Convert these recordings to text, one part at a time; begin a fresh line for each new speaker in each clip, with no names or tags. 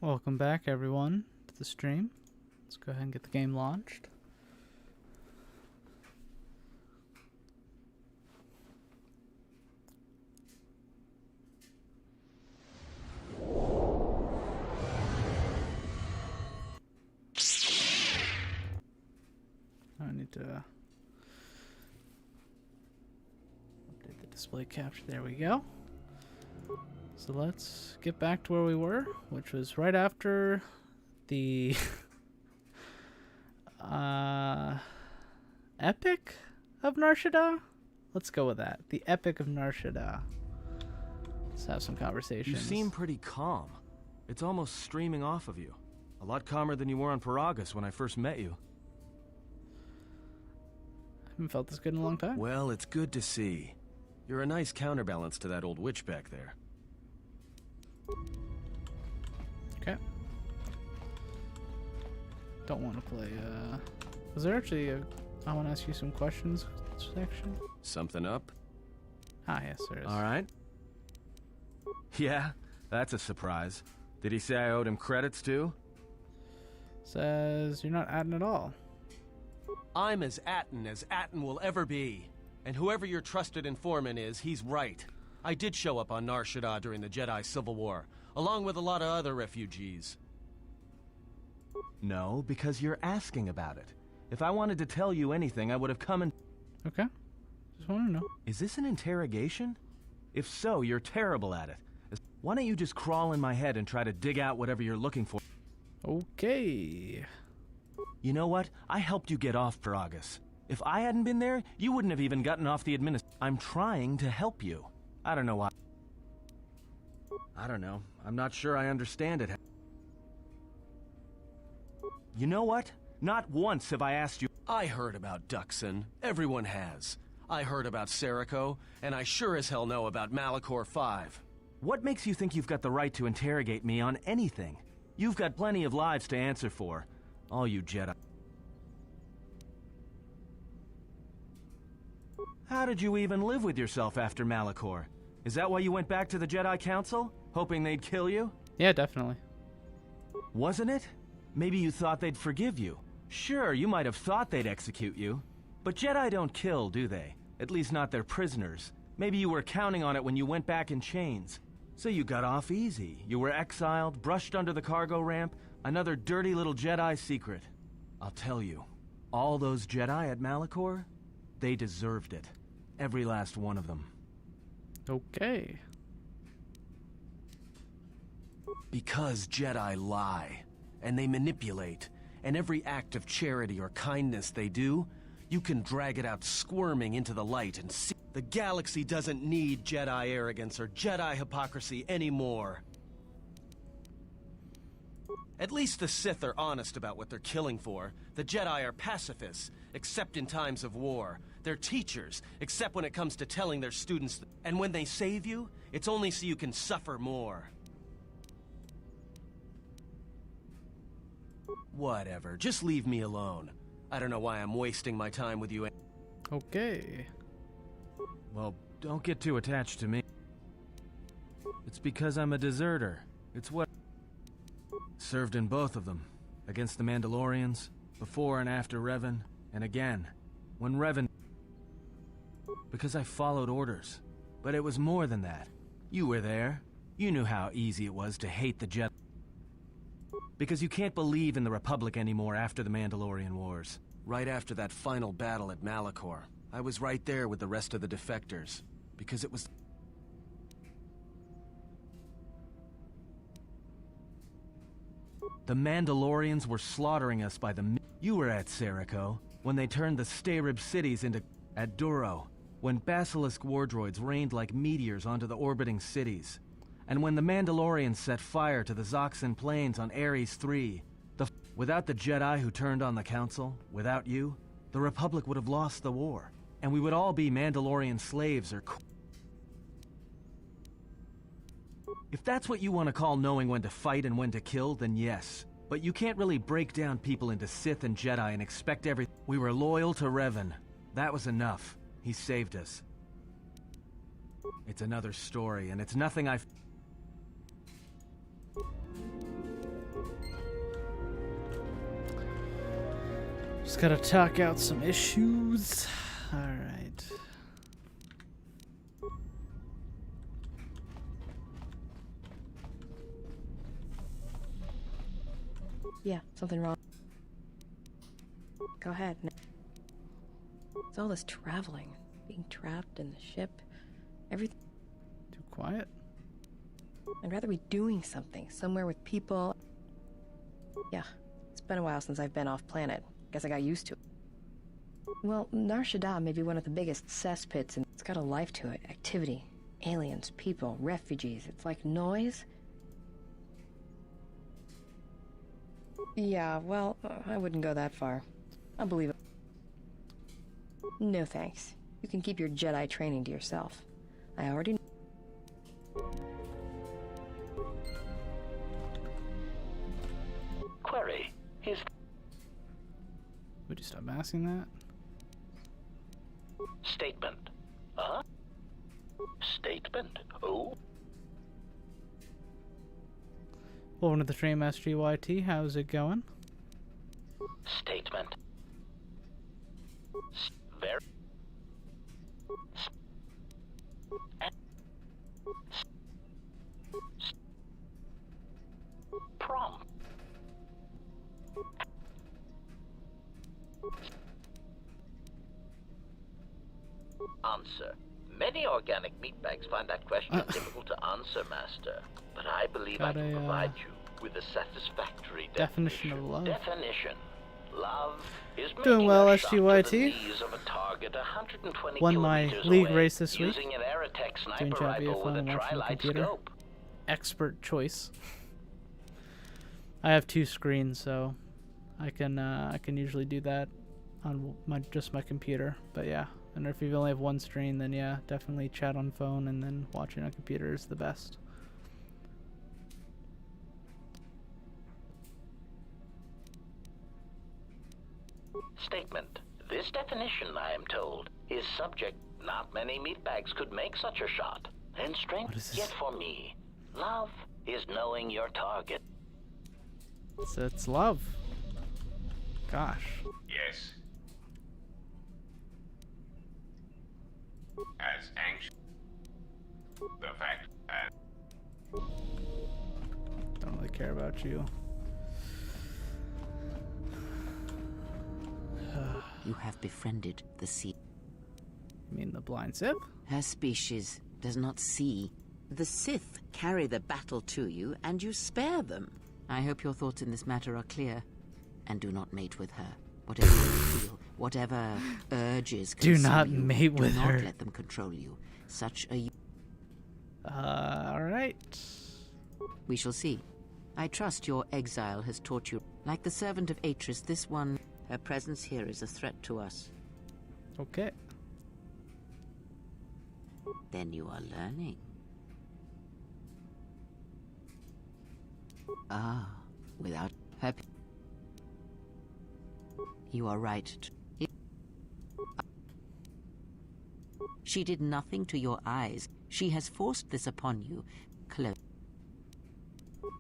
Welcome back, everyone, to the stream. Let's go ahead and get the game launched. I need to update the display capture. There we go. So let's get back to where we were, which was right after the Epic of Nar Shaddaa? Let's go with that. The Epic of Nar Shaddaa. Let's have some conversations.
You seem pretty calm. It's almost streaming off of you. A lot calmer than you were on Paragus when I first met you.
I haven't felt this good in a long time.
Well, it's good to see. You're a nice counterbalance to that old witch back there.
Okay. Don't want to play, was there actually a I want to ask you some questions section?
Something up?
Ah, yes, there is.
Alright. Yeah, that's a surprise. Did he say I owed him credits too?
Says you're not adding at all.
I'm as Atten will ever be. And whoever your trusted informant is, he's right. I did show up on Nar Shaddaa during the Jedi Civil War, along with a lot of other refugees. No, because you're asking about it. If I wanted to tell you anything, I would have come and...
Okay. Just want to know.
Is this an interrogation? If so, you're terrible at it. Why don't you just crawl in my head and try to dig out whatever you're looking for?
Okay.
You know what? I helped you get off Paragus. If I hadn't been there, you wouldn't have even gotten off the I'm trying to help you. I don't know why. I don't know. I'm not sure I understand it. You know what? Not once have I asked you. I heard about Duxon. Everyone has. I heard about Serico, and I sure as hell know about Malachor 5. What makes you think you've got the right to interrogate me on anything? You've got plenty of lives to answer for. All you Jedi. How did you even live with yourself after Malachor? Is that why you went back to the Jedi Council? Hoping they'd kill you?
Yeah, definitely.
Wasn't it? Maybe you thought they'd forgive you. Sure, you might have thought they'd execute you. But Jedi don't kill, do they? At least not their prisoners. Maybe you were counting on it when you went back in chains. So you got off easy. You were exiled, brushed under the cargo ramp, another dirty little Jedi secret. I'll tell you, all those Jedi at Malachor, they deserved it. Every last one of them.
Okay.
Because Jedi lie, and they manipulate, and every act of charity or kindness they do, you can drag it out squirming into the light and see. The galaxy doesn't need Jedi arrogance or Jedi hypocrisy anymore. At least the Sith are honest about what they're killing for. The Jedi are pacifists, except in times of war. They're teachers, except when it comes to telling their students. And when they save you, it's only so you can suffer more. Whatever, just leave me alone. I don't know why I'm wasting my time with you.
Okay.
Well, don't get too attached to me. It's because I'm a deserter. It's what... Served in both of them. Against the Mandalorians, before and after Revan, and again, when Revan... Because I followed orders. But it was more than that. You were there. You knew how easy it was to hate the Jedi. Because you can't believe in the Republic anymore after the Mandalorian Wars. Right after that final battle at Malachor, I was right there with the rest of the defectors. Because it was... The Mandalorians were slaughtering us by the... You were at Serico, when they turned the Starib cities into... At Duro, when Basilisk wardroids rained like meteors onto the orbiting cities. And when the Mandalorians set fire to the Zoxan plains on Ares III, without the Jedi who turned on the Council, without you, the Republic would have lost the war, and we would all be Mandalorian slaves or... If that's what you want to call knowing when to fight and when to kill, then yes. But you can't really break down people into Sith and Jedi and expect everything. We were loyal to Revan. That was enough. He saved us. It's another story, and it's nothing I've...
Just gotta talk out some issues. Alright.
Yeah, something wrong. Go ahead. It's all this traveling, being trapped in the ship, everything.
Too quiet?
I'd rather be doing something, somewhere with people. Yeah, it's been a while since I've been off planet. Guess I got used to it. Well, Nar Shaddaa may be one of the biggest cesspits, and it's got a life to it. Activity, aliens, people, refugees. It's like noise. Yeah, well, I wouldn't go that far. I'll believe it. No thanks. You can keep your Jedi training to yourself. I already know.
Query.
Would you stop asking that?
Statement. Statement? Oh?
Welcome to the Train Master GYT. How's it going?
Statement. Very. Prompt. Answer. Many organic meatbags find that question difficult to answer, Master. But I believe I can provide you with a satisfactory
definition of love.
Definition. Love is
Doing well,
making a shot to the
SGYT.
knees of a target 120
Won my
kilometers
league
away,
race this week.
using an Aerotech
Doing
sniper
chat via
rifle
phone
with a
and watching the
tri-light
computer.
scope.
Expert choice. I have 2 screens, so I can usually do that on just my computer. But yeah, and if you only have 1 screen, then yeah, definitely chat on phone and then watching on computer is the best.
Statement. This definition, I am told, is subject. Not many meatbags could make such a shot. And strength, yet for me, love is knowing your target.
It's love. Gosh.
Yes. As anxious. The fact that.
Don't really care about you.
You have befriended the sea.
You mean the blind Sith?
Her species does not see. The Sith carry the battle to you, and you spare them. I hope your thoughts in this matter are clear, and do not mate with her. Whatever you feel, whatever urges
Do
consume
not
you,
mate with her.
Do not let them control you. Such are you.
Alright.
We shall see. I trust your exile has taught you. Like the servant of Atris, this one, her presence here is a threat to us.
Okay.
Then you are learning. Ah, without her. You are right. She did nothing to your eyes. She has forced this upon you. Close.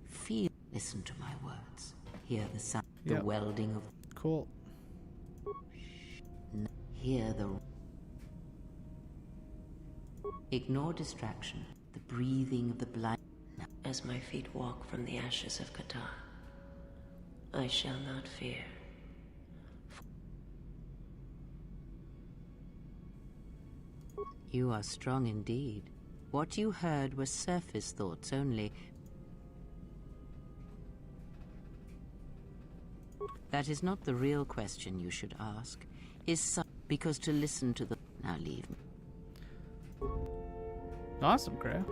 Feel. Listen to my words. Hear the sound.
Yep.
The welding of.
Cool.
Hear the. Ignore distraction. The breathing of the blind.
As my feet walk from the ashes of Qatar, I shall not fear.
You are strong indeed. What you heard were surface thoughts only. That is not the real question you should ask. Because to listen to the... Now leave me.
Awesome, Creo.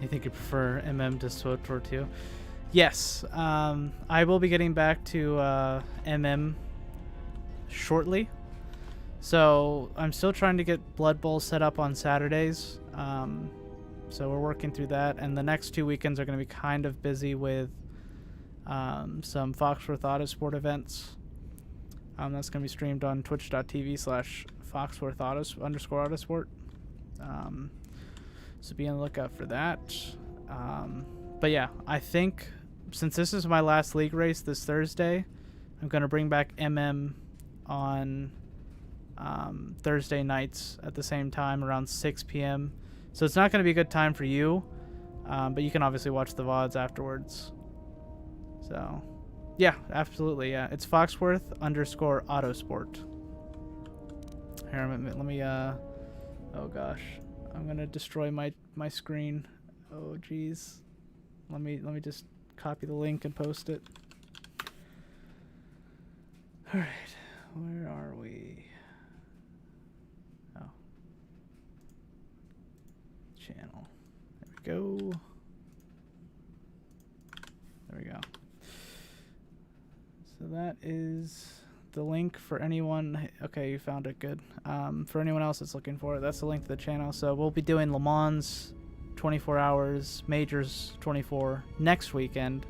You think you prefer MM to SWTOR 2? Yes. I will be getting back to MM shortly. So I'm still trying to get Blood Bowl set up on Saturdays. So we're working through that. And the next 2 weekends are going to be kind of busy with some Foxworth Autosport events. That's going to be streamed on twitch.tv/Foxworth_Autosport. So be on the lookout for that. But yeah, I think since this is my last league race this Thursday, I'm going to bring back MM on Thursday nights at the same time around 6 p.m. So it's not going to be a good time for you, but you can obviously watch the VODs afterwards. So, yeah, absolutely, yeah. It's Foxworth_Autosport. Here, let me, oh gosh. I'm going to destroy my screen. Oh, jeez. Let me just copy the link and post it. All right, where are we? Oh, channel. There we go. There we go. So that is the link for anyone. Okay, you found it. Good. For anyone else that's looking for it, that's the link to the channel. So we'll be doing Le Mans 24 hours, Majors 24 next weekend.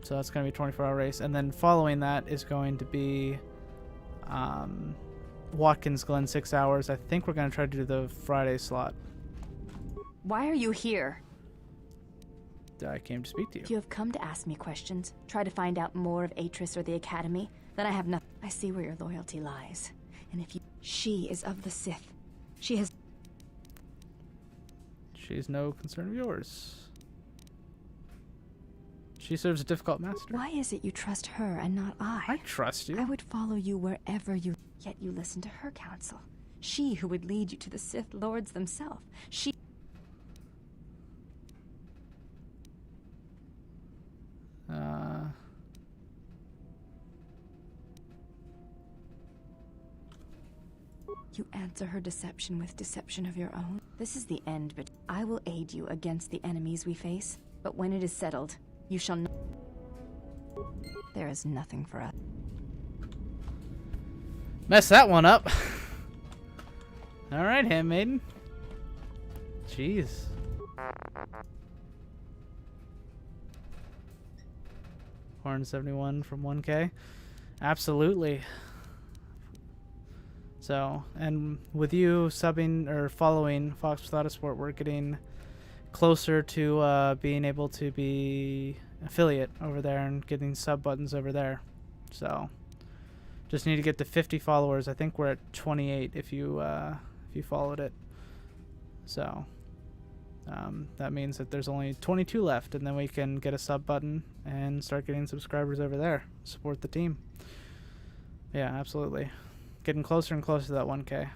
So that's going to be a 24-hour race. And then following that is going to be Watkins Glen 6 hours. I think we're going to try to do the Friday slot.
Why are you here?
I came to speak to you.
If you have come to ask me questions, try to find out more of Atris or the Academy, then I have nothing. I see where your loyalty lies. And if you... She is of the Sith. She has...
She's no concern of yours. She serves a difficult master.
Why is it you trust her and not I?
I trust you.
I would follow you wherever you... Yet you listen to her counsel. She who would lead you to the Sith Lords themselves. She... You answer her deception with deception of your own. This is the end, but I will aid you against the enemies we face. But when it is settled, you shall not... There is nothing for us.
Mess that one up. Alright, handmaiden. Jeez. $471 from 1K. Absolutely. So, and with you subbing or following Fox Without a Sport, we're getting closer to being able to be affiliate over there and getting sub buttons over there. So, just need to get to 50 followers. I think we're at 28 if you followed it. So, that means that there's only 22 left, and then we can get a sub button and start getting subscribers over there. Support the team. Yeah, absolutely. Getting closer and closer to that 1K.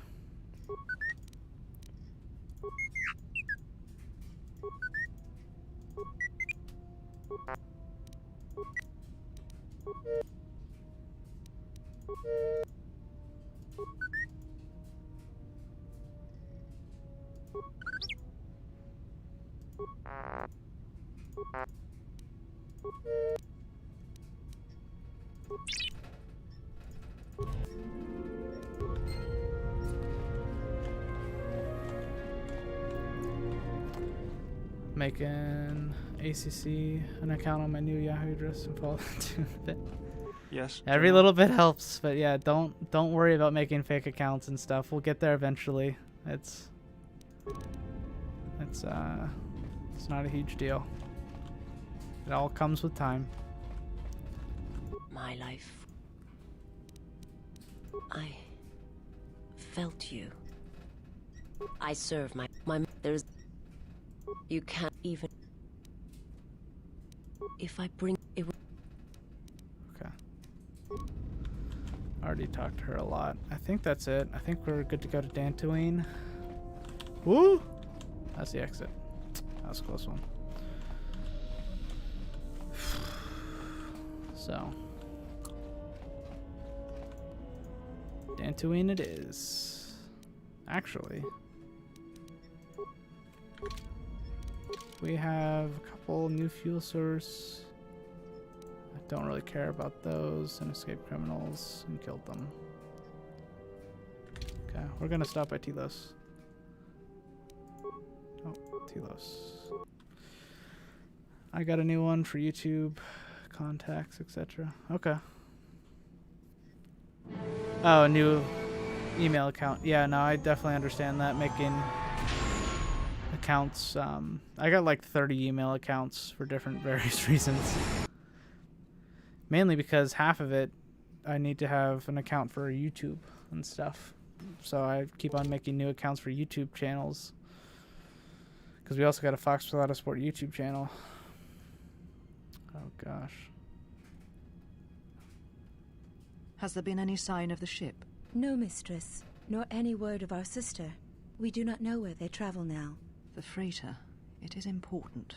Making ACC an account on my new Yahoo address and follow to it.
Yes.
Every little bit helps, but yeah, don't worry about making fake accounts and stuff. We'll get there eventually. It's not a huge deal. It all comes with time.
My life. I felt you. I serve my there's you can't even if I bring it.
Okay. Already talked to her a lot. I think that's it. I think we're good to go to Dantooine. Woo! That's the exit. That was a close one. So, Dantooine it is. Actually, we have a couple new fuel source. I don't really care about those, and escaped criminals and killed them. Okay, we're gonna stop by Telos. Oh, Telos. I got a new one for YouTube, contacts, etc. Okay. Oh, a new email account. Yeah, no, I definitely understand that. Making accounts. I got like 30 email accounts for different various reasons. Mainly because half of it, I need to have an account for YouTube and stuff. So I keep on making new accounts for YouTube channels. Because we also got a Fox Without a Sport YouTube channel. Oh gosh.
Has there been any sign of the ship?
No, mistress, nor any word of our sister. We do not know where they travel now.
The freighter. It is important.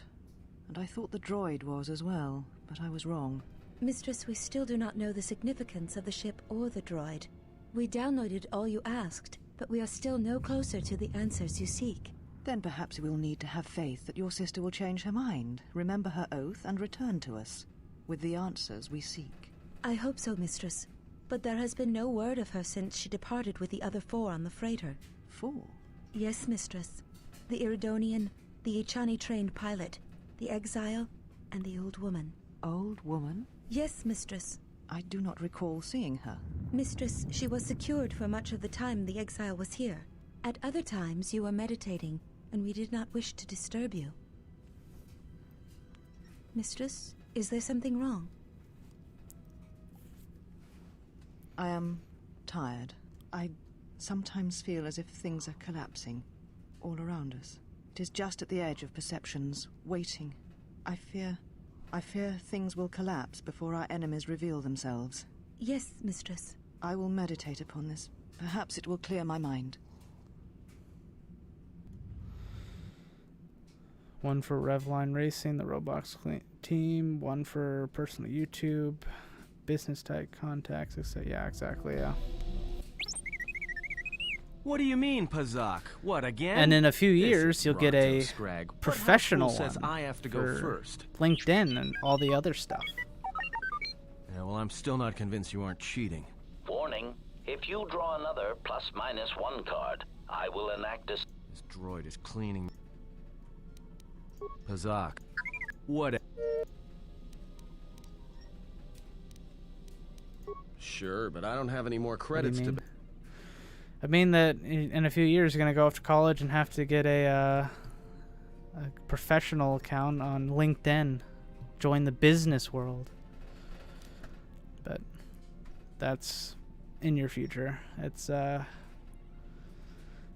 And I thought the droid was as well, but I was wrong.
Mistress, we still do not know the significance of the ship or the droid. We downloaded all you asked, but we are still no closer to the answers you seek.
Then perhaps we'll need to have faith that your sister will change her mind, remember her oath, and return to us with the answers we seek.
I hope so, mistress. But there has been no word of her since she departed with the other 4 on the freighter.
4?
Yes, mistress. The Iridonian, the Ichani-trained pilot, the exile, and the old woman.
Old woman?
Yes, mistress.
I do not recall seeing her.
Mistress, she was secured for much of the time the exile was here. At other times you were meditating, and we did not wish to disturb you. Mistress, is there something wrong?
I am tired. I sometimes feel as if things are collapsing all around us. It is just at the edge of perceptions, waiting. I fear things will collapse before our enemies reveal themselves.
Yes, mistress.
I will meditate upon this. Perhaps it will clear my mind.
1 for Revline Racing, the Roblox team. 1 for personal YouTube, business type contacts. Yeah, exactly. Yeah.
What do you mean, Pazak? What, again?
And in a few
This
years, you'll get a
Scrag.
professional
What says
one
I have to go
for
first?
LinkedIn and all the other stuff.
Yeah, well, I'm still not convinced you aren't cheating.
Warning, if you draw another ±1 card, I will enact a...
This droid is cleaning... Pazak. What? Sure, but I don't have any more credits to...
I mean that in a few years you're going to go off to college and have to get a professional account on LinkedIn. Join the business world. But that's in your future. It's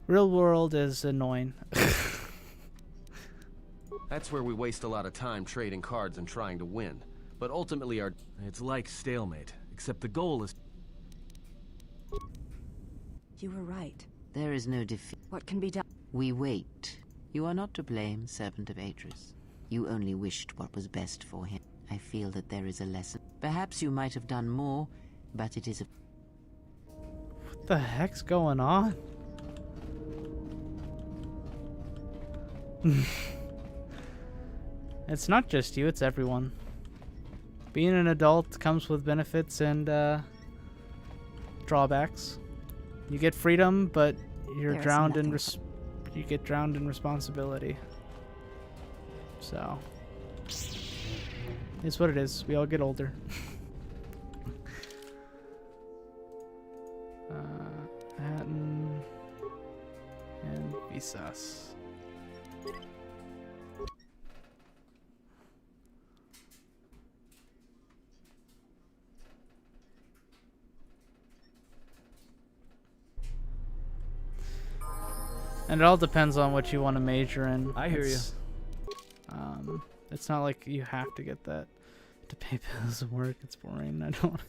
real world is annoying.
That's where we waste a lot of time trading cards and trying to win. But ultimately it's like stalemate, except the goal is...
You were right.
There is no defeat.
What can be done?
We wait. You are not to blame, servant of Atris. You only wished what was best for him. I feel that there is a lesson. Perhaps you might have done more, but it is a...
What the heck's going on? It's not just you, it's everyone. Being an adult comes with benefits and drawbacks. You get freedom, but you're drowned in you get drowned in responsibility. So it's what it is. We all get older. Hatton and Visas. And it all depends on what you want to major in.
I hear you.
It's not like you have to get that to pay bills and work. It's boring. I don't.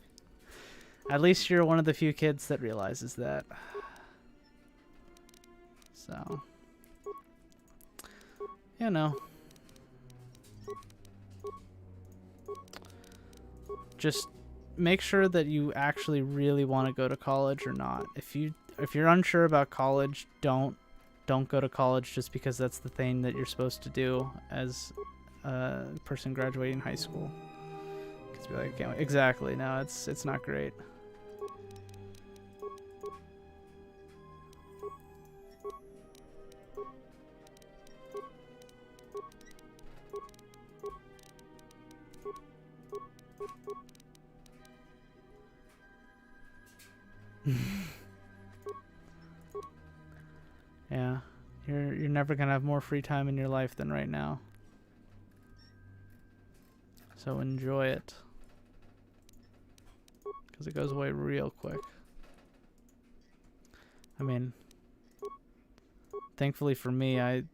At least you're one of the few kids that realizes that. So, you know, just make sure that you actually really want to go to college or not. If you're unsure about college, don't go to college just because that's the thing that you're supposed to do as a person graduating high school. Because be like, okay, exactly, no, it's not great. Yeah, you're never gonna have more free time in your life than right now. So enjoy it. because it goes away real quick. I mean, thankfully for me, I,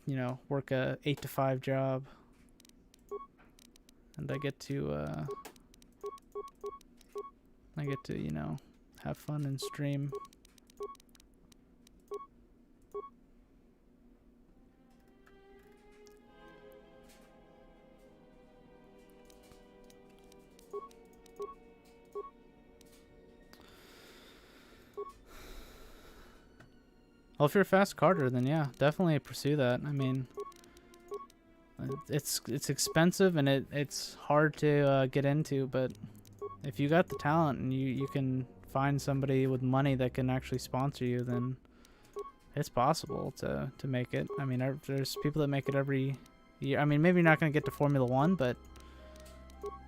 you know, work a 8 to 5 job, and I get to, you know, have fun and stream. Well, if you're a fast carder, then yeah, definitely pursue that. I mean, it's expensive and it's hard to get into, but if you got the talent and you can find somebody with money that can actually sponsor you, then it's possible to make it. I mean, there's people that make it every year. I mean, maybe you're not going to get to Formula 1, but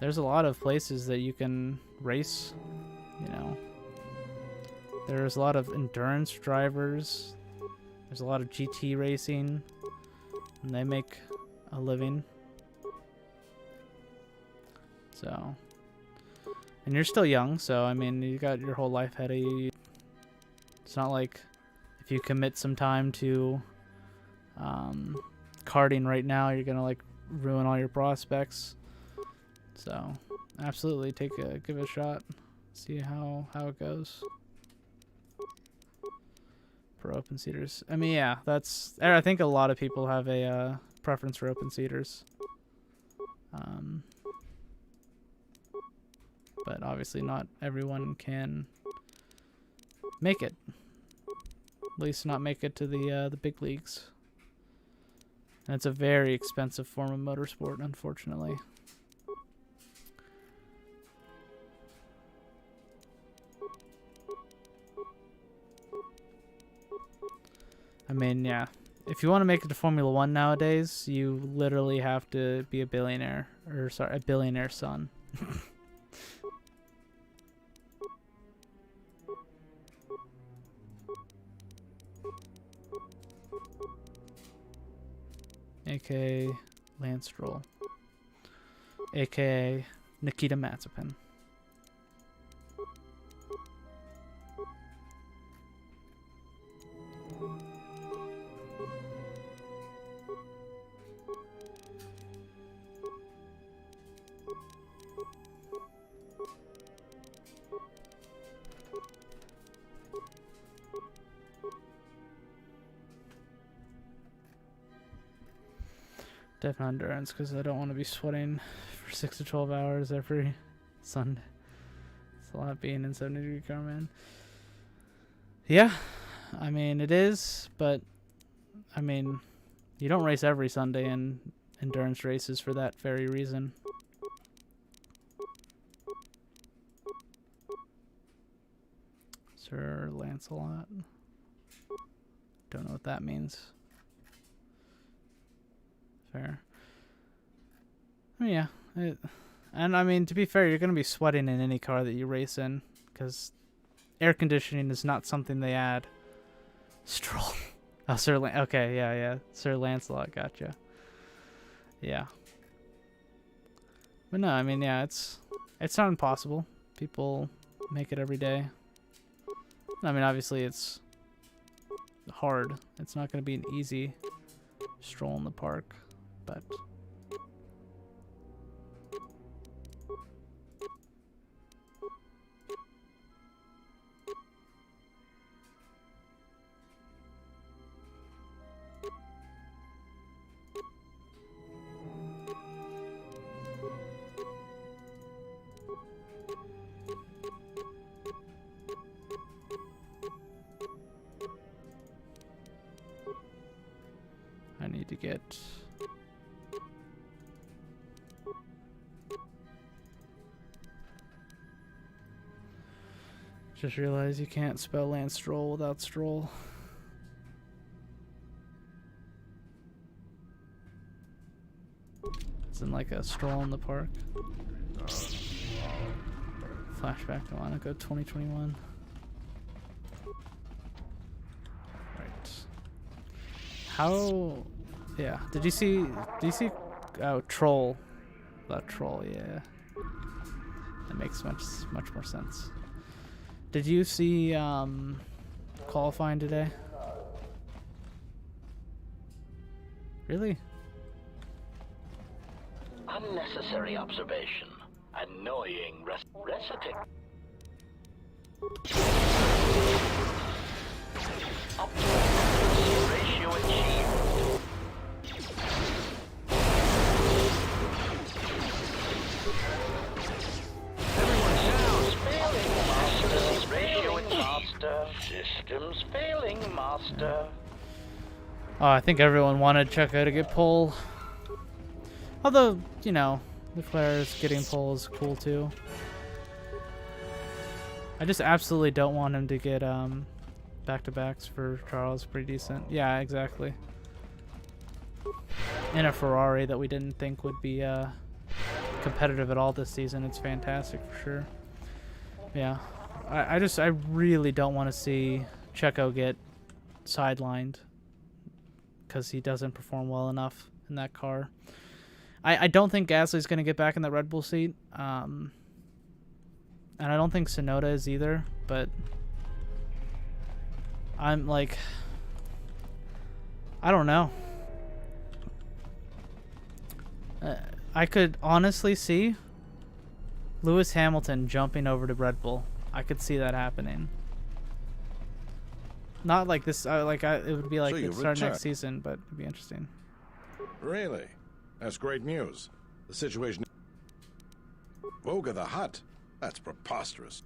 there's a lot of places that you can race, you know. There's a lot of endurance drivers. There's a lot of GT racing, and they make a living. So, and you're still young, so I mean, you got your whole life ahead of you. It's not like if you commit some time to karting right now, you're gonna like ruin all your prospects. So, absolutely, give it a shot. See how it goes. For open seaters, I mean, yeah, I think a lot of people have a preference for open seaters. But obviously not everyone can make it. At least not make it to the big leagues. And it's a very expensive form of motorsport, unfortunately. I mean, yeah. If you want to make it to Formula 1 nowadays, you literally have to be a billionaire. Or, sorry, a billionaire son. A.K.A. Lance Stroll. A.K.A. Nikita Mazepin. Definitely endurance, because I don't want to be sweating for 6 to 12 hours every Sunday. It's a lot being in 70-degree car, man. Yeah, I mean, it is, but, I mean, you don't race every Sunday in endurance races for that very reason. Sir Lancelot. Don't know what that means. Fair. I mean, yeah. And I mean, to be fair, you're going to be sweating in any car that you race in, because air conditioning is not something they add. Stroll. Oh, okay, yeah. Sir Lancelot, gotcha. Yeah. But no, I mean, yeah, it's not impossible. People make it every day. I mean, obviously, it's hard. It's not going to be an easy stroll in the park. But I need to get just realized you can't spell Lance Stroll without Stroll. It's in like a stroll in the park. Flashback to Monaco 2021. Right. How? Yeah. Did you see? Oh, Troll. That Troll. Yeah. That makes much more sense. Did you see qualifying today? Really?
Unnecessary observation. Annoying reciting. Optimal ratio achieved. Everyone down. Failing, master. Ratio master. Systems failing, master.
Oh, I think everyone wanted Checo to get pole. Although, you know, Leclerc's getting pole is cool too. I just absolutely don't want him to get back-to-backs for Charles. Pretty decent. Yeah, exactly. In a Ferrari that we didn't think would be competitive at all this season. It's fantastic for sure. Yeah. I really don't want to see Checo get sidelined because he doesn't perform well enough in that car. I don't think Gasly's going to get back in that Red Bull seat. And I don't think Tsunoda is either, but I'm like, I don't know. I could honestly see Lewis Hamilton jumping over to Red Bull. I could see that happening. Not like this, it would be like
So
the start next season, but it'd be interesting.
Really? That's great news. The situation... Voga the Hutt? That's preposterous.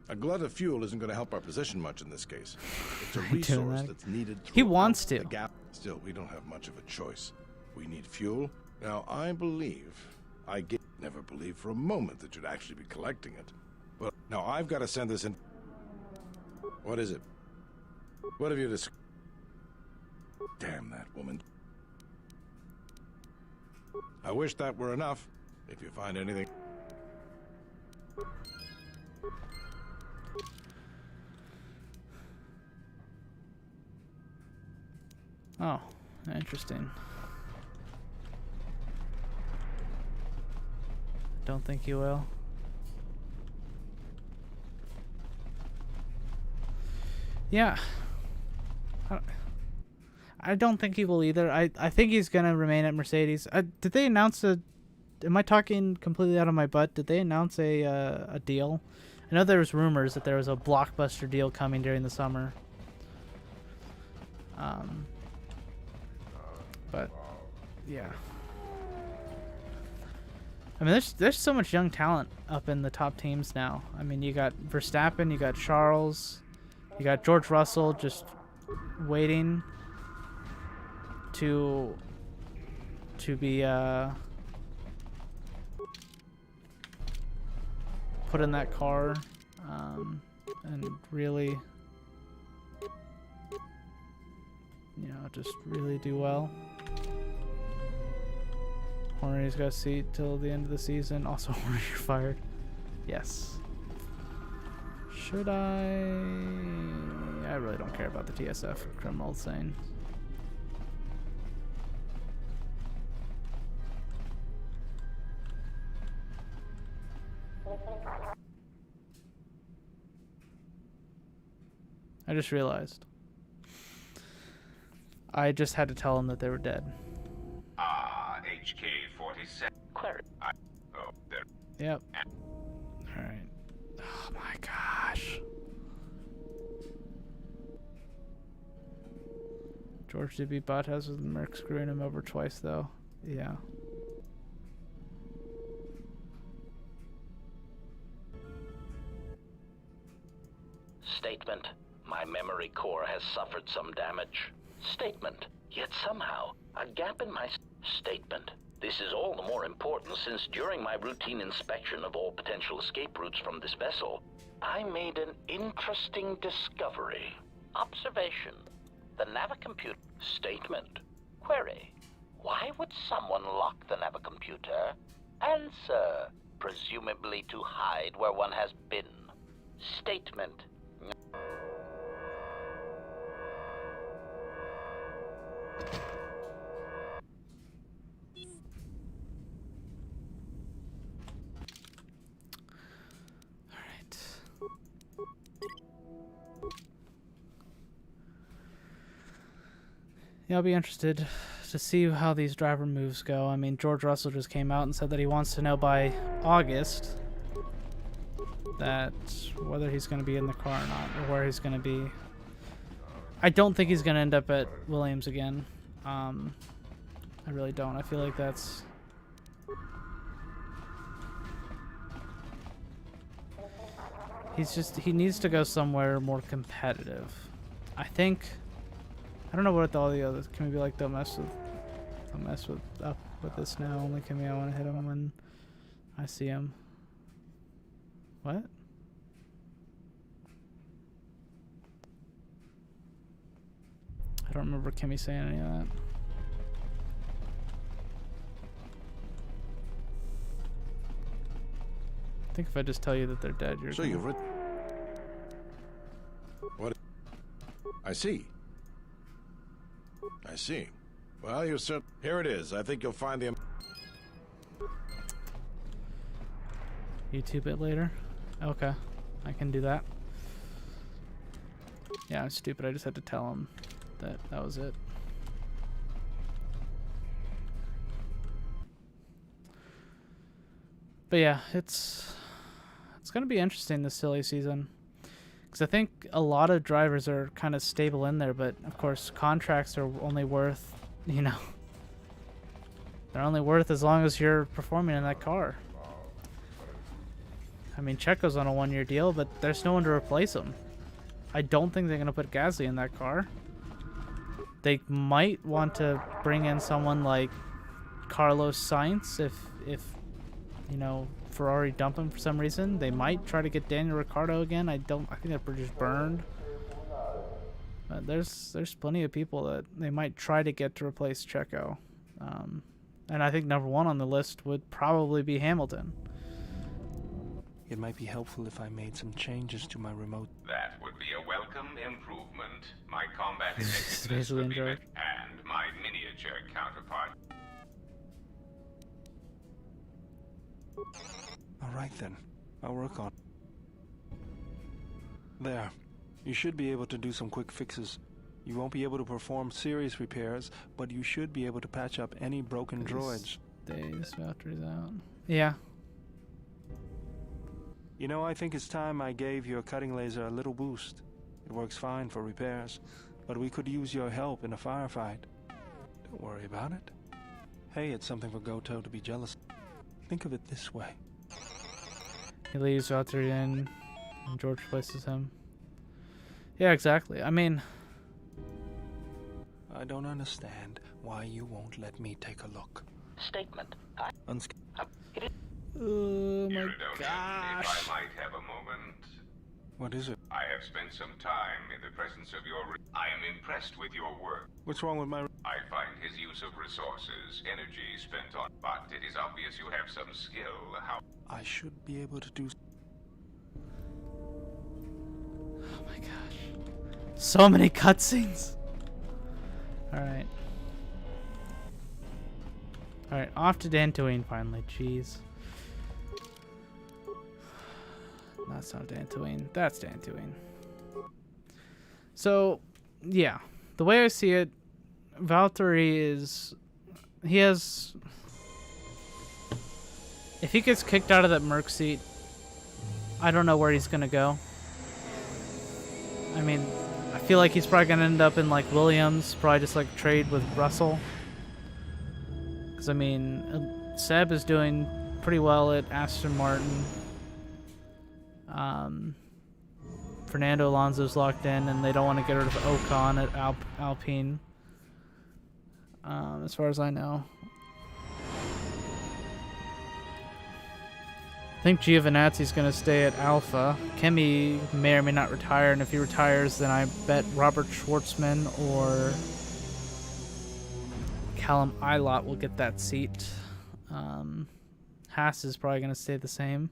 A glut of fuel isn't going to help our position much in this case. It's a resource that's needed
He wants
the
to.
gap. Still, we don't have much of a choice. We need fuel. Now, I never believed for a moment that you'd actually be collecting it. But now I've got to send this in... What is it? What have you discovered? Damn that woman. I wish that were enough. If you find anything...
Oh, interesting. Don't think you will. Yeah. I don't think he will either. I think he's going to remain at Mercedes. Did they announce a... Am I talking completely out of my butt? Did they announce a deal? I know there was rumors that there was a blockbuster deal coming during the summer. But, yeah. I mean, there's so much young talent up in the top teams now. I mean, you got Verstappen, you got Charles, you got George Russell just waiting to be put in that car and really, you know, just really do well. Horner's got a seat till the end of the season. Also, Horner, you're fired. Yes. Should I really don't care about the TSF criminal thing. I just realized. I just had to tell them that they were dead.
HK 47. Oh, there.
Yep. Alright. Oh my gosh. George did beat Bottas with Merck screwing him over twice, though. Yeah.
Statement. My memory core has suffered some damage. Statement. Yet somehow, a gap in my statement. This is all the more important since during my routine inspection of all potential escape routes from this vessel, I made an interesting discovery. Observation. The navicomputer. Statement. Query. Why would someone lock the navicomputer? Answer. Presumably to hide where one has been. Statement.
Yeah, I'll be interested to see how these driver moves go. I mean, George Russell just came out and said that he wants to know by August that whether he's going to be in the car or not, or where he's going to be. I don't think he's going to end up at Williams again. I really don't. I feel like that's... he needs to go somewhere more competitive. I think... I don't know what all the others... Can we be like, don't mess with this now. Only Kimmy, I want to hit him when I see him. What? I don't remember Kimmy saying any of that. I think if I just tell you that they're dead, you're...
So you've written... What? I see. I see. Well, you're certain... Here it is. I think you'll find the...
YouTube it later? Okay. I can do that. Yeah, I'm stupid. I just had to tell him that that was it. But yeah, it's going to be interesting this silly season. Because I think a lot of drivers are kind of stable in there, but of course contracts are only worth, you know, they're only worth as long as you're performing in that car. I mean, Checo's on a 1-year deal, but there's no one to replace him. I don't think they're going to put Gasly in that car. They might want to bring in someone like Carlos Sainz if you know, Ferrari dump him for some reason. They might try to get Daniel Ricciardo again. I think they're just burned. But there's plenty of people that they might try to get to replace Checo. And I think number one on the list would probably be Hamilton.
It might be helpful if I made some changes to my remote.
That would be a welcome improvement. My combat effectiveness would be better, and my miniature counterpart.
Alright then, I'll work on. There. You should be able to do some quick fixes. You won't be able to perform serious repairs, but you should be able to patch up any broken droids.
Days, batteries out. Yeah.
You know, I think it's time I gave your cutting laser a little boost. It works fine for repairs, but we could use your help in a firefight. Don't worry about it. Hey, it's something for Goto to be jealous. Think of it this way.
He leaves Valtteri in, and George replaces him. Yeah, exactly. I mean...
I don't understand why you won't let me take a look.
Statement.
Oh my
If
gosh.
I might have a moment.
What is it?
I have spent some time in the presence of your... I am impressed with your work.
What's wrong with my...
I find his use of resources, energy spent on... But it is obvious you have some skill. How...
I should be able to do...
Oh my gosh. So many cutscenes. Alright. Alright, off to Dantooine finally. Jeez. That's not Dantooine. That's Dantooine. So, yeah. The way I see it, Valtteri is... He has... If he gets kicked out of that Merc seat, I don't know where he's going to go. I mean, I feel like he's probably going to end up in, like, Williams. Probably just, like, trade with Russell. Because, I mean, Seb is doing pretty well at Aston Martin. Fernando Alonso's locked in, and they don't want to get rid of Ocon at Alpine. As far as I know. I think Giovinazzi's going to stay at Alpha. Kimi may or may not retire, and if he retires, then I bet Robert Schwartzman or Callum Ilott will get that seat. Haas is probably going to stay the same,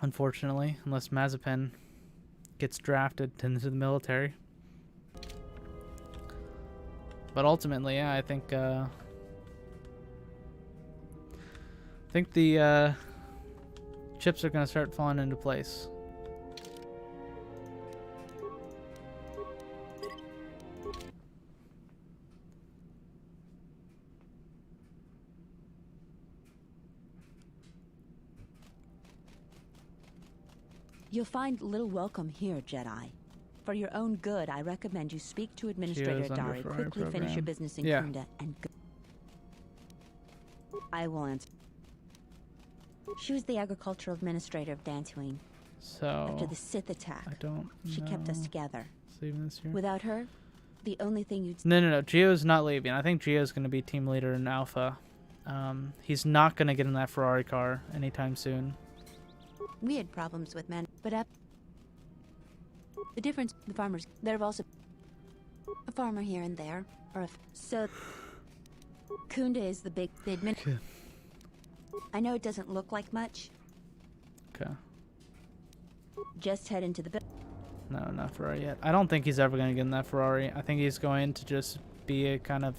unfortunately, unless Mazepin gets drafted into the military. But ultimately, yeah, I think the chips are going to start falling into place.
You'll find little welcome here, Jedi. For your own good, I recommend you speak to Administrator Dari, quickly finish your business in Kunda, and go. I will answer. She was the agricultural administrator of Dantooine.
So
after the Sith attack, she kept us together.
Leaving this year.
Without her, the only thing you'd...
No. Gio's not leaving. I think Gio's going to be team leader in Alpha. He's not going to get in that Ferrari car anytime soon.
We had problems with men, but the difference, the farmers, there have also a farmer here and there, so Kunda is the big admin.
Okay.
I know it doesn't look like much.
Okay.
Just head into the...
No, not Ferrari yet. I don't think he's ever going to get in that Ferrari. I think he's going to just be a kind of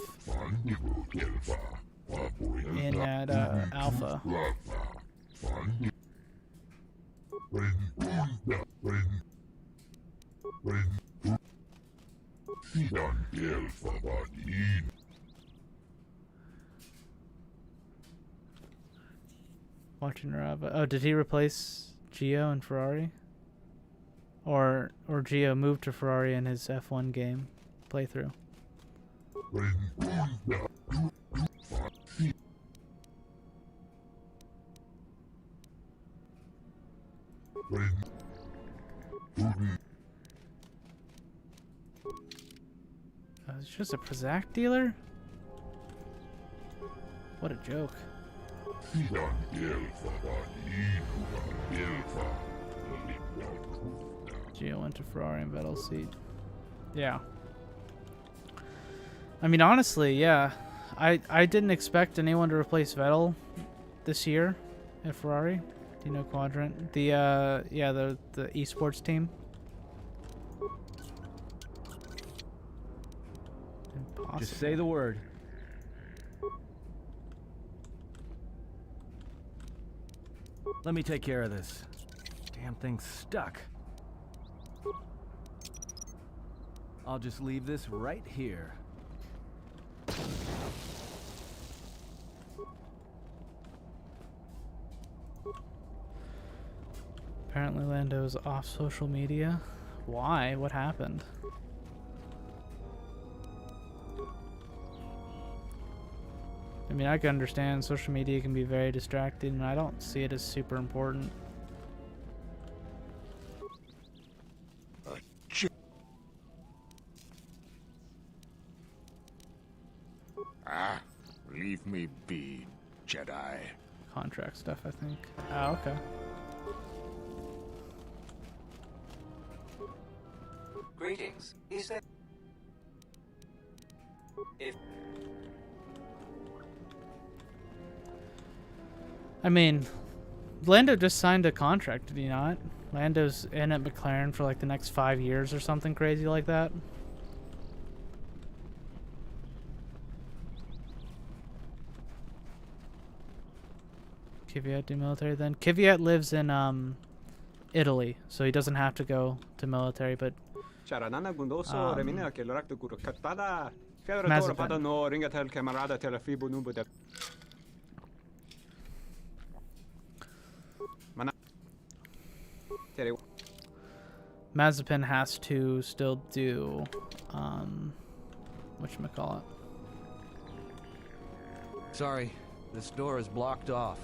in at Alpha. Watching Rava. Oh, did he replace Gio in Ferrari? Or Gio moved to Ferrari in his F1 game playthrough? It's just a Prozac dealer? What a joke. Gio went to Ferrari and Vettel's seat. Yeah. I mean, honestly, yeah. I didn't expect anyone to replace Vettel this year at Ferrari. Do you know Quadrant? The esports team. Impossible.
Just say the word. Let me take care of this. Damn thing's stuck. I'll just leave this right here.
Apparently Lando's off social media. Why? What happened? I mean, I can understand social media can be very distracting, and I don't see it as super important.
Leave me be, Jedi.
Contract stuff, I think. Oh, okay.
Greetings. Is that...
I mean, Lando just signed a contract, did he not? Lando's in at McLaren for like the next 5 years or something crazy like that. Kvyat do military then? Kvyat lives in Italy, so he doesn't have to go to military, but Mazepin has to still do whatchamacallit.
Sorry, this door is blocked off.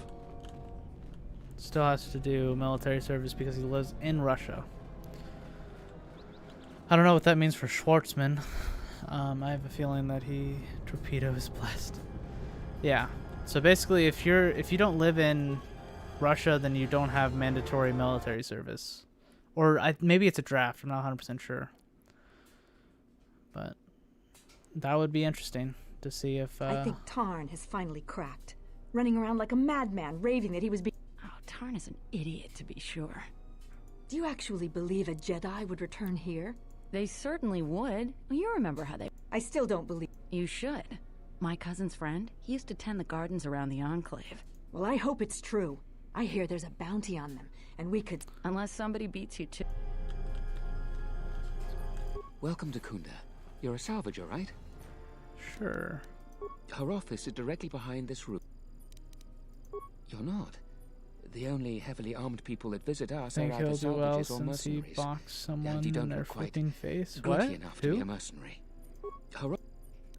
Still has to do military service because he lives in Russia. I don't know what that means for Schwartzman. I have a feeling that torpedo is blessed. Yeah. So basically, if you don't live in Russia, then you don't have mandatory military service, or maybe it's a draft. I'm not 100% sure. But that would be interesting to see if.
I think Tarn has finally cracked, running around like a madman, raving that he was being.
Tarn is an idiot, to be sure.
Do you actually believe a Jedi would return here?
They certainly would. Well, you remember how they...
I still don't believe...
You should. My cousin's friend, he used to tend the gardens around the Enclave.
Well, I hope it's true. I hear there's a bounty on them, and we could...
Unless somebody beats you to...
Welcome to Kunda. You're a salvager, right?
Sure.
Her office is directly behind this room. You're not. The only heavily armed people that visit us
Think
are
he'll
either
do well
salvages or
since he
mercenaries.
boxed someone
And you
in
don't
their
look quite
flipping face?
guilty
What?
enough to be a
Who?
mercenary.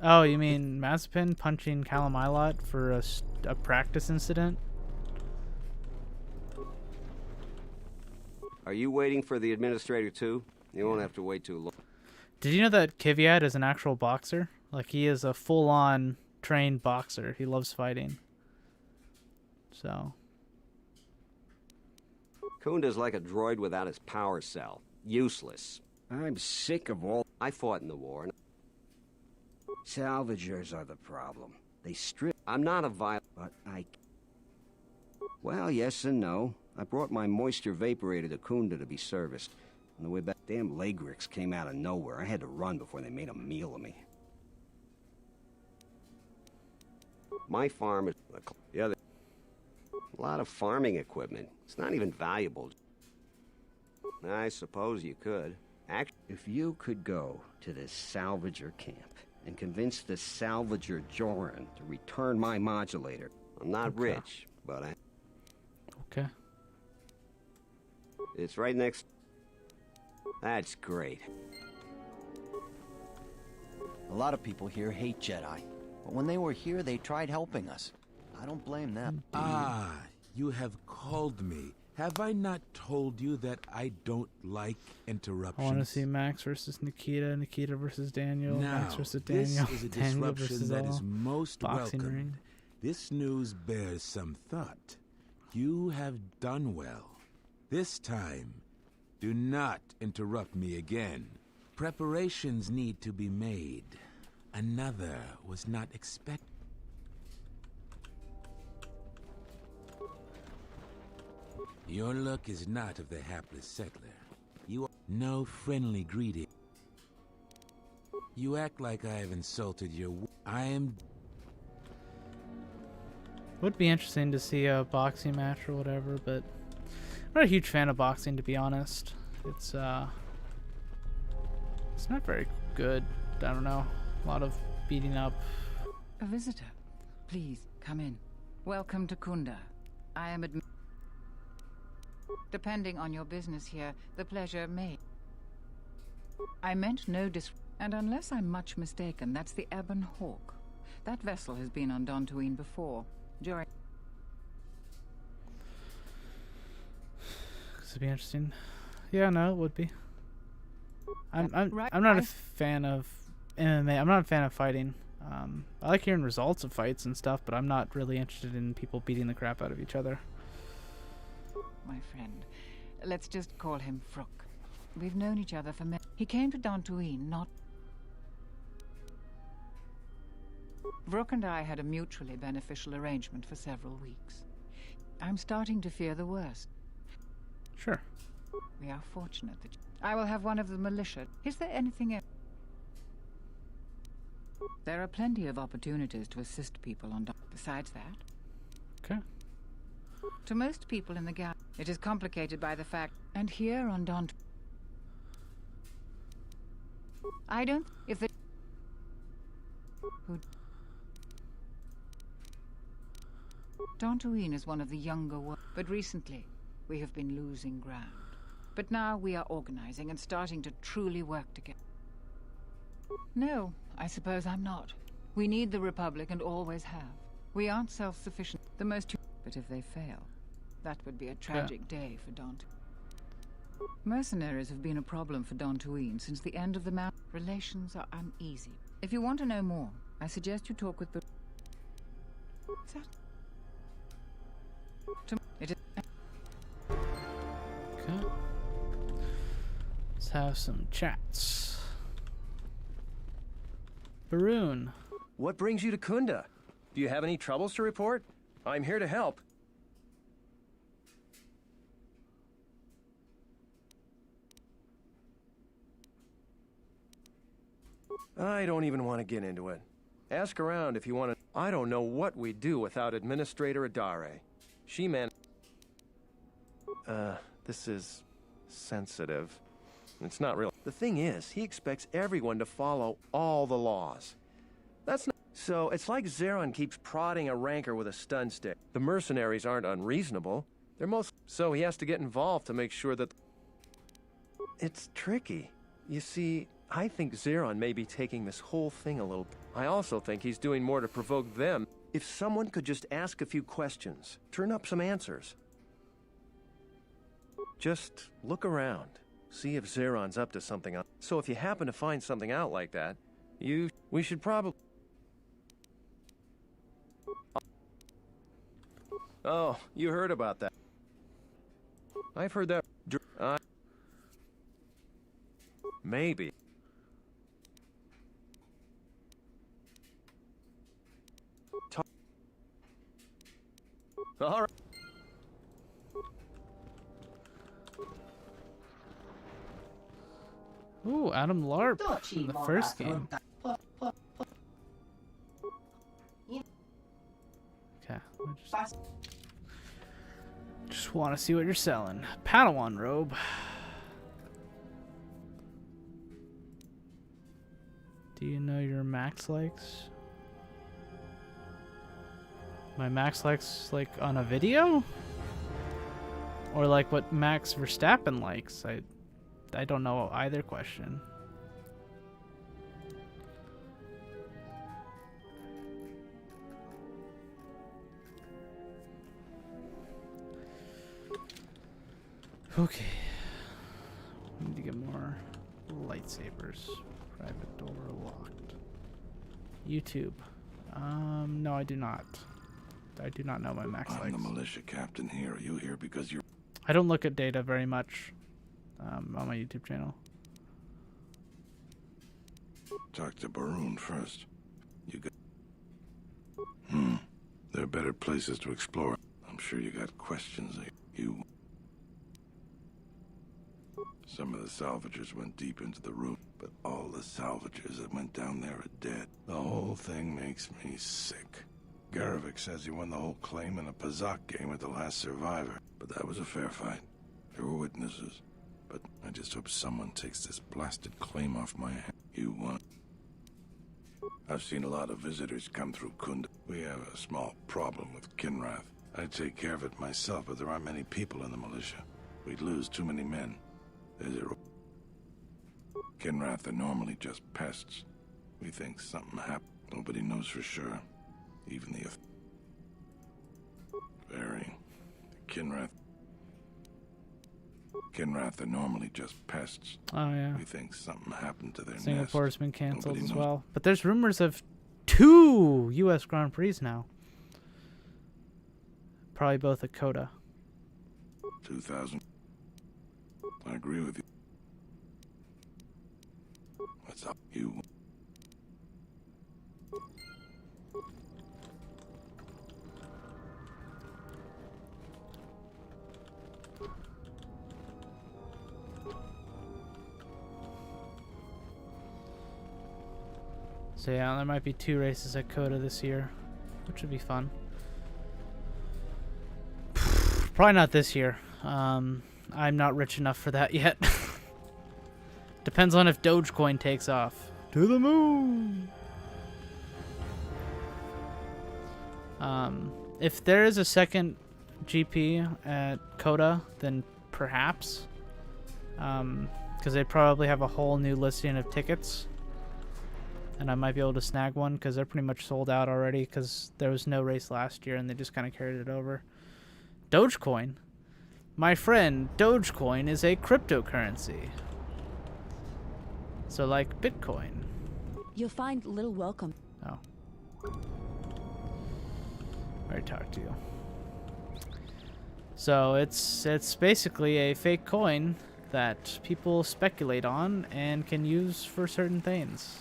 Oh, you mean Mazepin punching Calamilot for a practice incident?
Are you waiting for the administrator too? You won't have to wait too long.
Did you know that Kvyat is an actual boxer? Like, he is a full-on trained boxer. He loves fighting. So.
Kunda's like a droid without his power cell. Useless. I'm sick of all... I fought in the war. Salvagers are the problem. They strip... I'm not a violent... But I... Well, yes and no. I brought my moisture vaporator to Kunda to be serviced. On the way back, damn Lagrix came out of nowhere. I had to run before they made a meal of me. My farm is... The other... A lot of farming equipment. It's not even valuable. I suppose you could. Actually, if you could go to this salvager camp and convince the salvager Joran to return my modulator. I'm not rich, but I...
Okay.
It's right next... That's great.
A lot of people here hate Jedi. But when they were here, they tried helping us. I don't blame them.
Ah, you have called me. Have I not told you that I don't like interruptions?
I want to see Max versus Nikita, Nikita versus Daniel,
Now,
Max versus Daniel,
this is a
Daniel
disruption
versus
that
all.
is most
Boxing
welcome.
ring.
This news bears some thought. You have done well. This time, do not interrupt me again. Preparations need to be made. Another was not expected. Your luck is not of the hapless settler. You are no friendly greeting. You act like I have insulted your... I am...
Would be interesting to see a boxing match or whatever, but I'm not a huge fan of boxing, to be honest. It's not very good. I don't know. A lot of beating up.
A visitor. Please, come in. Welcome to Kunda. I am Depending on your business here, the pleasure may... I meant no and unless I'm much mistaken, that's the Ebon Hawk. That vessel has been on Dantooine before, during...
This would be interesting. Yeah, no, it would be. I'm not a fan of MMA. I'm not a fan of fighting. I like hearing results of fights and stuff, but I'm not really interested in people beating the crap out of each other.
My friend, let's just call him Vrook. We've known each other for He came to Dantooine, not... Vrook and I had a mutually beneficial arrangement for several weeks. I'm starting to fear the worst.
Sure.
We are fortunate that... I will have one of the militia. Is there anything else? There are plenty of opportunities to assist people on... Besides that...
Okay.
To most people in the gap, it is complicated by the fact... And here on Dantooine... I don't... If the... Who... Dantooine is one of the younger but recently, we have been losing ground. But now we are organizing and starting to truly work together. No, I suppose I'm not. We need the Republic and always have. We aren't self-sufficient. The most... But if they fail, that would be a tragic day for Dantooine. Mercenaries have been a problem for Dantooine since the end of the map. Relations are uneasy. If you want to know more, I suggest you talk with the... It is...
Okay. Let's have some chats. Baroon.
What brings you to Kunda? Do you have any troubles to report? I'm here to help. I don't even want to get into it. Ask around if you want to... I don't know what we'd do without Administrator Adare. She man... this is... sensitive. It's not real. The thing is, he expects everyone to follow all the laws. That's not... So, it's like Zeron keeps prodding a rancor with a stun stick. The mercenaries aren't unreasonable. So he has to get involved to make sure that... It's tricky. You see, I think Zeron may be taking this whole thing a little... I also think he's doing more to provoke them.
If someone could just ask a few questions, turn up some answers.
Just look around. See if Zeron's up to something. So if you happen to find something out like that, we should probably... Oh, you heard about that. I've heard that... maybe. All right.
Ooh, Adam Larp in the first game. Okay, just want to see what you're selling. Padawan robe. Do you know your max likes? My max likes like on a video? Or like what Max Verstappen likes? I don't know either question. Okay. We need to get more lightsabers. Private door locked. YouTube. No, I do not. I do not know my max likes.
I'm the militia captain here. Are you here because you're...
I don't look at data very much on my YouTube channel.
Talk to Baroon first. You got... There are better places to explore. I'm sure you got questions. Some of the salvagers went deep into the room, but all the salvagers that went down there are dead. The whole thing makes me sick. Garovic says he won the whole claim in a Pazak game with the last survivor, but that was a fair fight. There were witnesses, but I just hope someone takes this blasted claim off my hand. You won. I've seen a lot of visitors come through Kunda. We have a small problem with Kinrath. I take care of it myself, but there aren't many people in the militia. We'd lose too many men. Kinrath are normally just pests. We think something happened. Nobody knows for sure. Even the... Kinrath are normally just pests.
Oh, yeah.
We think something happened to their
Singapore's
nest.
been cancelled
Nobody
as
knows.
well. But there's rumors of 2 U.S. Grand Prix now. Probably both at Coda.
2000. I agree with you. What's up, you?
So yeah, there might be 2 races at Coda this year, which would be fun. Probably not this year. I'm not rich enough for that yet. Depends on if Dogecoin takes off. To the moon! If there is a second GP at Coda, then perhaps. Because they probably have a whole new listing of tickets. And I might be able to snag one because they're pretty much sold out already because there was no race last year and they just kind of carried it over. Dogecoin? My friend, Dogecoin is a cryptocurrency. So like Bitcoin.
You'll find little welcome.
Oh. I already talked to you. So it's basically a fake coin that people speculate on and can use for certain things.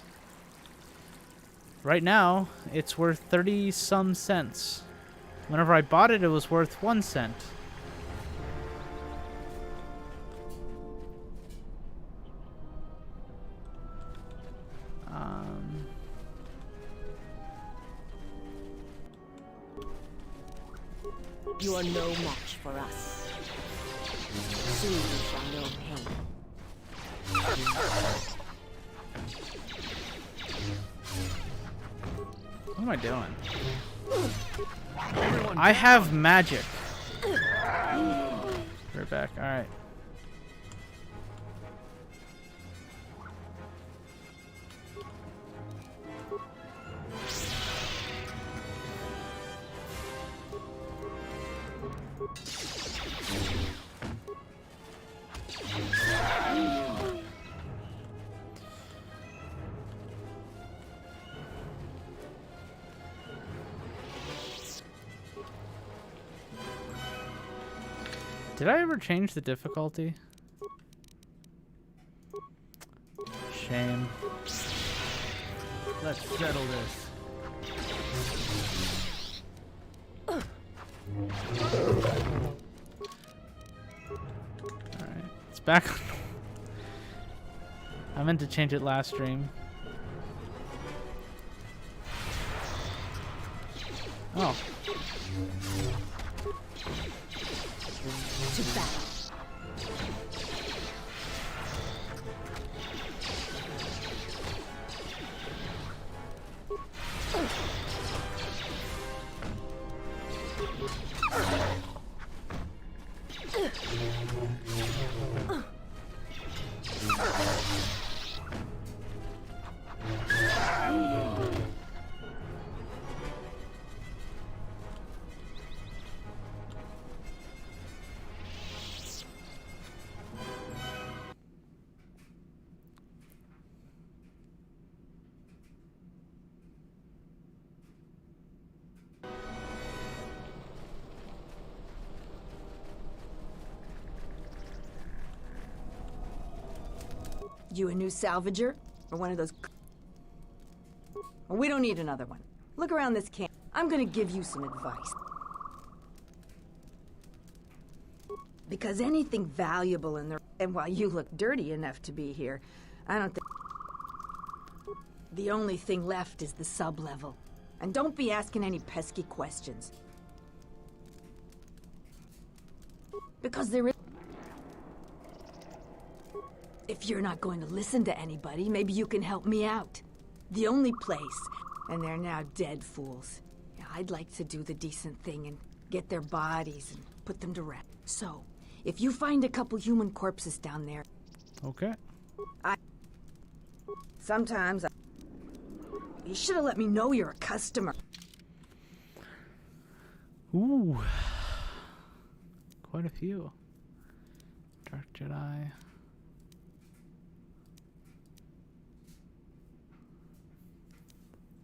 Right now, it's worth 30-some cents. Whenever I bought it, it was worth 1 cent.
You are no match for us. Soon you shall know pain.
What am I doing? I have magic. We're back. All right. Did I ever change the difficulty? Shame.
Let's settle this.
Alright, it's back on. I meant to change it last stream. Oh.
To battle.
You a new salvager? Or one of those... Well, we don't need another one. Look around this camp. I'm gonna give you some advice. Because anything valuable in the... And while you look dirty enough to be here, I don't think... The only thing left is the sub-level. And don't be asking any pesky questions. Because there is... If you're not going to listen to anybody, maybe you can help me out. The only place, and they're now dead fools. Yeah, I'd like to do the decent thing and get their bodies and put them to rest. So, if you find a couple human corpses down there...
Okay.
Sometimes you should have let me know you're a customer.
Ooh. Quite a few. Dark Jedi.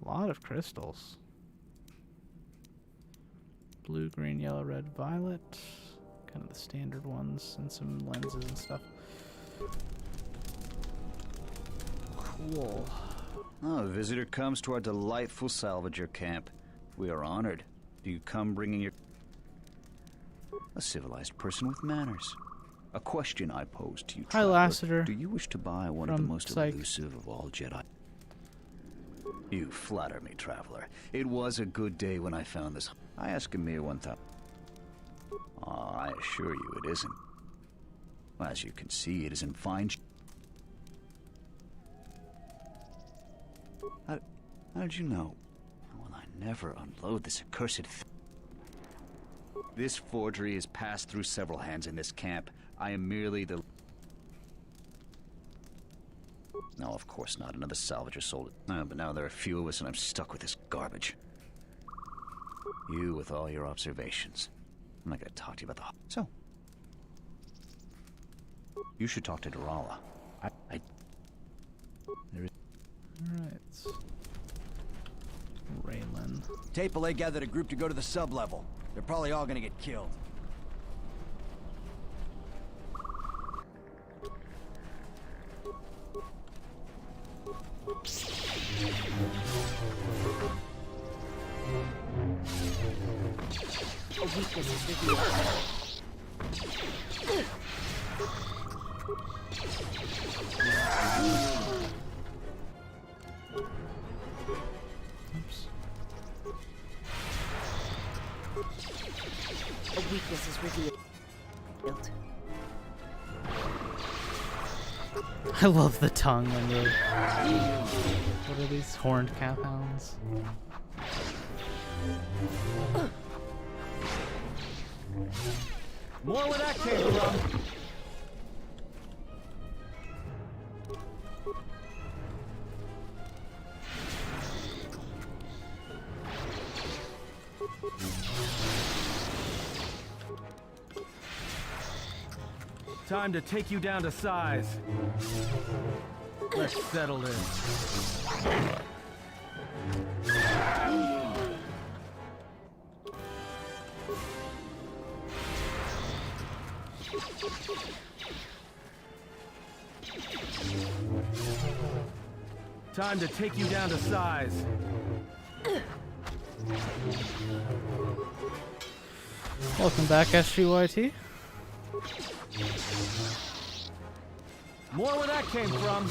A lot of crystals. Blue, green, yellow, red, violet. Kind of the standard ones, and some lenses and stuff. Cool.
Oh, a visitor comes to our delightful salvager camp. We are honored. Do you come bringing your... A civilized person with manners. A question I pose to you,
Hi,
traveler.
Lassiter.
Do you wish to buy one of the most
Psych.
elusive of all Jedi? You flatter me, traveler. It was a good day when I found this. I ask a mere 1,000. I assure you it isn't. As you can see, it is in fine... How did you know? Will I never unload this accursed This forgery has passed through several hands in this camp. I am merely the... No, of course not. Another salvager sold it. But now there are few of us and I'm stuck with this garbage. You with all your observations. I'm not gonna talk to you about the... So. You should talk to Durala. There is...
Alright. Raylan.
Tapele gathered a group to go to the sub-level. They're probably all gonna get killed.
A weakness is revealed.
Oops.
A weakness is revealed.
I love the tongue on the... What are these? Horned calf hounds?
More where that came from. Time to take you down to size. Let's settle this. Time to take you down to size.
Welcome back, SGYT.
More where that came from.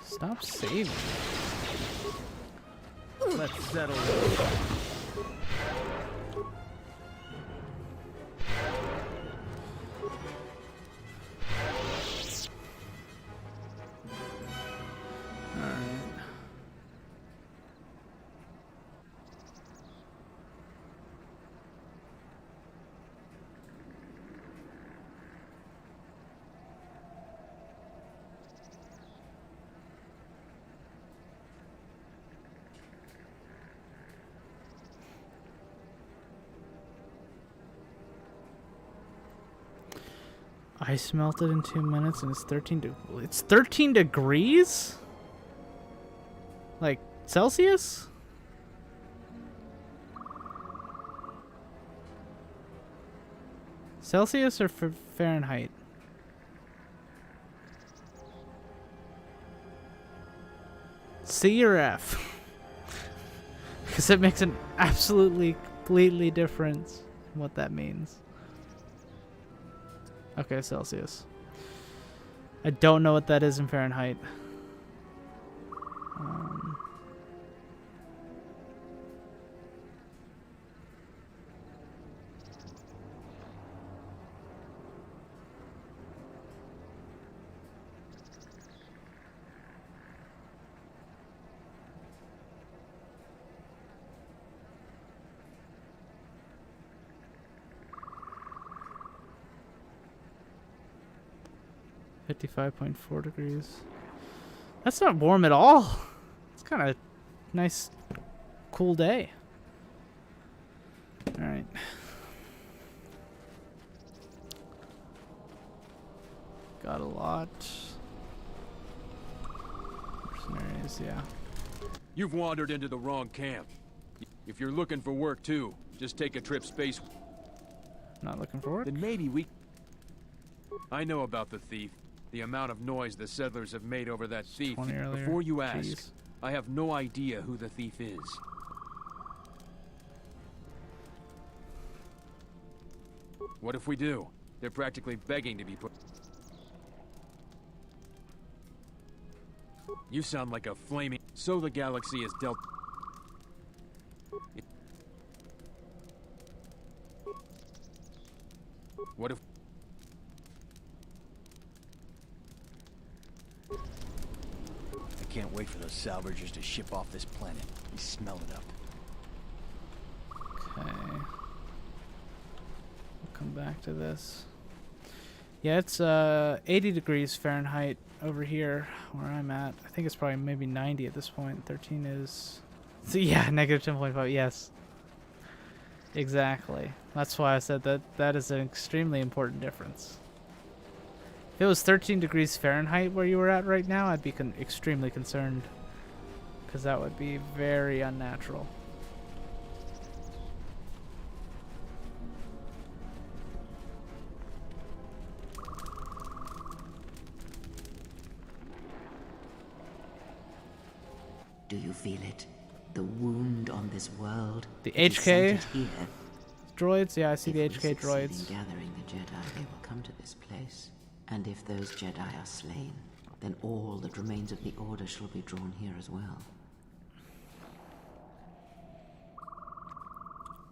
Stop saving.
Let's settle this.
Ice melted in 2 minutes and it's 13 degrees? Like Celsius? Celsius or Fahrenheit? C or F? Because it makes an absolutely, completely difference what that means. Okay, Celsius. I don't know what that is in Fahrenheit. 55.4 degrees. That's not warm at all. It's kind of nice, cool day. All right. Got a lot. Mercenaries, yeah.
You've wandered into the wrong camp. If you're looking for work too, just take a trip space.
Not looking for work?
Then maybe we... I know about the thief. The amount of noise the settlers have made over that thief. Before you ask,
Jeez.
I have no idea who the thief is. What if we do? They're practically begging to be put... You sound like a flaming... So the galaxy is dealt... What if...
I can't wait for those salvagers to ship off this planet. You smell it up.
Okay. We'll come back to this. Yeah, it's 80 degrees Fahrenheit over here where I'm at. I think it's probably maybe 90 at this point. 13 is... So yeah, negative 10.5, yes. Exactly. That's why I said that that is an extremely important difference. If it was 13 degrees Fahrenheit where you were at right now, I'd be extremely concerned. Because that would be very unnatural.
Do you feel it? The wound on this world.
The
It is
HK
centered here.
droids? Yeah, I see the
If we
HK
succeed
droids.
in gathering the Jedi, they will come to this place. And if those Jedi are slain, then all that remains of the Order shall be drawn here as well.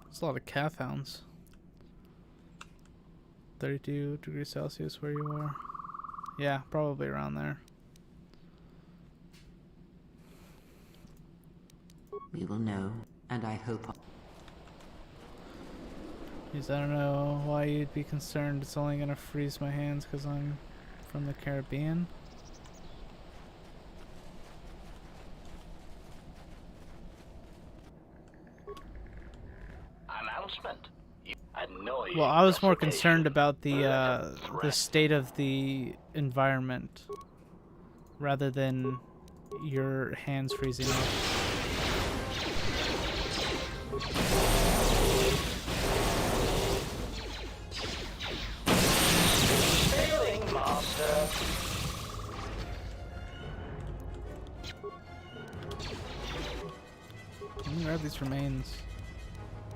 There's a lot of calf hounds. 32 degrees Celsius where you are. Yeah, probably around there.
We will know, and I hope...
Because I don't know why you'd be concerned. It's only gonna freeze my hands because I'm from the Caribbean.
Announcement. Annoying.
Well, I was more concerned about the state of the environment rather than your hands freezing up.
Failing master.
Let me grab these remains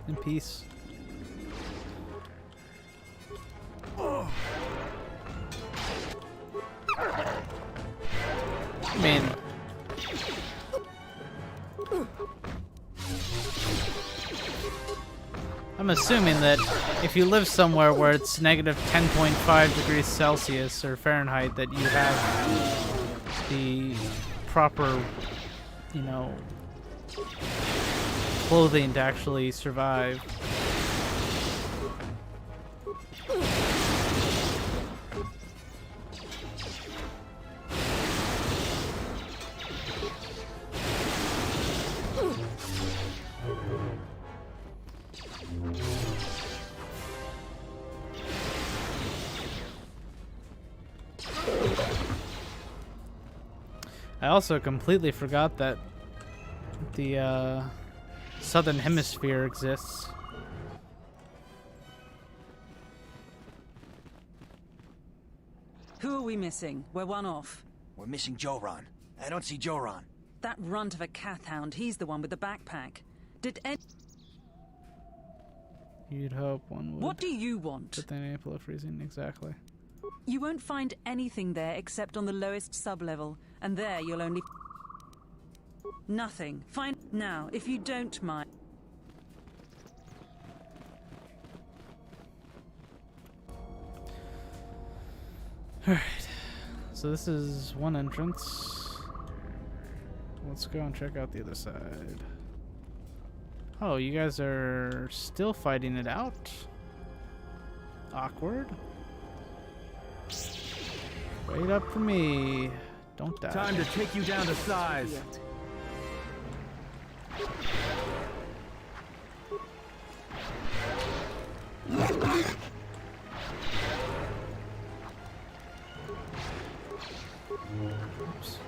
in peace. I mean, I'm assuming that if you live somewhere where it's negative 10.5 degrees Celsius or Fahrenheit, that you have the proper, you know, clothing to actually survive. I also completely forgot that the Southern Hemisphere exists.
Who are we missing? We're one off.
We're missing Joran. I don't see Joran.
That runt of a Cathhound, he's the one with the backpack. Did any...
You'd hope one would.
What do you want?
But then April freezing, exactly.
You won't find anything there except on the lowest sub-level, and there you'll only... Nothing. Find... Now, if you don't mind...
Alright. So this is one entrance. Let's go and check out the other side. Oh, you guys are still fighting it out? Awkward. Wait up for me. Don't die.
Time to take you down to size.
Oops.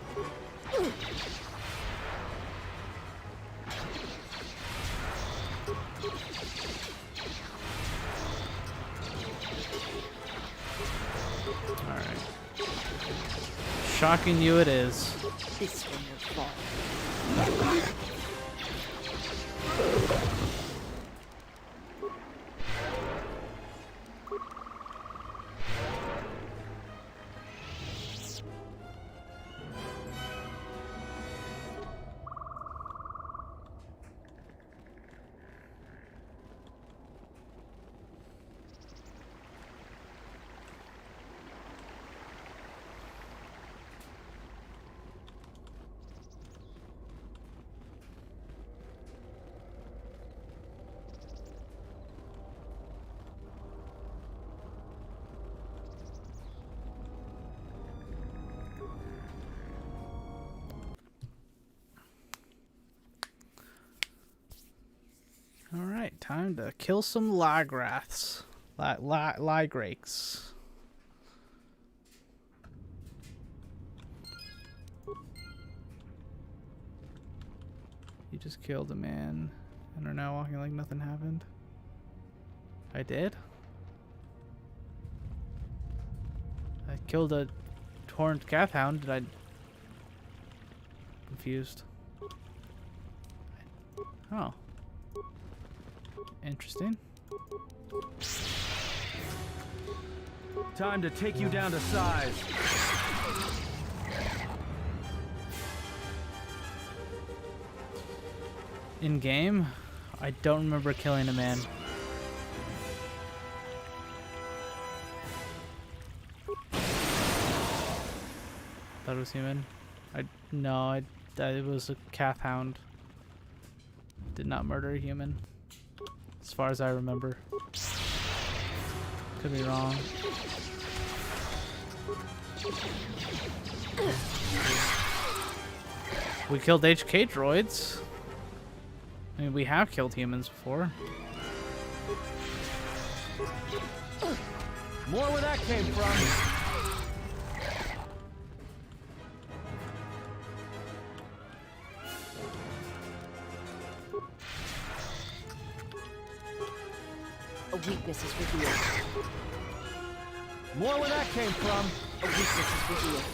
Alright. Shocking you it is.
This one will fall.
Alright, time to kill some Lygraths. Lygrakes. You just killed a man and are now walking like nothing happened. I did? I killed a horned Cathhound. Did I... Confused. Oh. Interesting.
Time to take you down to size.
In game, I don't remember killing a man. Thought it was human. No, it was a calf hound. Did not murder a human, as far as I remember. Could be wrong. We killed HK droids. I mean, we have killed humans before.
More where that came from.
A weakness is revealed.
More where that came from.
A weakness is revealed.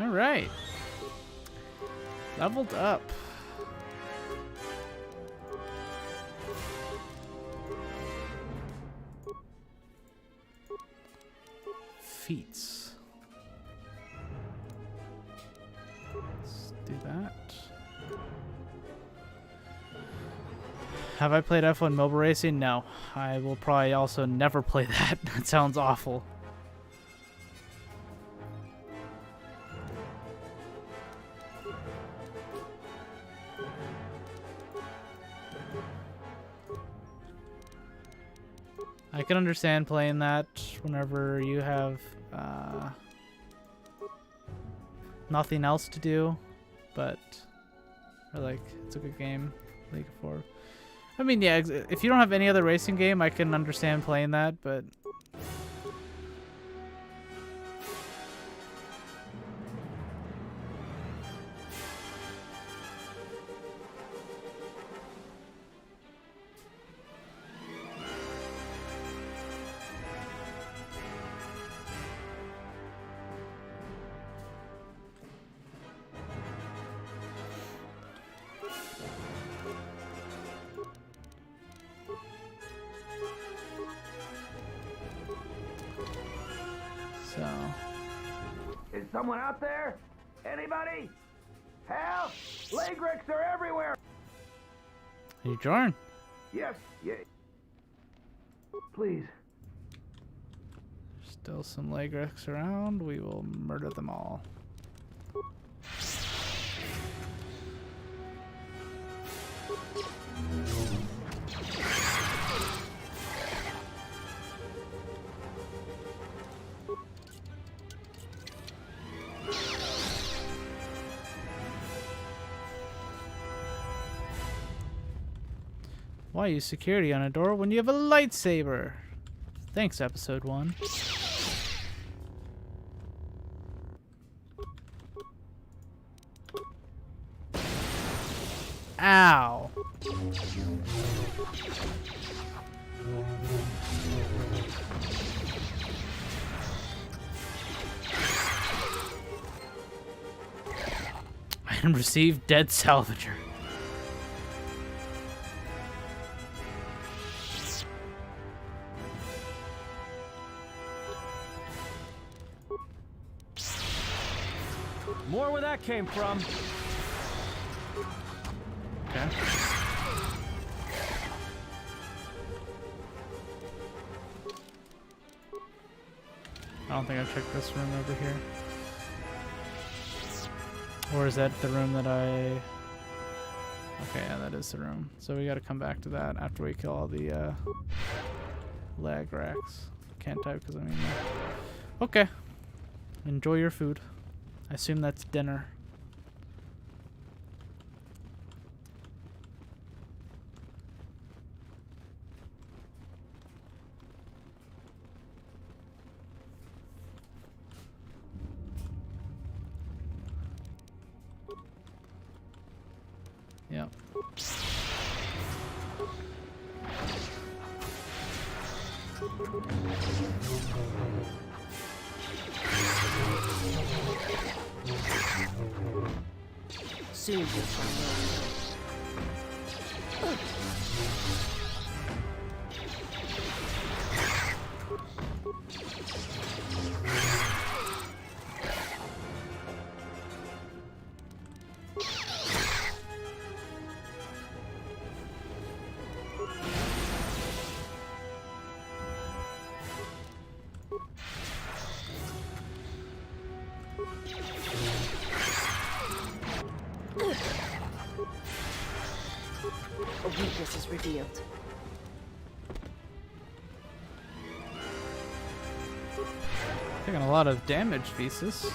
All right. Leveled up. Feats. Let's do that. Have I played F1 mobile racing? No. I will probably also never play that. That sounds awful. I can understand playing that whenever you have nothing else to do, but like it's a good game. League of 4. I mean, yeah, if you don't have any other racing game, I can understand playing that, but so.
Is someone out there? Anybody? Help! Lagrix are everywhere!
You join?
Yes, yeah. Please.
Still some Lagrix around. We will murder them all. Why use security on a door when you have a lightsaber? Thanks, episode 1. Ow. And receive dead salvager.
More where that came from.
Okay. I don't think I checked this room over here. Or is that the room that I... Okay, yeah, that is the room. So we gotta come back to that after we kill all the lag racks. Can't type because I'm in there. Okay. Enjoy your food. I assume that's dinner. Yep.
Soon you shall know. A weakness is revealed.
Taking a lot of damage, Thesis.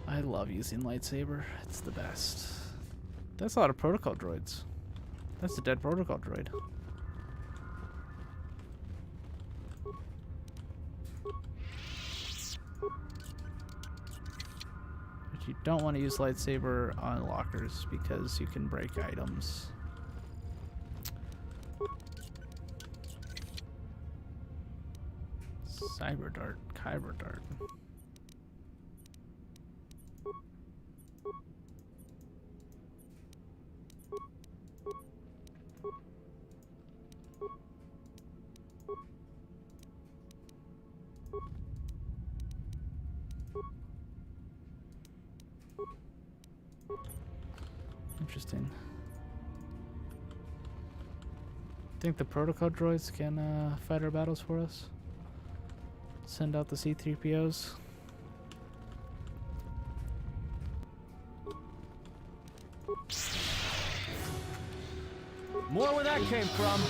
I love using lightsaber. It's the best. That's a lot of protocol droids. That's a dead protocol droid. But you don't want to use lightsaber on lockers because you can break items. Cyber dart, kyber dart. Interesting. Think the protocol droids can fight our battles for us? Send out the C-3POs.
More where that came from.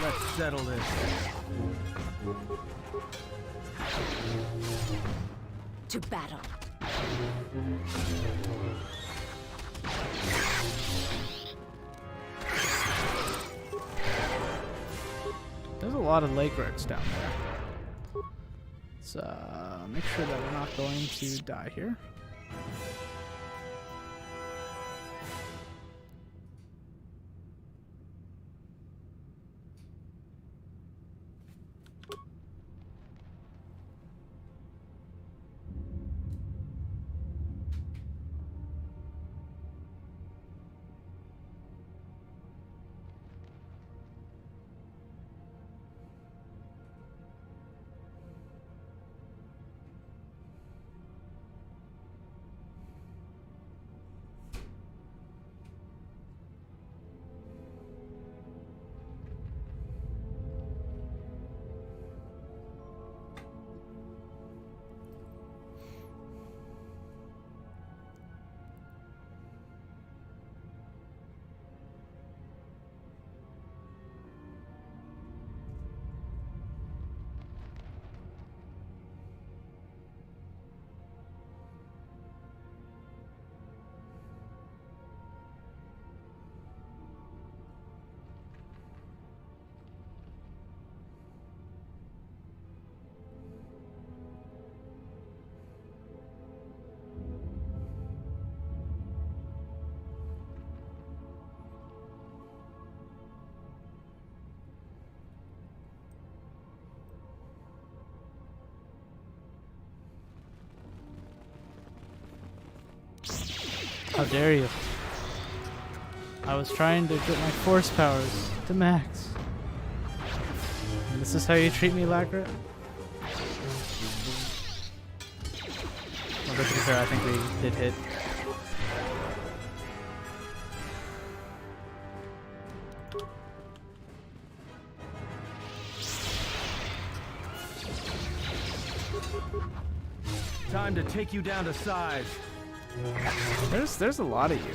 Let's settle this.
To battle.
There's a lot of lake rats down there. Let's make sure that we're not going to die here. How dare you? I was trying to get my force powers to max. And this is how you treat me, Lacquer? Well, to be fair, I think we did hit.
Time to take you down to size.
There's a lot of you.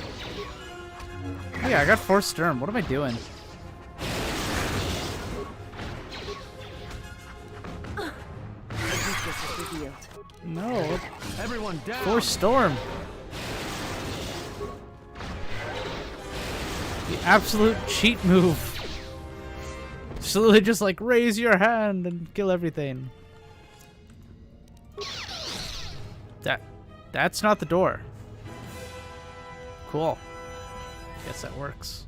Yeah, I got Force Sturm. What am I doing? No.
Everyone down.
Force Storm. The absolute cheat move. Slowly just like raise your hand and kill everything. That's not the door. Cool. Guess that works.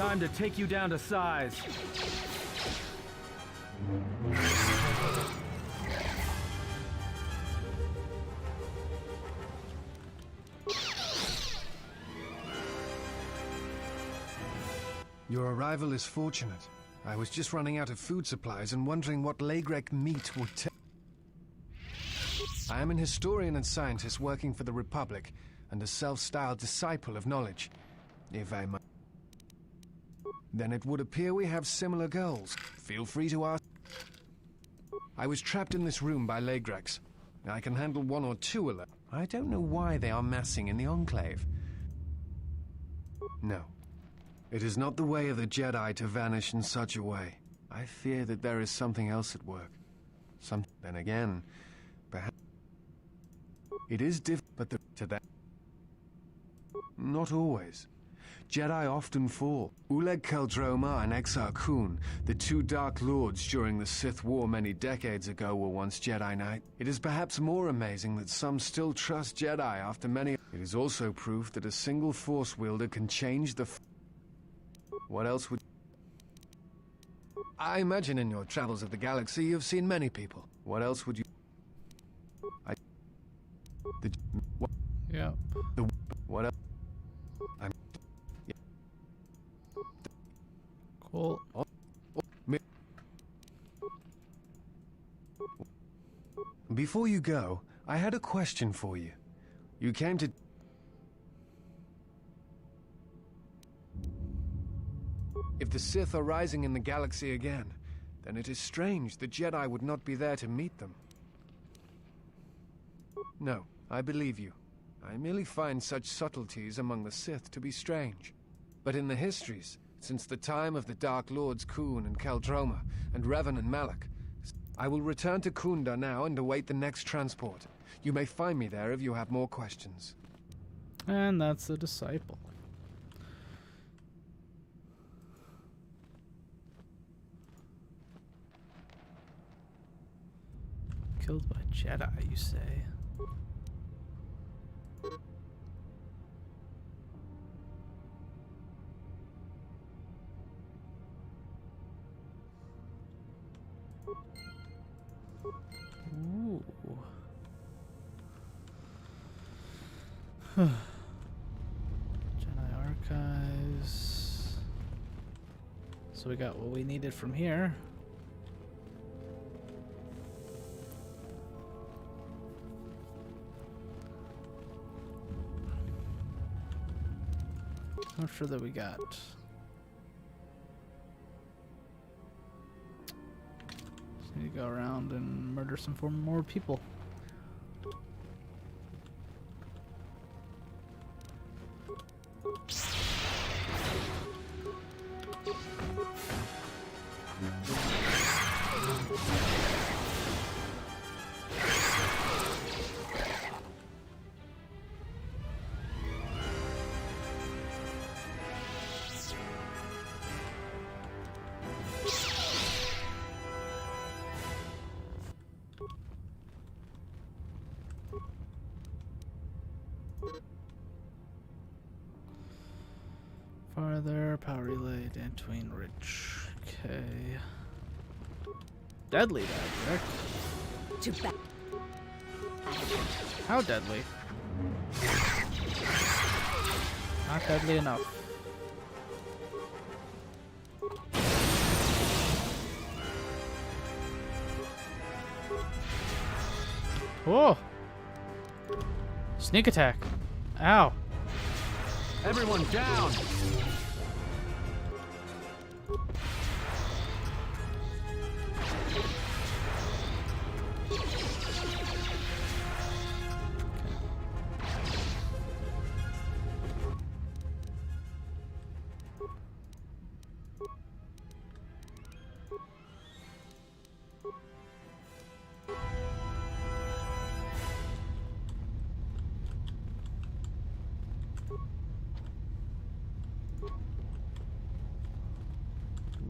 Time to take you down to size.
Your arrival is fortunate. I was just running out of food supplies and wondering what Lagrek meat would take. I am an historian and scientist working for the Republic, and a self-styled disciple of knowledge. If I might... Then it would appear we have similar goals. Feel free to ask. I was trapped in this room by Lagreks. I can handle one or two alone. I don't know why they are massing in the Enclave. No. It is not the way of the Jedi to vanish in such a way. I fear that there is something else at work. Then again, perhaps... It is but to that... Not always. Jedi often fall. Uleg Keldroma and Exar Kun, the two Dark Lords during the Sith War many decades ago, were once Jedi Knight. It is perhaps more amazing that some still trust Jedi after many... It is also proof that a single Force wielder can change the... What else would... I imagine in your travels of the galaxy you've seen many people. What else would you...
Yeah.
What else?
Cool.
Before you go, I had a question for you. You came to... If the Sith are rising in the galaxy again, then it is strange the Jedi would not be there to meet them. No, I believe you. I merely find such subtleties among the Sith to be strange. But in the histories, since the time of the Dark Lords Kun and Keldroma, and Revan and Malak, I will return to Kunda now and await the next transport. You may find me there if you have more questions.
And that's the disciple. Killed by Jedi, you say? Ooh. Jedi Archives. So we got what we needed from here. Not sure that we got. Just need to go around and murder some more people. Farther, power relay, Dantooine Ridge. Okay. Deadly, that correct? How deadly? Not deadly enough. Whoa! Sneak attack. Ow.
Everyone down!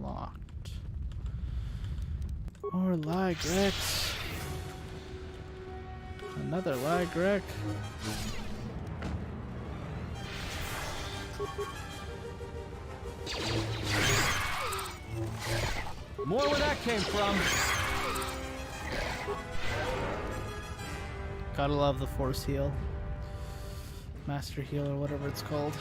Locked. More Lygrex. Another Lygrek.
More where that came from.
Gotta love the force heal. Master heal or whatever it's called.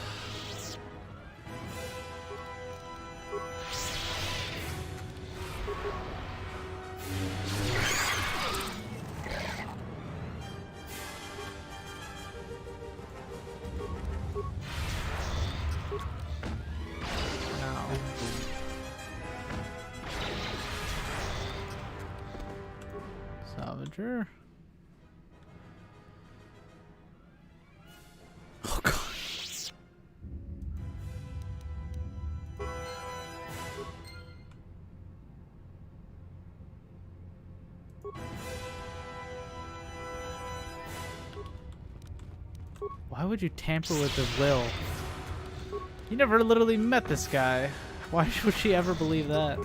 Salvager. Oh god. Why would you tamper with the will? You never literally met this guy. Why would she ever believe that?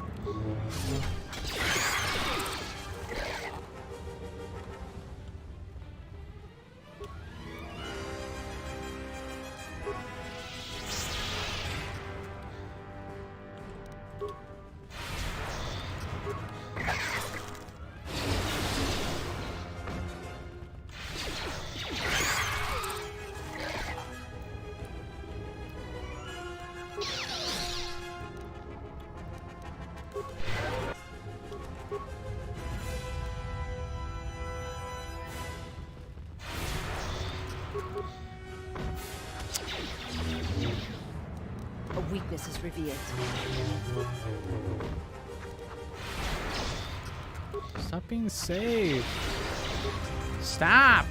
A weakness is revealed.
Stop being safe. Stop!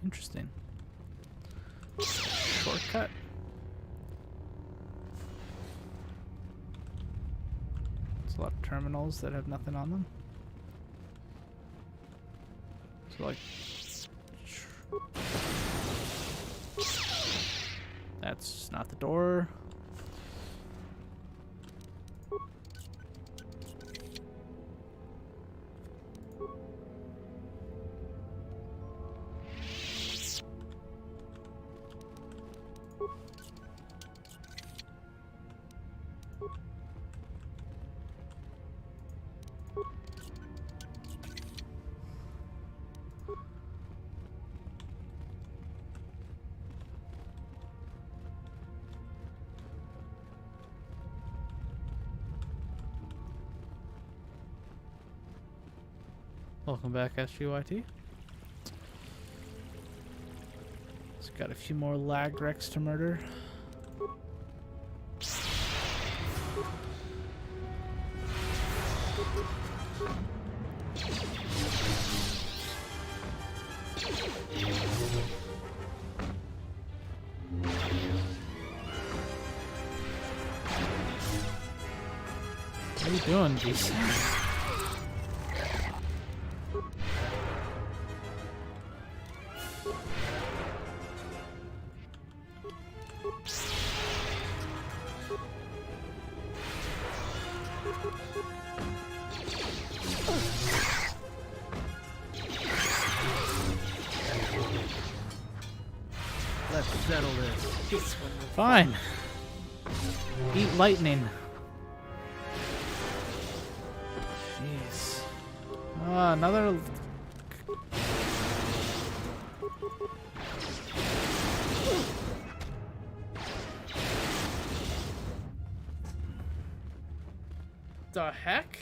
Interesting. Shortcut. There's a lot of terminals that have nothing on them. So like, that's not the door. Welcome back, SGYT. It's got a few more lag wrecks to murder. What are you doing, DC?
Let's settle this.
Fine. Eat lightning. Jeez. Another. The heck?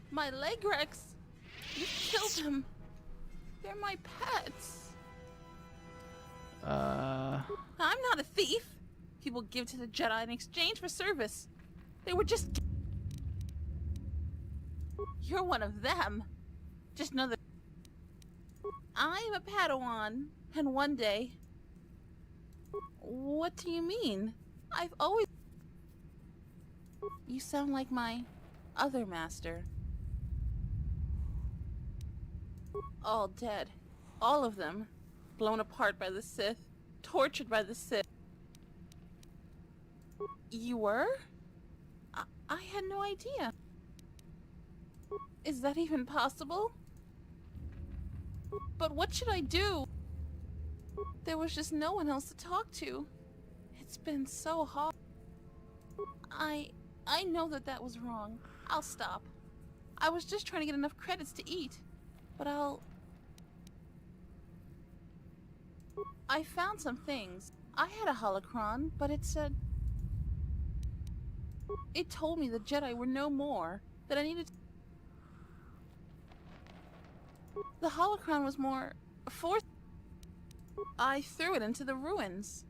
My leg wrecks. You killed them. They're my pets. I'm not a thief. People give to the Jedi in exchange for service. They were just... You're one of them. Just know that I am a Padawan, and one day... What do you mean? I've always... You sound like my other master. All dead. All of them. Blown apart by the Sith. Tortured by the Sith. You were? I had no idea. Is that even possible? But what should I do? There was just no one else to talk to. It's been so hard. I know that was wrong. I'll stop. I was just trying to get enough credits to eat. But I found some things. I had a holocron, but it said... It told me the Jedi were no more. That I needed... The holocron was more... force... I threw it into the ruins.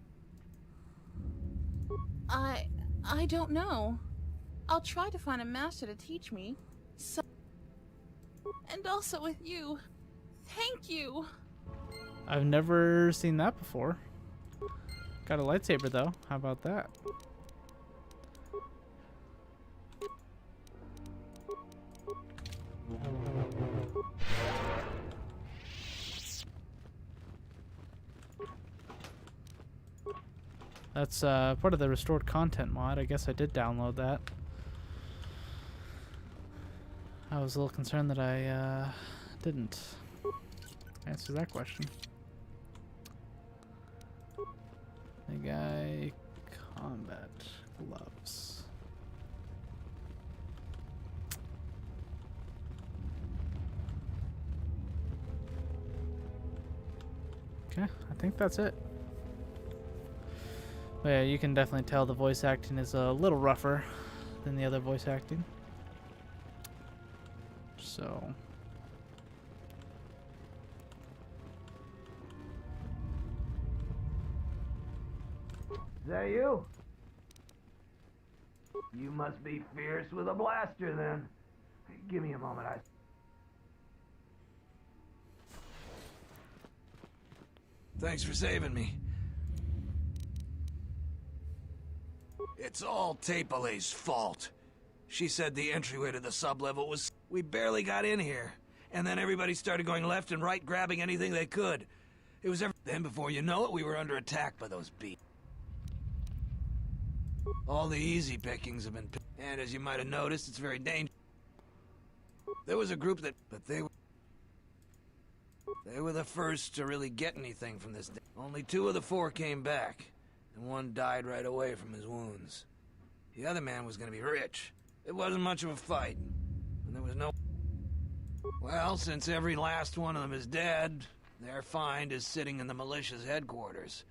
I don't know. I'll try to find a master to teach me. So... And also with you. Thank you.
I've never seen that before. Got a lightsaber though. How about that? That's part of the restored content mod. I guess I did download that. I was a little concerned that I didn't answer that question. The guy combat gloves. Okay, I think that's it. But yeah, you can definitely tell the voice acting is a little rougher than the other voice acting. So...
Is that you? You must be fierce with a blaster, then. Give me a moment,
Thanks for saving me. It's all Tapelay's fault. She said the entryway to the sublevel was... We barely got in here. And then everybody started going left and right, grabbing anything they could. It was Then before you know it, we were under attack by those beasts. All the easy pickings have been and as you might have noticed, it's very dangerous. There was a group that... But they were the first to really get anything from this. Only 2 of the 4 came back, and 1 died right away from his wounds. The other man was gonna be rich. It wasn't much of a fight, and there was no... Well, since every last one of them is dead, their find is sitting in the militia's headquarters.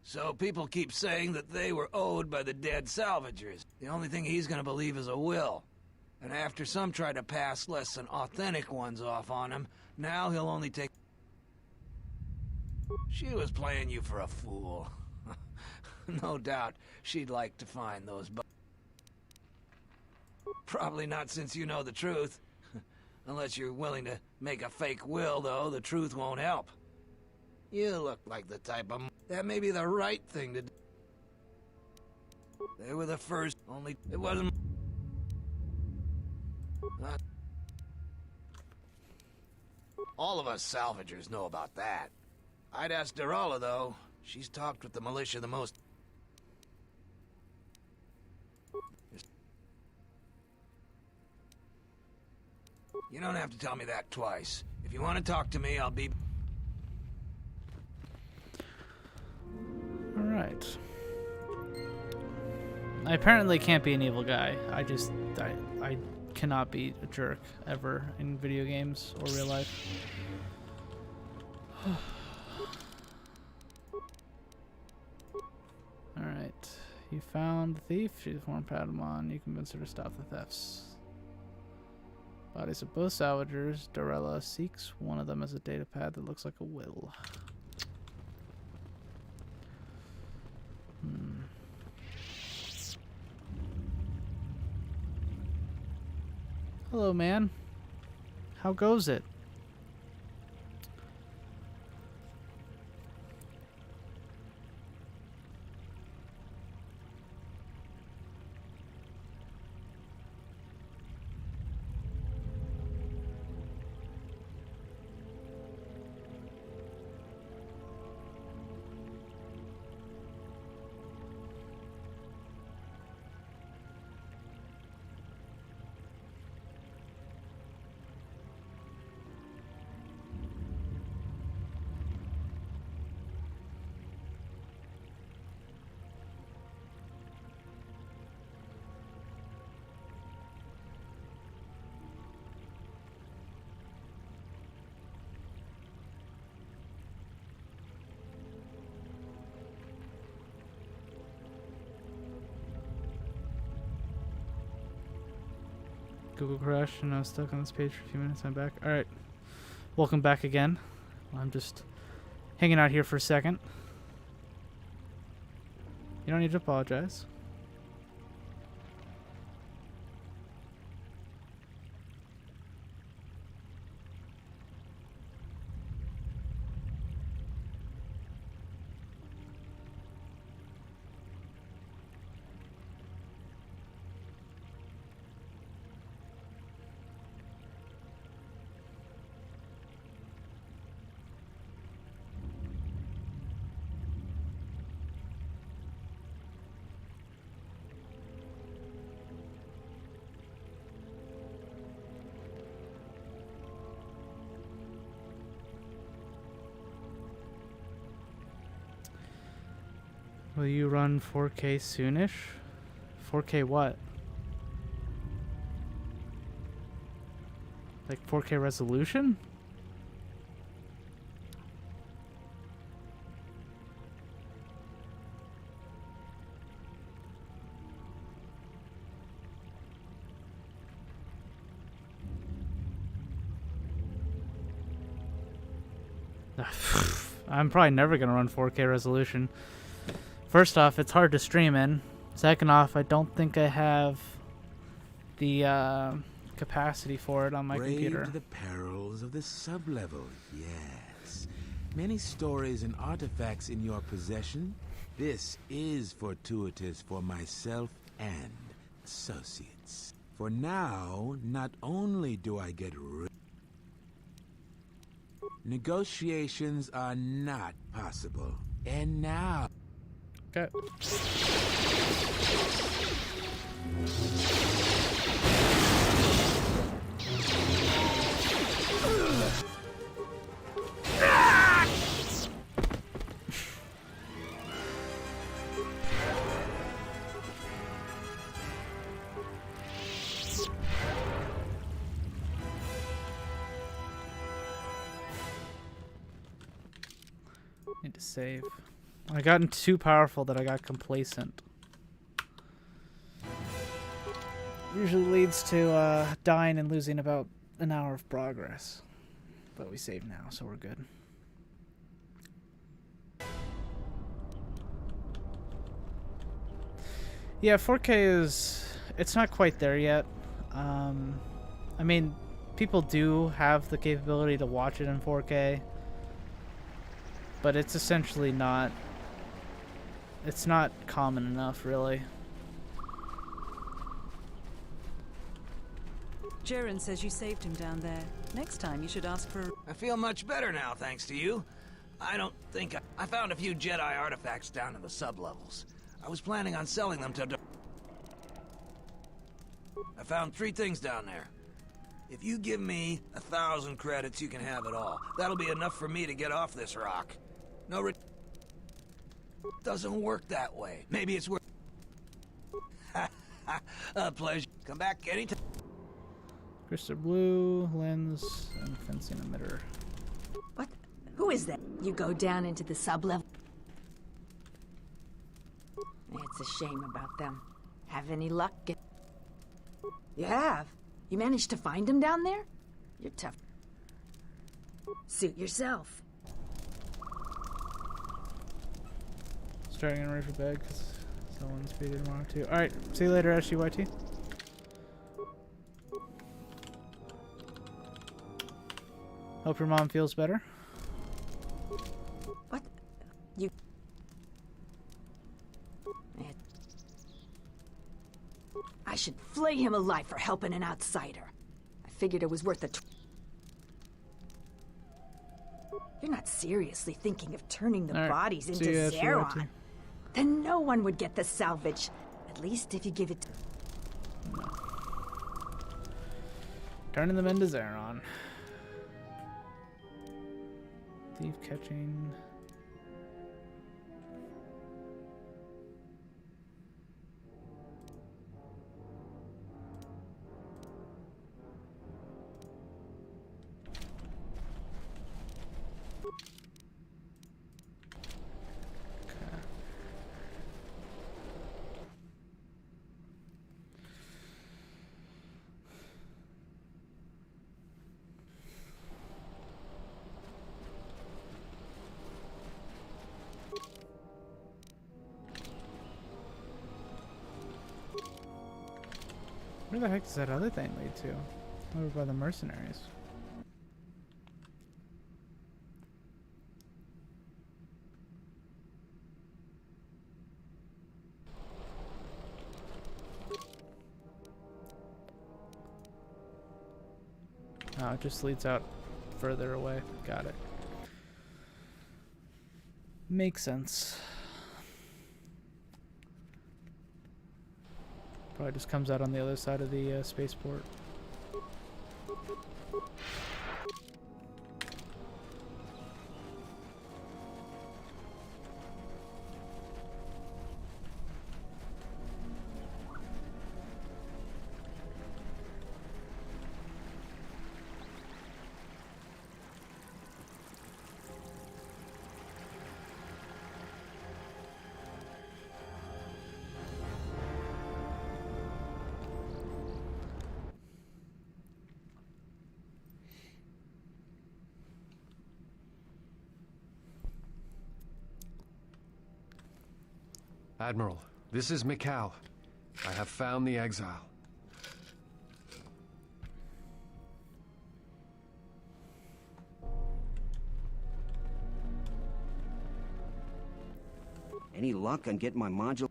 So people keep saying that they were owed by the dead salvagers. The only thing he's gonna believe is a will. And after some try to pass less than authentic ones off on him, now he'll only take... She was playing you for a fool. No doubt she'd like to find those Probably not since you know the truth. Unless you're willing to make a fake will, though, the truth won't help. You look like the type of... That may be the right thing to do. They were the first, only... It wasn't... All of us salvagers know about that. I'd ask Derala, though. She's talked with the militia the most. You don't have to tell me that twice. If you want to talk to me, I'll be...
Alright. I apparently can't be an evil guy. I cannot be a jerk ever in video games or real life. Alright. You found the thief. She's a former Padawan. You convinced her to stop the thefts. Bodies of both salvagers. Darella seeks one of them as a data pad that looks like a will. Hello, man. How goes it? Google crashed and I was stuck on this page for a few minutes. I'm back. Alright. Welcome back again. I'm just hanging out here for a second. You don't need to apologize. Will you run 4K soonish? 4K what? Like 4K resolution? I'm probably never gonna run 4K resolution. First off, it's hard to stream in. Second off, I don't think I have the capacity for it on my computer.
Braved the perils of the sublevel, yes. Many stories and artifacts in your possession. This is fortuitous for myself and associates. For now, not only do I get negotiations are not possible. And now...
Okay. Need to save. I gotten too powerful that I got complacent. Usually leads to dying and losing about an hour of progress. But we save now, so we're good. Yeah, 4K is... it's not quite there yet. I mean, people do have the capability to watch it in 4K. But it's essentially not... it's not common enough, really.
Jaren says you saved him down there. Next time you should ask for...
I feel much better now, thanks to you. I don't think I found a few Jedi artifacts down in the sublevels. I was planning on selling them to... I found 3 things down there. If you give me 1,000 credits, you can have it all. That'll be enough for me to get off this rock. No doesn't work that way. Maybe it's worth... a pleasure. Come back anytime.
Crystal blue, lens, and fencing emitter.
What? Who is that? You go down into the sublevel. It's a shame about them. Have any luck? You have? You managed to find him down there? You're tough. Suit yourself.
Starting in rifle bag because someone's speed tomorrow too. Alright, see you later, SGYT. Hope your mom feels better.
What? You... I should flay him alive for helping an outsider. I figured it was worth a... You're not seriously thinking of turning the bodies into Zeron. Then no one would get the salvage. At least if you give it to...
No. Turning them into Zeron. Thief catching... Where the heck does that other thing lead to? Over by the mercenaries. Oh, it just leads out further away. Got it. Makes sense. Probably just comes out on the other side of the spaceport.
Admiral, this is Mikal. I have found the exile.
Any luck on getting my module?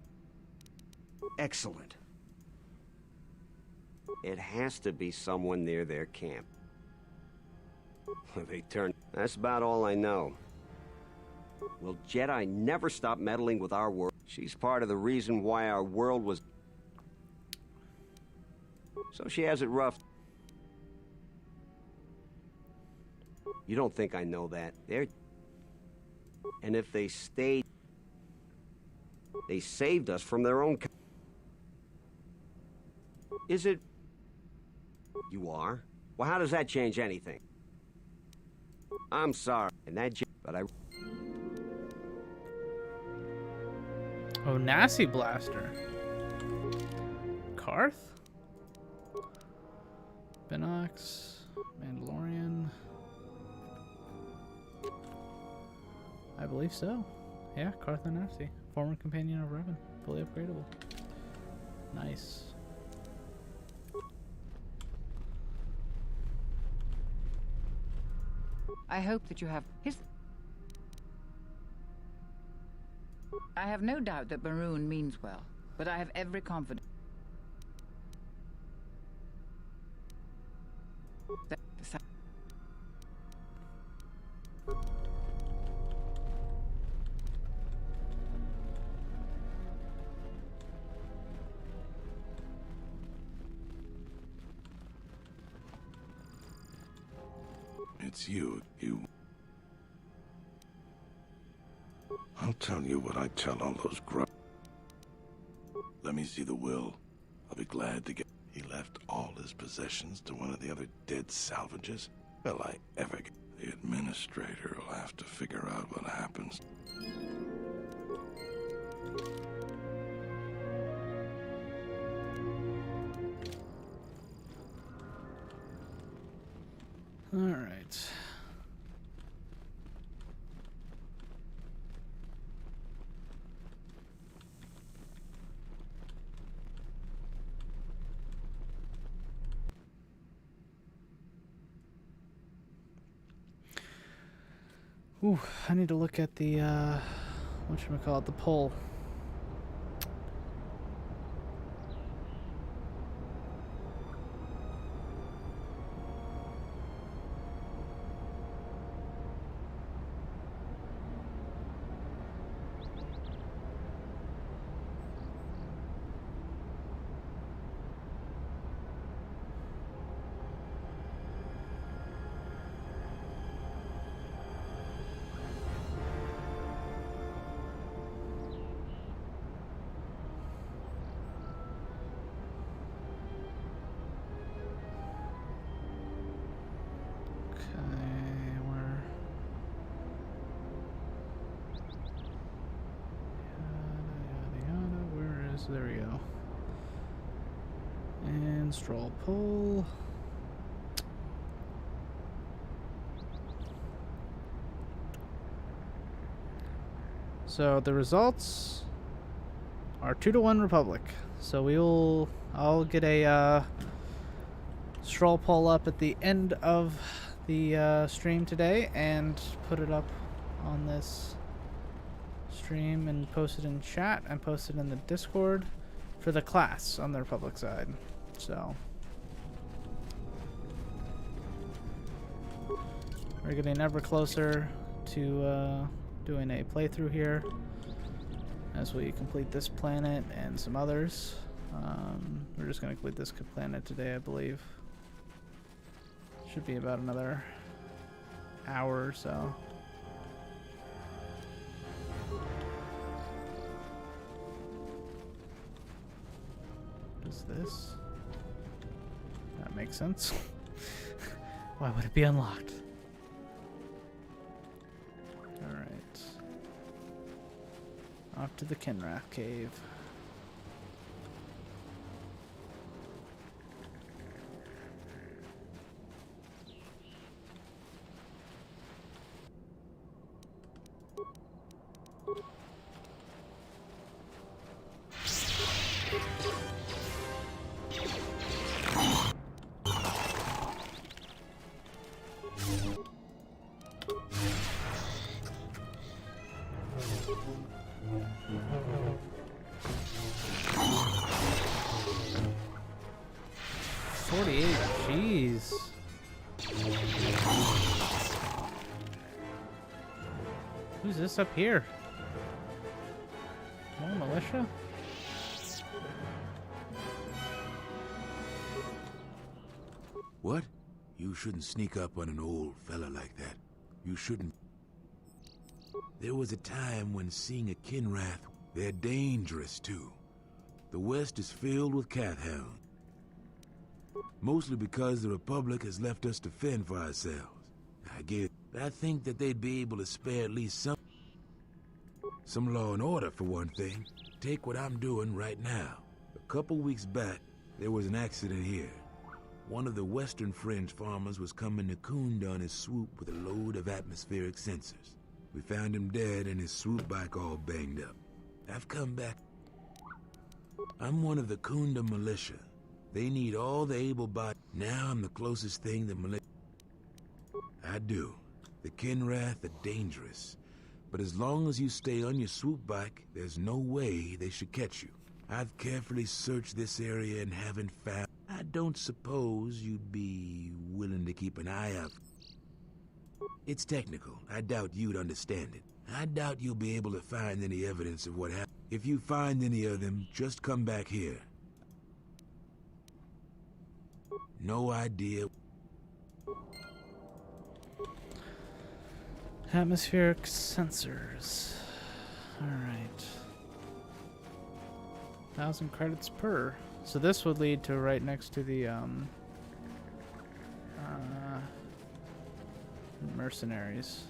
Excellent. It has to be someone near their camp. They turn. That's about all I know. Will Jedi never stop meddling with our world? She's part of the reason why our world was... So she has it rough. You don't think I know that? They're... And if they stayed... They saved us from their own... Is it... You are? Well, how does that change anything? I'm sorry, and that... But I...
Oh, Nasty Blaster. Karth? Binox. Mandalorian. I believe so. Yeah, Karth and Nasty. Former companion of Revan. Fully upgradable. Nice.
I hope that you have his... I have no doubt that Maroon means well, but I have every confidence that
It's you. I'll tell you what I tell all those Let me see the will. I'll be glad to get... He left all his possessions to one of the other dead salvages? Will I ever get... The administrator will have to figure out what happens.
All right. Ooh, I need to look at the, whatchamacallit, the poll. There we go. And straw poll. So the results are 2-1 Republic. So I'll get a straw poll up at the end of the stream today and put it up on this stream and post it in chat and post it in the Discord for the class on the Republic side. So we're getting ever closer to doing a playthrough here as we complete this planet and some others. We're just going to complete this planet today, I believe. Should be about another hour or so. What is this? That makes sense. Why would it be unlocked? Alright. Off to the Kinrath cave. Jeez. Who's this up here? More militia?
What? You shouldn't sneak up on an old fella like that. You shouldn't. There was a time when seeing a Kinrath, they're dangerous too. The West is filled with Cathhounds. Mostly because the Republic has left us to fend for ourselves. I think that they'd be able to spare at least some law and order for one thing. Take what I'm doing right now. A couple weeks back, there was an accident here. One of the Western Fringe farmers was coming to Kunda on his swoop with a load of atmospheric sensors. We found him dead and his swoop bike all banged up. I've come back. I'm one of the Kunda militia. They need all the able-bodied. Now I'm the closest thing the militia. I do. The Kinrath are dangerous. But as long as you stay on your swoop bike, there's no way they should catch you. I've carefully searched this area and haven't found. I don't suppose you'd be willing to keep an eye out. It's technical. I doubt you'd understand it. I doubt you'll be able to find any evidence of what happened. If you find any of them, just come back here. No idea.
Atmospheric sensors. Alright. 1,000 credits per. So this would lead to right next to the mercenaries.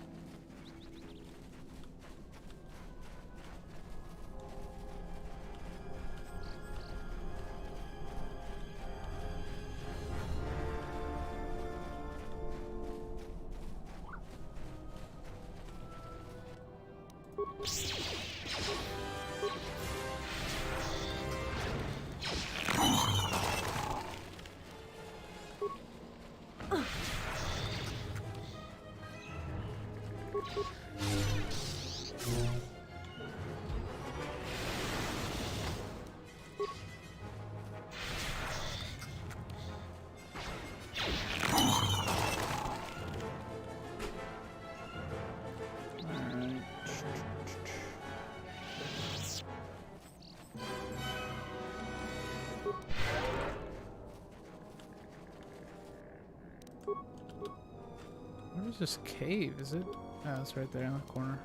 Where's this cave? Is it? Oh, it's right there in the corner.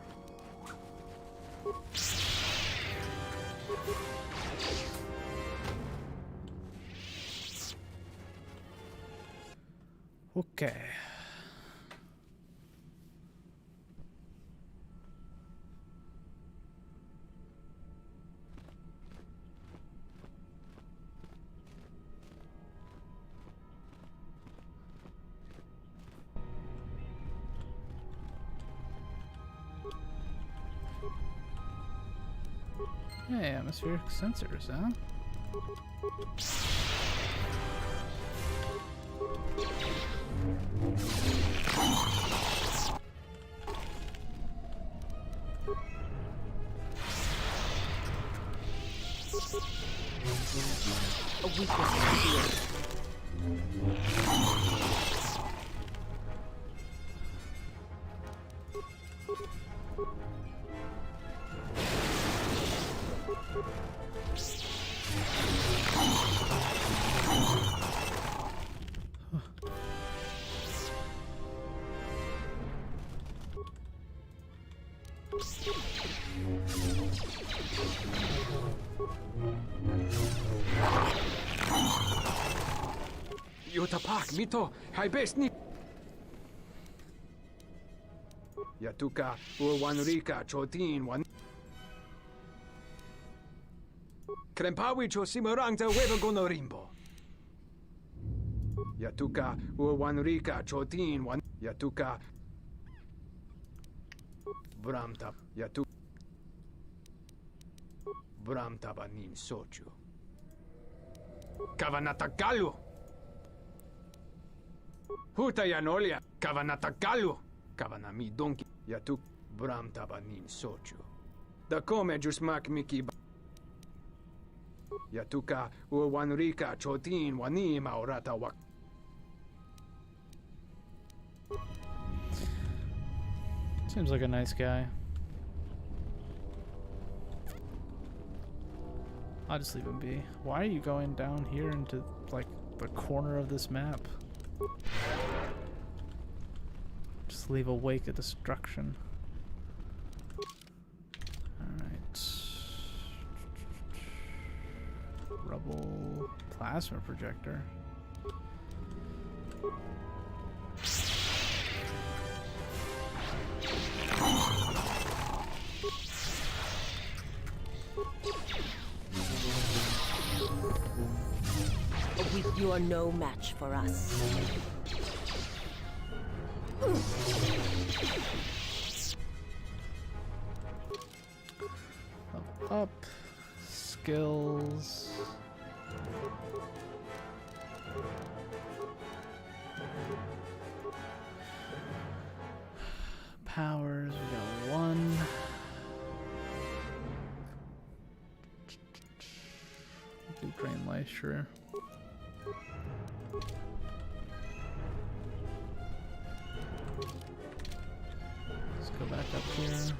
Okay. Hey, atmospheric sensors, huh?
A weakness is revealed.
Yutapak mito haibesni. Yatuka urwanrika chotin wan. Krempawi cho simurangta wevagonorimbo. Yatuka urwanrika chotin wan. Yatuka Bramta Yatu Bramta banin sochu. Kavanatagalu. Huta yanolia Kavanatagalu. Kavanami donki Yatuk Bramta banin sochu. Da come jusmak miki Yatuka urwanrika chotin wani maurata wak.
Seems like a nice guy. I'll just leave him be. Why are you going down here into, like, the corner of this map? Just leave a wake of destruction. Alright. Rubble plasma projector.
You are no match for us.
Up. Skills. Powers, we got 1. Do drain life, sure. Let's go back up here.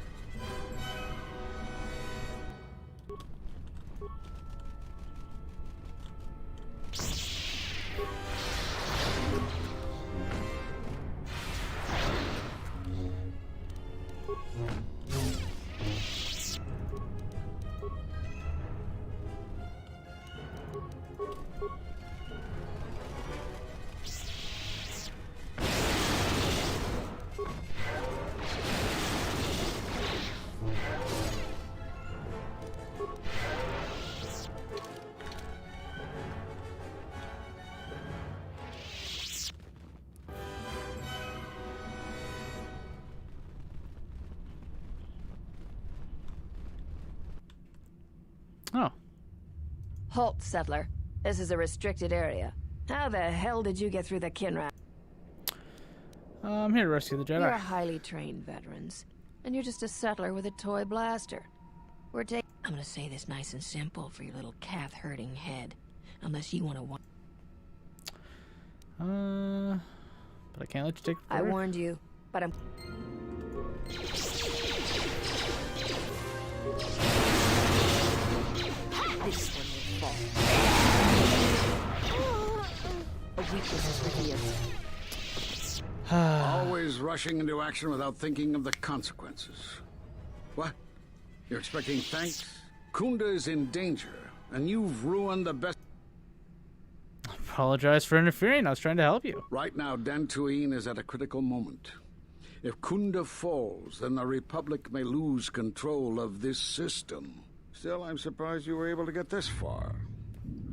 Oh.
Halt, settler. This is a restricted area. How the hell did you get through the Kinra?
I'm here to rescue the Jedi.
You're highly trained veterans, and you're just a settler with a toy blaster. I'm gonna say this nice and simple for your little calf-hurting head, unless you want to.
But I can't let you take it
I
forward.
warned you, but I'm.
This one will fall. A weakness is revealed.
Always rushing into action without thinking of the consequences. What? You're expecting thanks? Kunda is in danger, and you've ruined the best.
Apologize for interfering. I was trying to help you.
Right now, Dantooine is at a critical moment. If Kunda falls, then the Republic may lose control of this system. Still, I'm surprised you were able to get this far.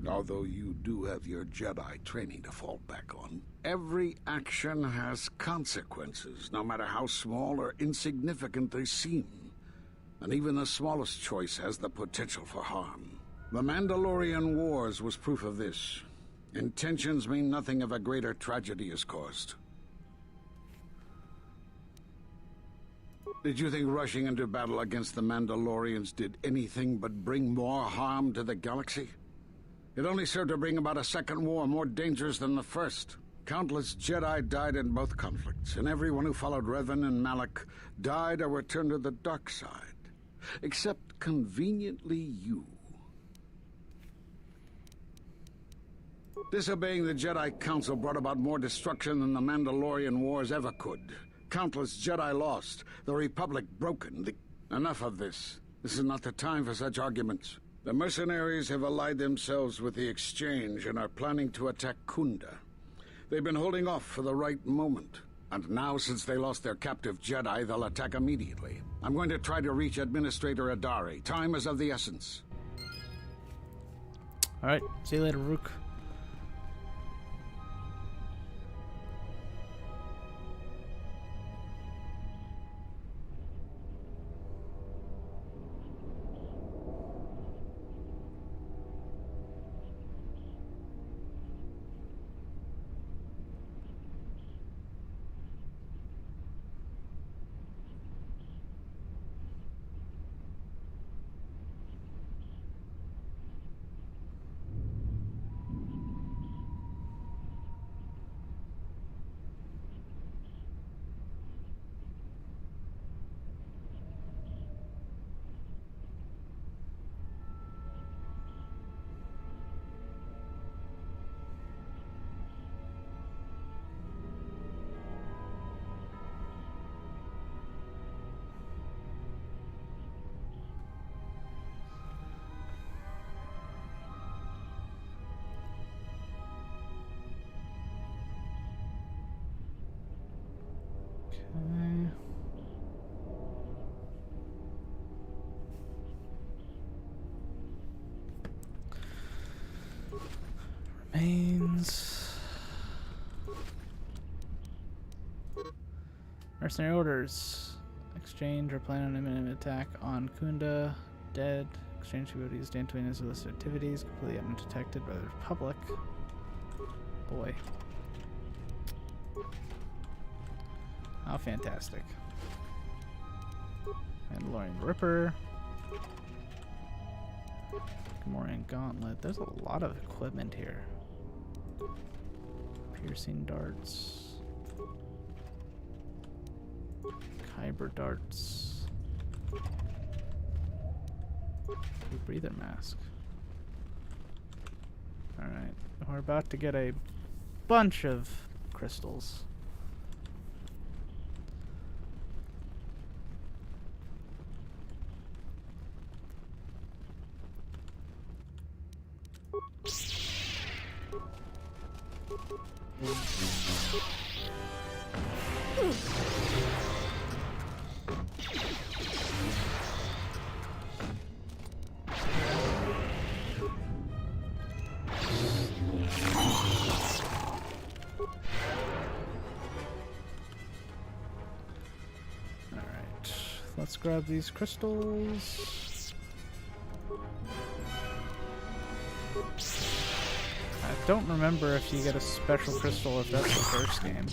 Although you do have your Jedi training to fall back on. Every action has consequences, no matter how small or insignificant they seem. And even the smallest choice has the potential for harm. The Mandalorian Wars was proof of this. Intentions mean nothing if a greater tragedy is caused. Did you think rushing into battle against the Mandalorians did anything but bring more harm to the galaxy? It only served to bring about a second war more dangerous than the first. Countless Jedi died in both conflicts, and everyone who followed Revan and Malak died or returned to the dark side. Except, conveniently, you. Disobeying the Jedi Council brought about more destruction than the Mandalorian Wars ever could. Countless Jedi lost, the Republic broken. Enough of this. This is not the time for such arguments. The mercenaries have allied themselves with the Exchange and are planning to attack Kunda. They've been holding off for the right moment. And now, since they lost their captive Jedi, they'll attack immediately. I'm going to try to reach Administrator Adari. Time is of the essence.
Alright, see you later, Rook. Remains. Mercenary orders. Exchange or plan an imminent attack on Kunda. Dead. Exchange use Dantooine as illicit activities. Completely undetected by the Republic. Boy. How fantastic. Mandalorian Ripper. Gamorrean Gauntlet. There's a lot of equipment here. Piercing darts. Kyber darts. Breather mask. Alright. We're about to get a bunch of crystals. Let's grab these crystals. I don't remember if you get a special crystal if that's the first game.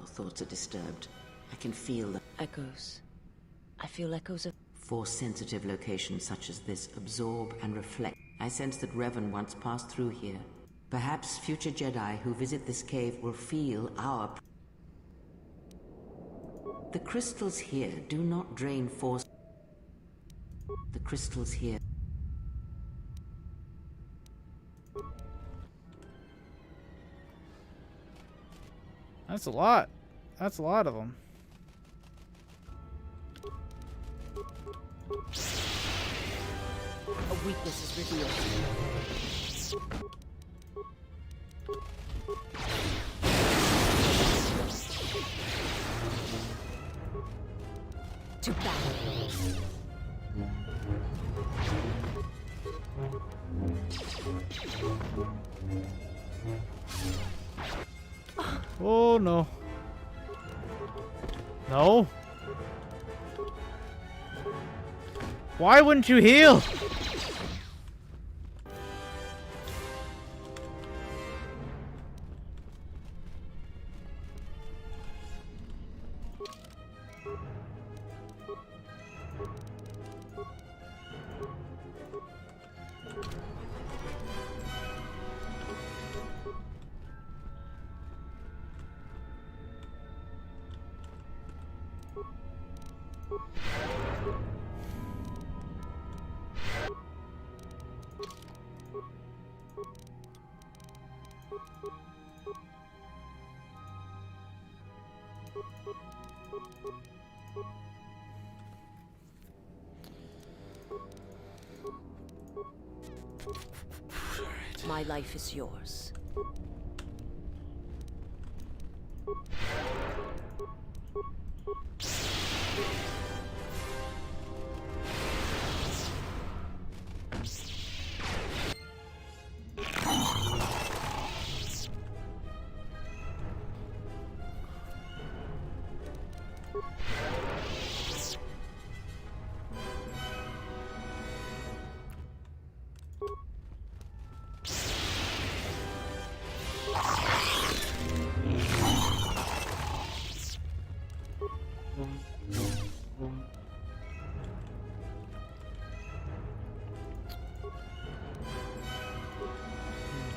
Thoughts are disturbed. I can feel the
echoes. I feel echoes of
Force-sensitive locations such as this absorb and reflect. I sense that Revan once passed through here. Perhaps future Jedi who visit this cave will feel our... The crystals here do not drain force. The crystals here...
That's a lot. That's a lot of them.
A weakness is revealed. To battle.
Oh no. No. Why wouldn't you heal?
My life is yours.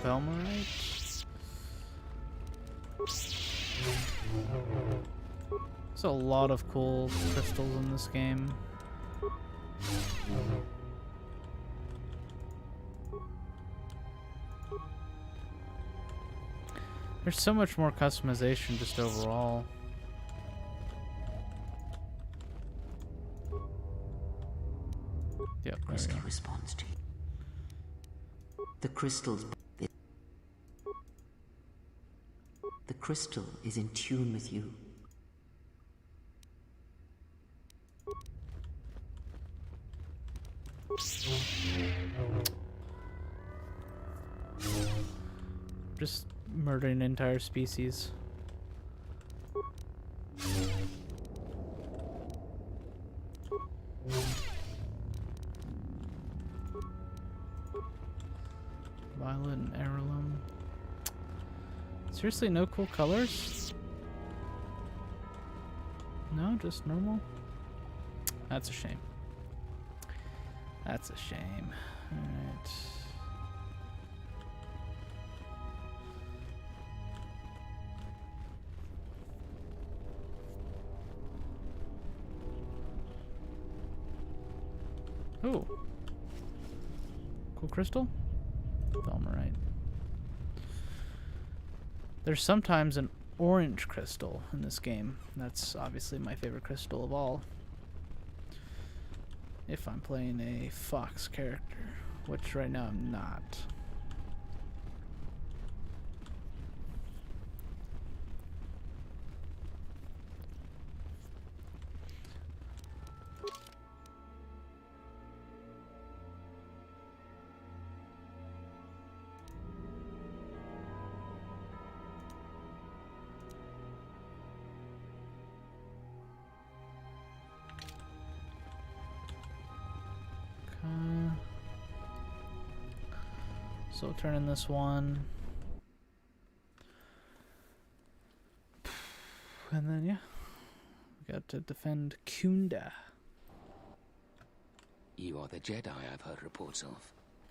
Belmarite. There's a lot of cool crystals in this game. There's so much more customization just overall. Yep.
Rescue response to you. The crystals. The crystal is in tune with you.
Just murdering entire species. Violet and heirloom. Seriously, no cool colors? No, just normal? That's a shame. That's a shame. Alright. Ooh. Cool crystal? Belmarite. There's sometimes an orange crystal in this game. That's obviously my favorite crystal of all. If I'm playing a fox character, which right now I'm not. So turn in this one. And then, yeah. We got to defend Kunda.
You are the Jedi I've heard reports of,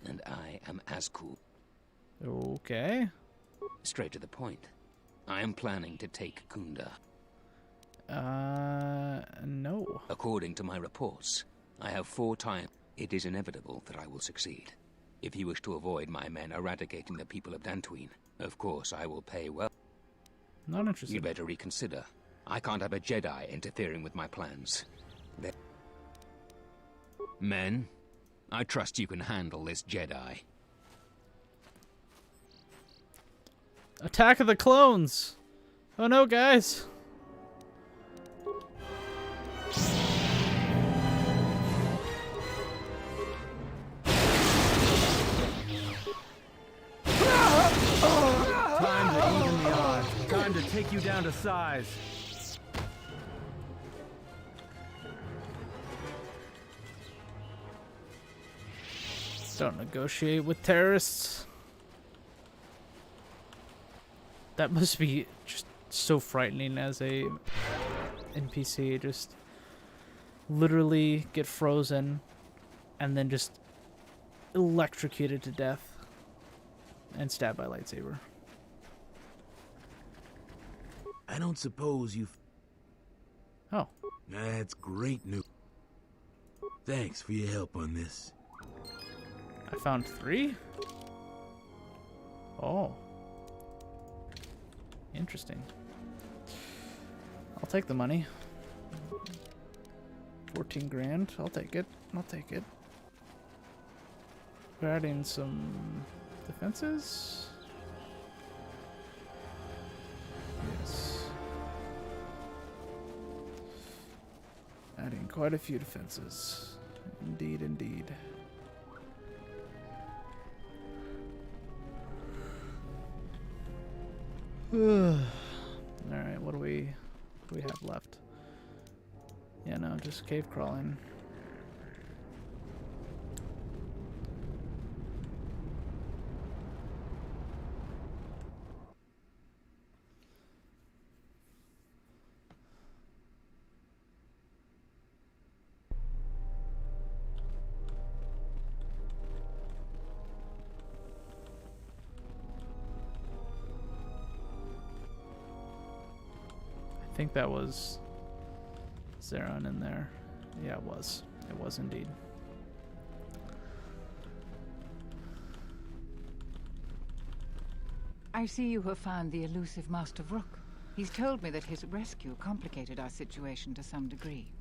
and I am Azkul.
Okay.
Straight to the point. I am planning to take Kunda.
No.
According to my reports, I have 4 times. It is inevitable that I will succeed. If you wish to avoid my men eradicating the people of Dantooine, of course I will pay well.
Not interested.
You'd better reconsider. I can't have a Jedi interfering with my plans. Men, I trust you can handle this Jedi.
Attack of the Clones! Oh no, guys!
to take you down to size.
Don't negotiate with terrorists. That must be just so frightening as a NPC. Just literally get frozen and then just electrocuted to death and stabbed by lightsaber.
I don't suppose you've...
Oh.
That's great news. Thanks for your help on this.
I found 3? Oh. Interesting. I'll take the money. 14 grand. I'll take it. I'll take it. We're adding some defenses. Yes. Adding quite a few defenses. Indeed, indeed. Alright, what do we have left? Yeah, no, just cave crawling. I think that was Zeron in there. Yeah, it was. It was indeed.
I see you have found the elusive Master Vrook. He's told me that his rescue complicated our situation to some degree.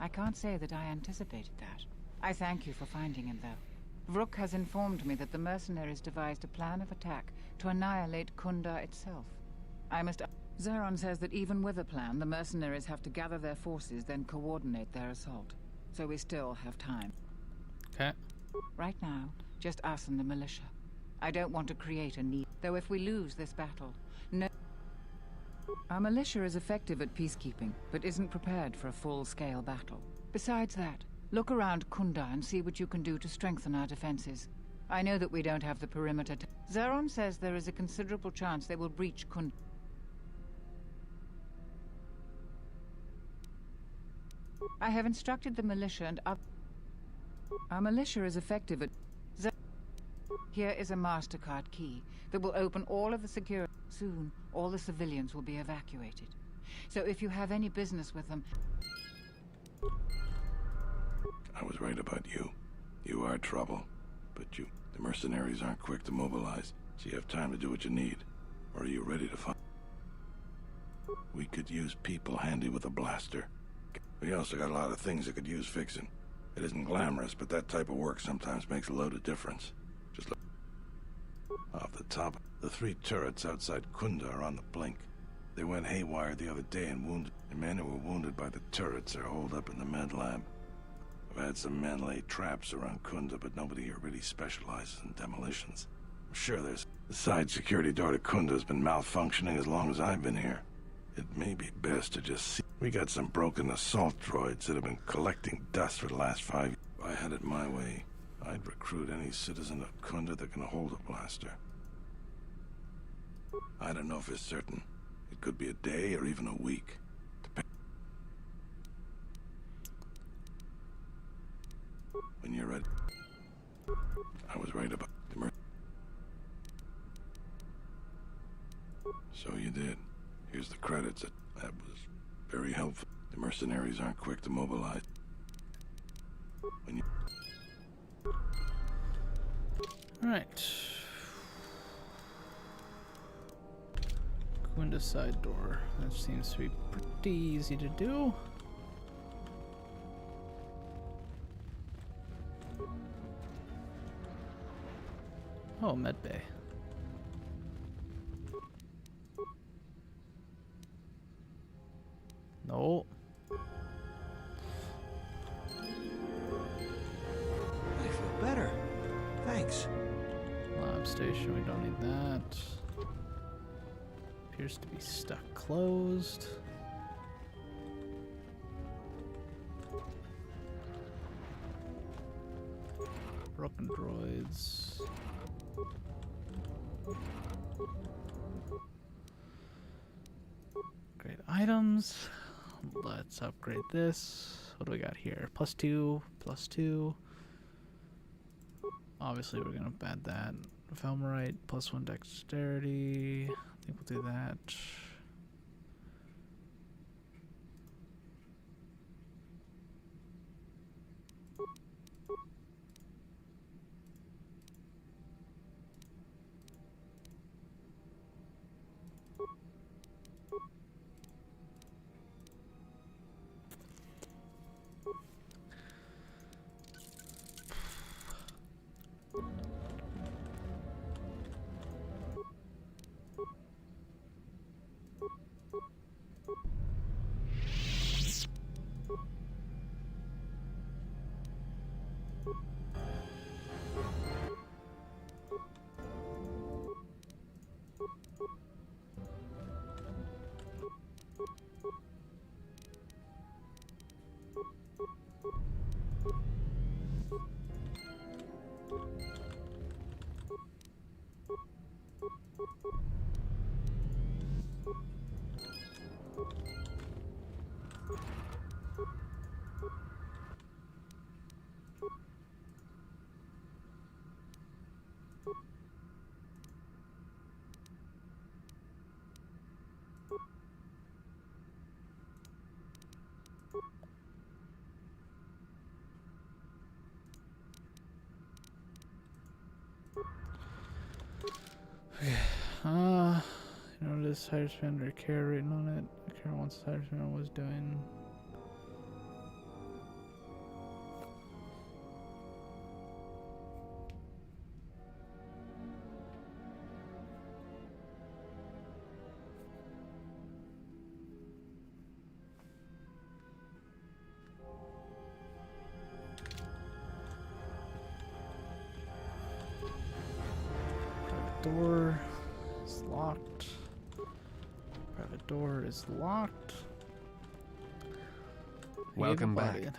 I can't say that I anticipated that. I thank you for finding him, though. Vrook has informed me that the mercenaries devised a plan of attack to annihilate Kunda itself. I must... Zeron says that even with a plan, the mercenaries have to gather their forces, then coordinate their assault. So we still have time.
Okay.
Right now, just us and the militia. I don't want to create a need. Though if we lose this battle, no... Our militia is effective at peacekeeping, but isn't prepared for a full-scale battle. Besides that, look around Kunda and see what you can do to strengthen our defenses. I know that we don't have the perimeter to... Zeron says there is a considerable chance they will breach Kunda. I have instructed the militia and other... Our militia is effective at... Here is a MasterCard key that will open all of the security. Soon, all the civilians will be evacuated. So if you have any business with them...
I was right about you. You are trouble. But the mercenaries aren't quick to mobilize, so you have time to do what you need. Or are you ready to fight? We could use people handy with a blaster. We also got a lot of things that could use fixing. It isn't glamorous, but that type of work sometimes makes a load of difference. Just look. Off the top, the 3 turrets outside Kunda are on the blink. They went haywire the other day and wounded. The men who were wounded by the turrets are holed up in the med lab. I've had some men lay traps around Kunda, but nobody here really specializes in demolitions. I'm sure there's... The side security door to Kunda has been malfunctioning as long as I've been here. It may be best to just see... We got some broken assault droids that have been collecting dust for the last 5 years. If I had it my way, I'd recruit any citizen of Kunda that can hold a blaster. I don't know for certain. It could be a day or even a week. When you're ready. I was right about the So you did. Here's the credits. That was very helpful. The mercenaries aren't quick to mobilize. When you...
Alright. Kunda side door. That seems to be pretty easy to do. Oh, medbay. No.
I feel better. Thanks.
Lab station, we don't need that. appears to be stuck closed. Broken droids. Great items. Let's upgrade this. What do we got here? +2, +2. Obviously, we're gonna add that. Felmerite, +1 dexterity. I think we'll do that. You notice higher spend or care written on it. Care wants higher spend was doing. Door is locked. Private door is locked.
Welcome back.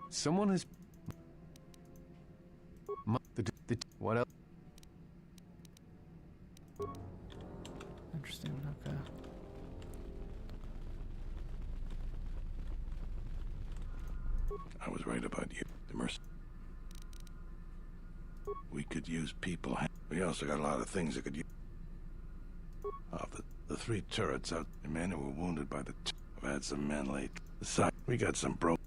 Someone has... What else?
Interesting, okay.
I was right about you, the mercy. We could use people. We also got a lot of things that could use. The 3 turrets out, the men who were wounded by the. I've had some men late. The side, we got some broke.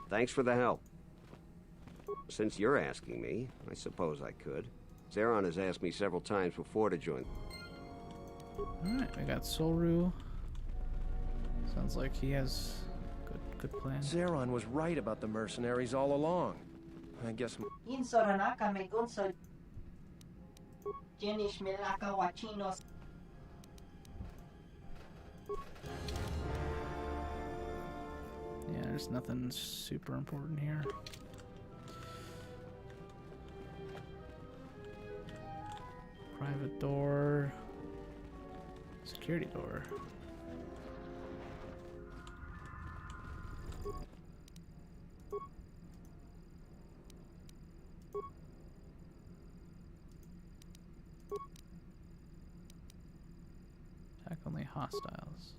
Thanks for the help. Since you're asking me, I suppose I could. Zeron has asked me several times before to join.
Alright, we got Solru. Sounds like he has good plan.
Zeron was right about the mercenaries all along. I guess...
Yeah, there's nothing super important here. Private door. Security door. Attack only hostiles.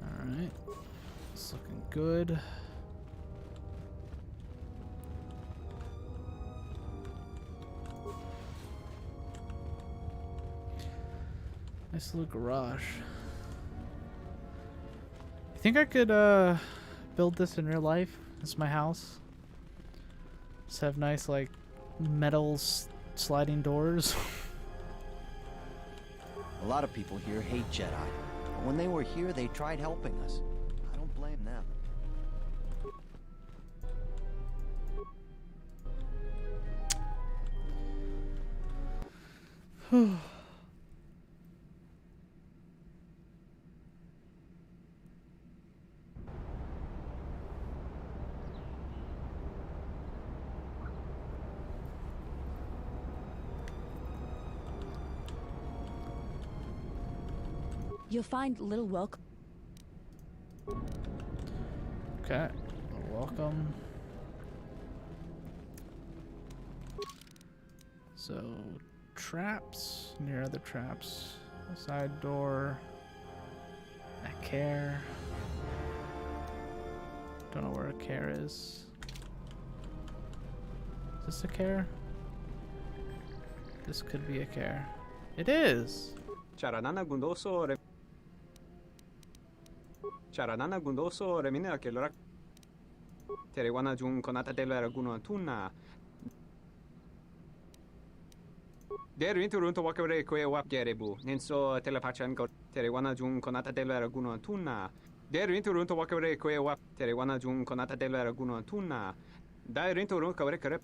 Alright. It's looking good. Nice little garage. You think I could build this in real life? This is my house. Just have nice like metal sliding doors.
A lot of people here hate Jedi. But when they were here, they tried helping us. I don't blame them.
You'll find little welcome.
Okay. Welcome. So, traps. Near other traps. A side door. A care. Don't know where a care is. Is this a care? This could be a care. It is!
Charanana Gundoso Charanana Gundoso Remina Kelora Terewana Jun Konata della Raguno Tuna Der Interunto Wakare Kwe Wap Gerebu Nenso Telepachan Go Terewana Jun Konata della Raguno Tuna Der Interunto Wakare Kwe Wap Terewana Jun Konata della Raguno Tuna Dai Rinturun Kawre Karep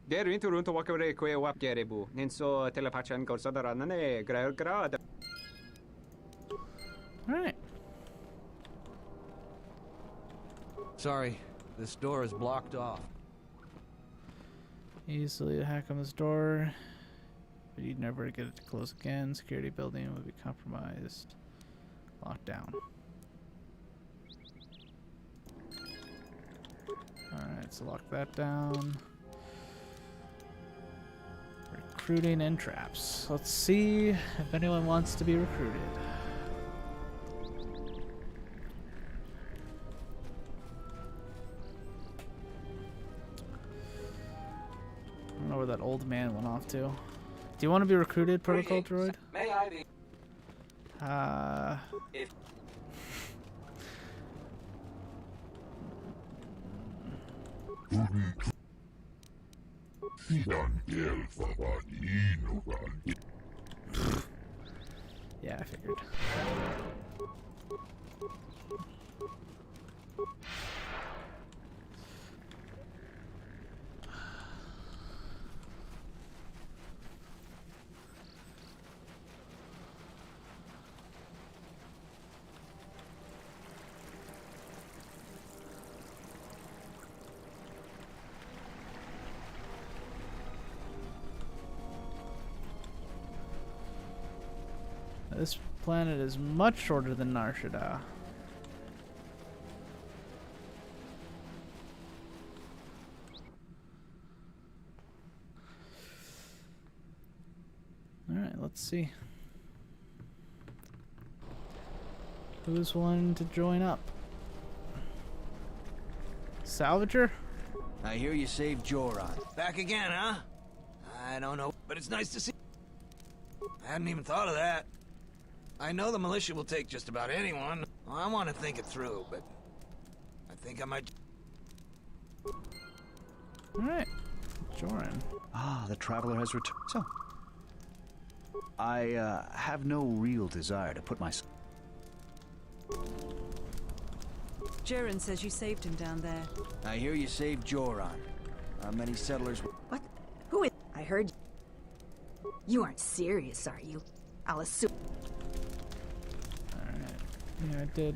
Der Interunto Wakare Kwe Wap Gerebu Nenso Telepachan Go Sadaranane Grad
Alright.
Sorry, this door is blocked off.
Easily hack on this door, but you'd never get it to close again. Security building would be compromised. Locked down. Alright, so lock that down. Recruiting and traps. Let's see if anyone wants to be recruited. I don't know where that old man went off to. Do you want to be recruited, Protocol Droid?
May I be? If
yeah, I figured. This planet is much shorter than Narshada. Alright, let's see. Who's willing to join up? Salvager?
I hear you saved Joran. Back again, huh? I don't know, but it's nice to see. I hadn't even thought of that. I know the militia will take just about anyone. I want to think it through, but I think I might.
Alright, Joran.
Ah, the traveler has returned. So, I have no real desire to put myself.
Jiren says you saved him down there.
I hear you saved Joran. Many settlers.
What? Who is? I heard. You aren't serious, are you? I'll assume.
Yeah, I did.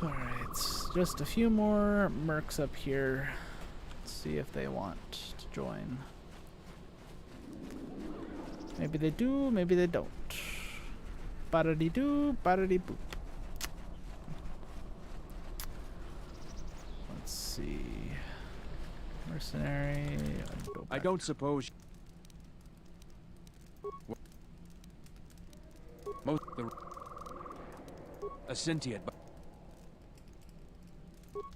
Alright, just a few more mercs up here. Let's see if they want to join. Maybe they do, maybe they don't. Ba-da-dee-doo, ba-da-dee-boop. Let's see. Mercenary.
I don't suppose. Most of a sentient.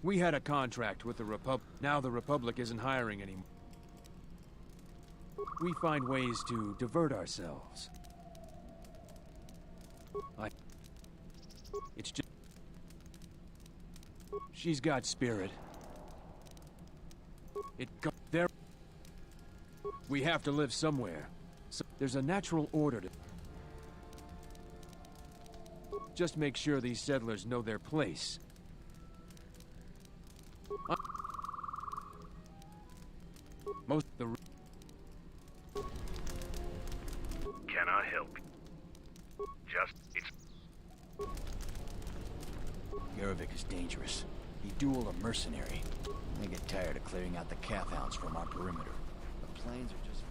We had a contract with the Republic. Now the Republic isn't hiring anymore. We find ways to divert ourselves. It's just. She's got spirit. There. We have to live somewhere. So there's a natural order to. Just make sure these settlers know their place. Most the.
Can I help? Just it's.
Yarovik is dangerous. He duel a mercenary. I get tired of clearing out the calf hounds from our perimeter. The planes are just...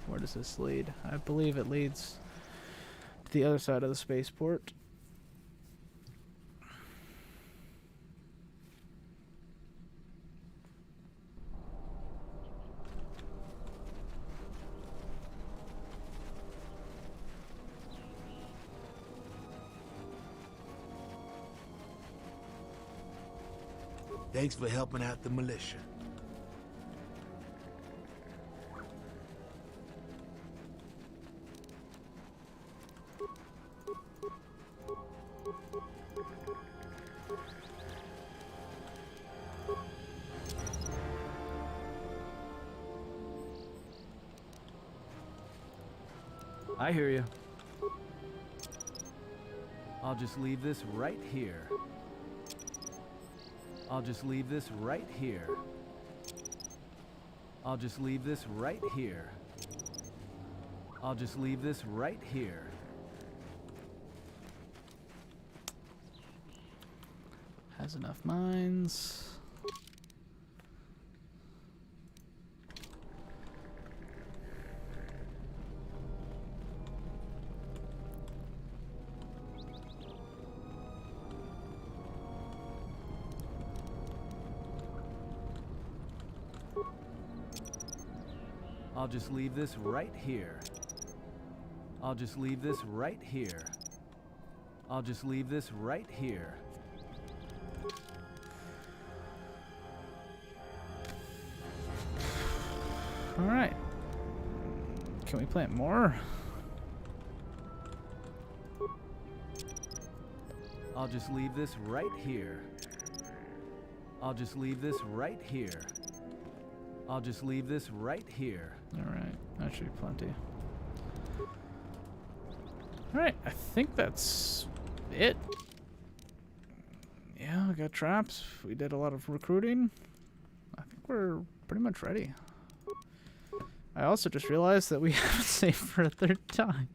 Where does this lead? I believe it leads to the other side of the spaceport.
Thanks for helping out the militia.
I hear you. I'll just leave this right here. I'll just leave this right here. I'll just leave this right here. I'll just leave this right here.
Has enough mines.
I'll just leave this right here. I'll just leave this right here. I'll just leave this right here.
All right. Can we plant more?
I'll just leave this right here. I'll just leave this right here. I'll just leave this right here.
All right, that should be plenty. All right, I think that's it. Yeah, we got traps. We did a lot of recruiting. I think we're pretty much ready. I also just realized that we haven't saved for a third time.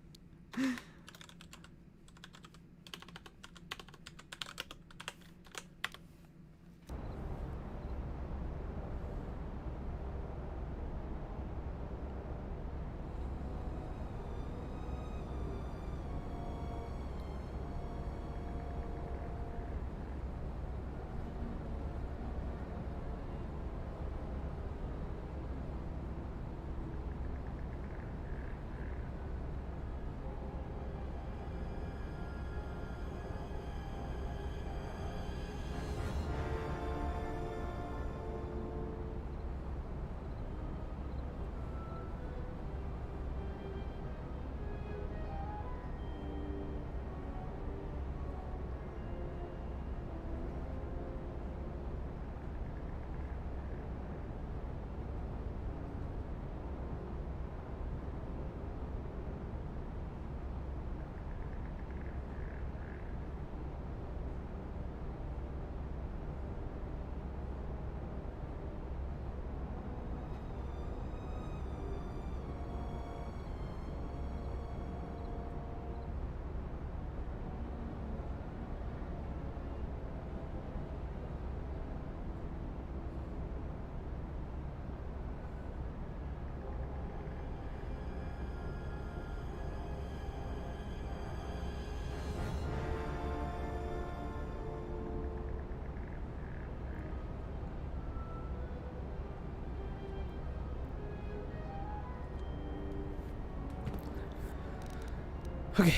Okay,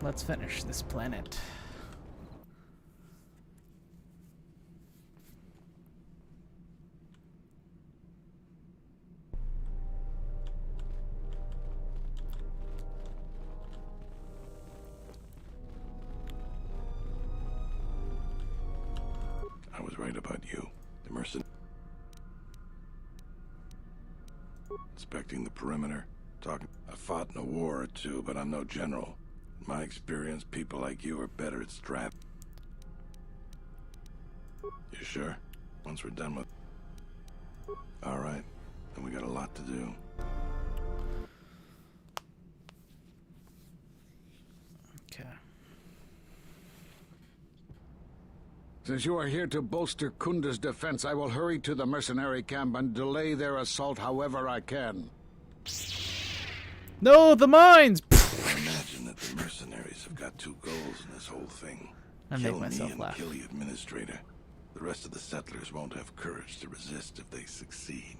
let's finish this planet.
I was right about you, the mercenary. Inspecting the perimeter. Talking. I fought in a war or two, but I'm no general. In my experience, people like you are better at strat. You sure? Once we're done with... All right. Then we got a lot to do.
Okay.
Since you are here to bolster Kunda's defense, I will hurry to the mercenary camp and delay their assault however I can.
No, the mines!
I imagine that the mercenaries have got two goals in this whole thing.
I
Kill
make
me
myself
and
laugh.
kill the Administrator. The rest of the settlers won't have courage to resist if they succeed.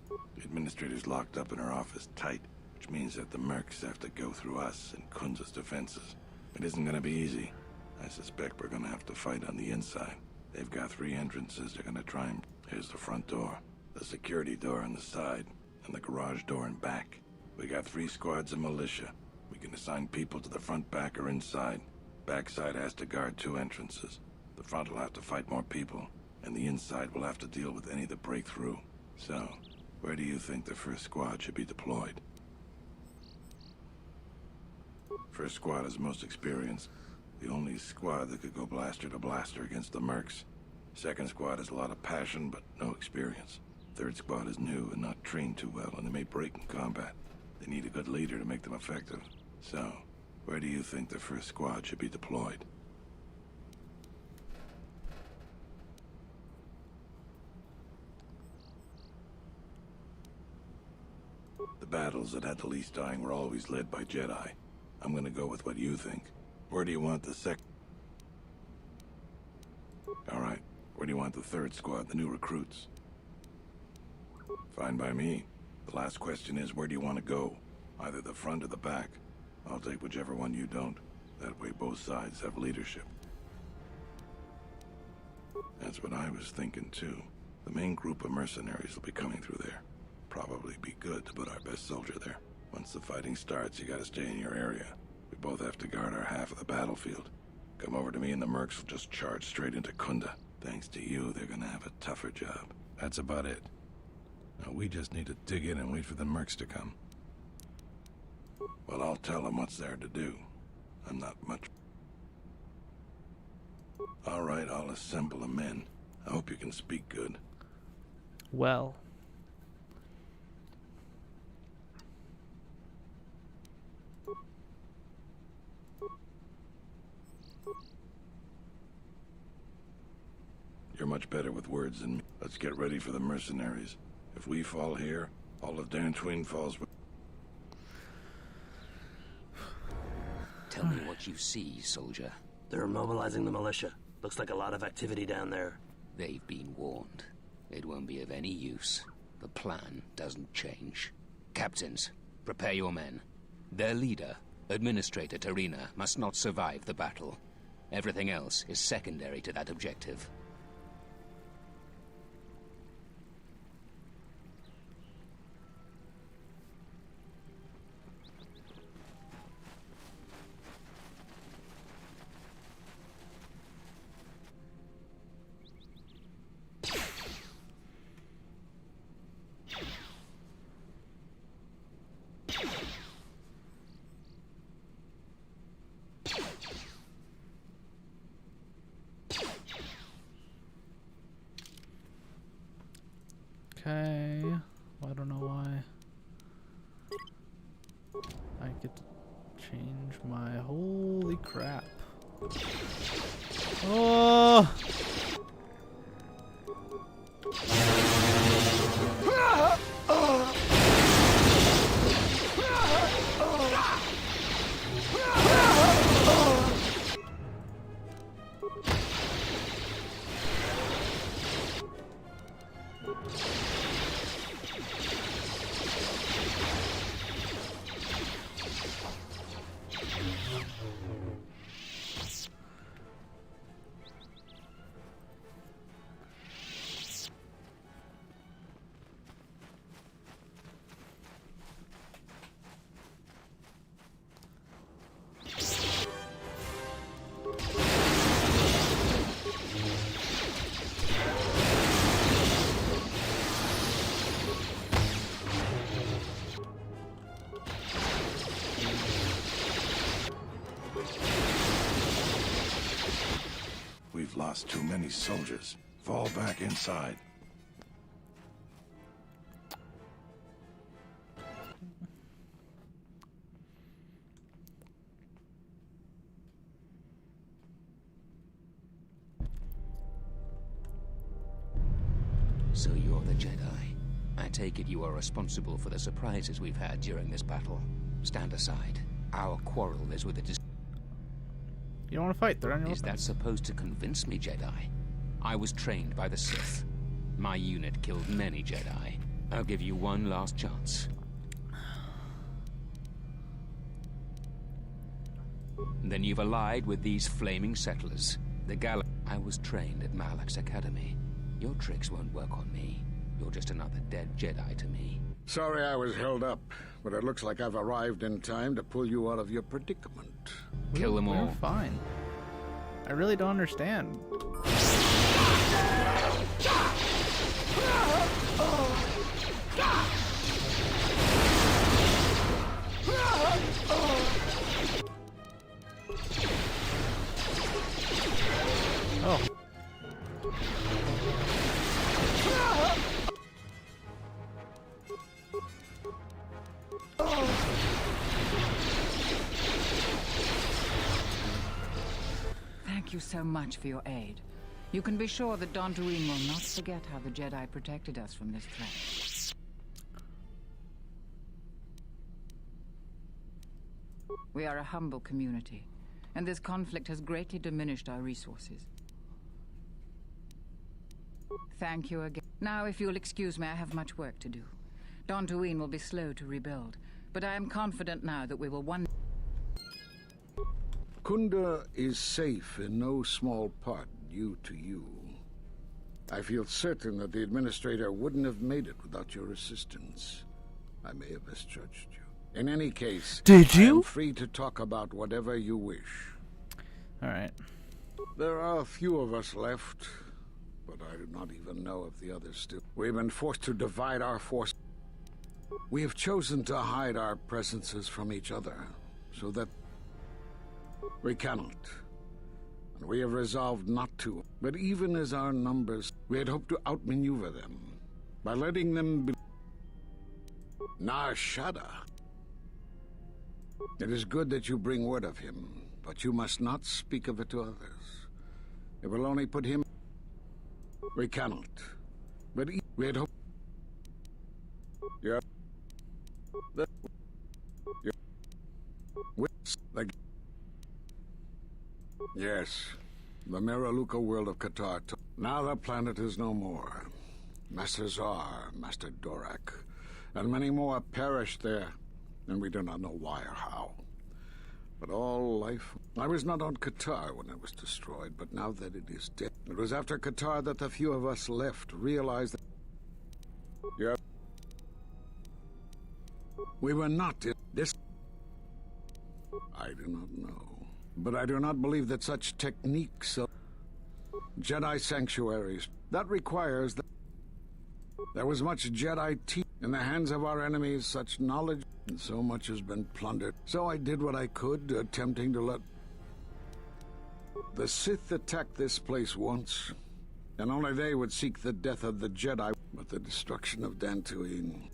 The Administrator's locked up in her office tight, which means that the mercs have to go through us and Kunza's defenses. It isn't gonna be easy. I suspect we're gonna have to fight on the inside. They've got 3 entrances they're gonna try and... Here's the front door, the security door on the side, and the garage door in back. We got 3 squads of militia. We can assign people to the front, back, or inside. Backside has to guard 2 entrances. The front will have to fight more people, and the inside will have to deal with any that break through. So, where do you think the first squad should be deployed? First squad is most experienced. The only squad that could go blaster to blaster against the mercs. Second squad has a lot of passion, but no experience. Third squad is new and not trained too well, and they may break in combat. They need a good leader to make them effective. So, where do you think the first squad should be deployed? The battles that had the least dying were always led by Jedi. I'm gonna go with what you think. Where do you want the Alright, where do you want the third squad, the new recruits? Fine by me. The last question is, where do you want to go? Either the front or the back. I'll take whichever one you don't. That way both sides have leadership. That's what I was thinking too. The main group of mercenaries will be coming through there. Probably be good to put our best soldier there. Once the fighting starts, you gotta stay in your area. We both have to guard our half of the battlefield. Come over to me and the mercs will just charge straight into Kunda. Thanks to you, they're gonna have a tougher job. That's about it. Now we just need to dig in and wait for the mercs to come. Well, I'll tell them what's there to do. I'm not much... Alright, I'll assemble the men. I hope you can speak good.
Well.
You're much better with words than me. Let's get ready for the mercenaries. If we fall here, all of Dantooine falls with...
Tell me what you see, soldier.
They're mobilizing the militia. Looks like a lot of activity down there.
They've been warned. It won't be of any use. The plan doesn't change. Captains, prepare your men. Their leader, Administrator Tarina, must not survive the battle. Everything else is secondary to that objective.
Okay. I don't know why. I get to change my... Holy crap. Oh!
We've lost too many soldiers. Fall back inside.
So you're the Jedi. I take it you are responsible for the surprises we've had during this battle. Stand aside. Our quarrel is with the
You don't want to fight, they're on your
Is that supposed to convince me, Jedi? I was trained by the Sith. My unit killed many Jedi. I'll give you one last chance. Then you've allied with these flaming settlers. I was trained at Malak's academy. Your tricks won't work on me. You're just another dead Jedi to me.
Sorry I was held up, but it looks like I've arrived in time to pull you out of your predicament.
Kill them all.
We're fine. I really don't understand. Oh.
Thank you so much for your aid. You can be sure that Dantooine will not forget how the Jedi protected us from this threat. We are a humble community, and this conflict has greatly diminished our resources. Thank you again. Now, if you'll excuse me, I have much work to do. Dantooine will be slow to rebuild, but I am confident now that we will one...
Kunda is safe in no small part due to you. I feel certain that the Administrator wouldn't have made it without your assistance. I may have misjudged you. In any case,
did you?
I am free to talk about whatever you wish.
All right.
There are a few of us left, but I do not even know if the others still... We've been forced to divide our force. We have chosen to hide our presences from each other, so that we cannot. And we have resolved not to. But even as our numbers, we had hoped to outmaneuver them by letting them be... Nar Shaddaa. It is good that you bring word of him, but you must not speak of it to others. It will only put him... We cannot. But we had hoped... Yeah. Yes, the Meraluka world of Qatar. Now the planet is no more. Master Zar, Master Dorak, and many more perished there, and we do not know why or how. But all life... I was not on Qatar when it was destroyed, but now that it is dead... It was after Qatar that the few of us left realized that... Yeah. We were not in this... I do not know. But I do not believe that such techniques of Jedi sanctuaries, that requires that there was much Jedi teaching in the hands of our enemies, such knowledge, and so much has been plundered. So I did what I could, attempting to let... The Sith attacked this place once, and only they would seek the death of the Jedi, but the destruction of Dantooine.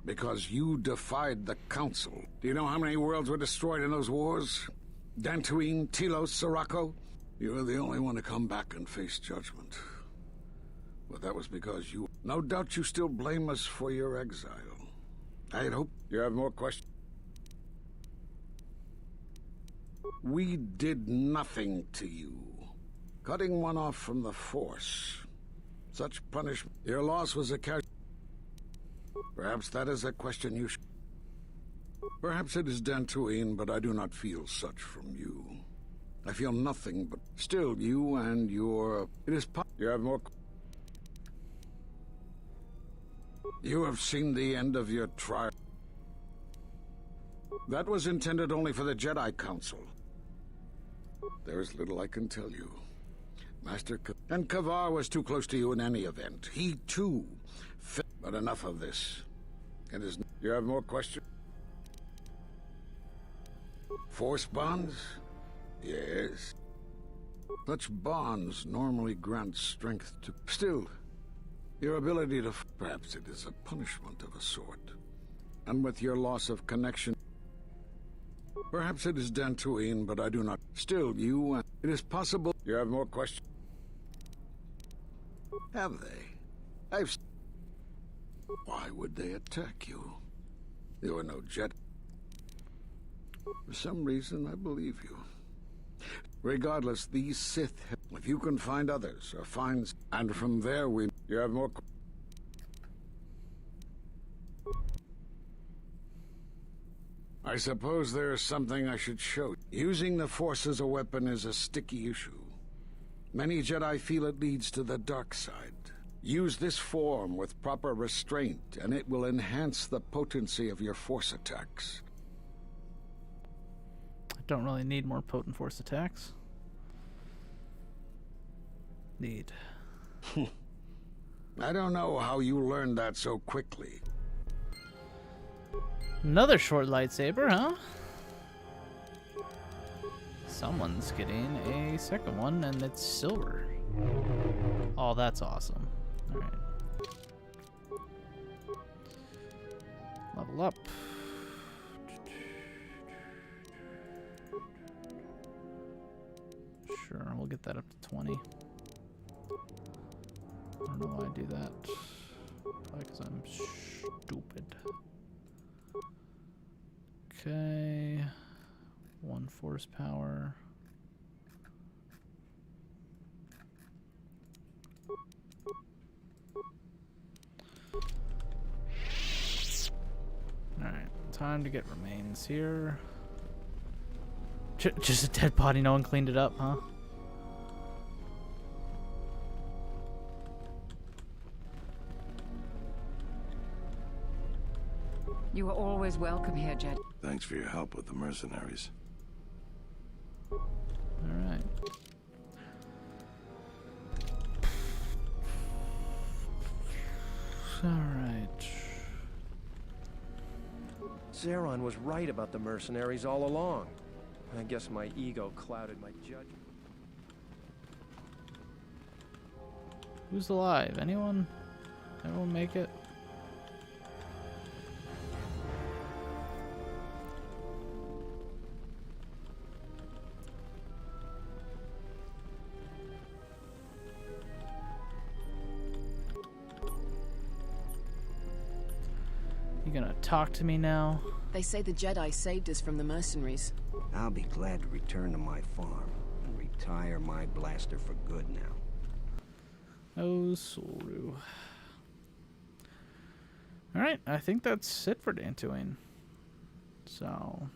Because you defied the Council. Do you know how many worlds were destroyed in those wars? Dantooine, Telos, Sirocco? You were the only one to come back and face judgment. But that was because you... No doubt you still blame us for your exile. I had hoped you have more questions. We did nothing to you. Cutting one off from the Force. Such punishment. Your loss was a casualty. Perhaps that is a question you should... Perhaps it is Dantooine, but I do not feel such from you. I feel nothing but... Still, you and your... It is you have more... You have seen the end of your trial. That was intended only for the Jedi Council. There is little I can tell you. Master and Kavar was too close to you in any event. He, too... But enough of this. It is... You have more questions? Force bonds? Yes. Such bonds normally grant strength to... Still, your ability to... Perhaps it is a punishment of a sort. And with your loss of connection... Perhaps it is Dantooine, but I do not... Still, you... It is possible... You have more questions? Have they? Why would they attack you? You are no Jedi. For some reason, I believe you. Regardless, these Sith, if you can find others or find... And from there, you have more... I suppose there's something I should show you. Using the Force as a weapon is a sticky issue. Many Jedi feel it leads to the dark side. Use this form with proper restraint, and it will enhance the potency of your Force attacks.
I don't really need more potent Force attacks. Need.
I don't know how you learned that so quickly.
Another short lightsaber, huh? Someone's getting a second one, and it's silver. Oh, that's awesome. Alright. Level up. Sure, we'll get that up to 20. I don't know why I do that. Probably because I'm stupid. Okay. 1 force power. Alright, time to get remains here. Just a dead body, no one cleaned it up, huh?
You are always welcome here, Jed.
Thanks for your help with the mercenaries.
Alright. Alright.
Zeron was right about the mercenaries all along. I guess my ego clouded my judgment.
Who's alive? Anyone? Everyone make it? You gonna talk to me now?
They say the Jedi saved us from the mercenaries.
I'll be glad to return to my farm and retire my blaster for good now.
Oh, Soru. Alright, I think that's it for Dantooine. So...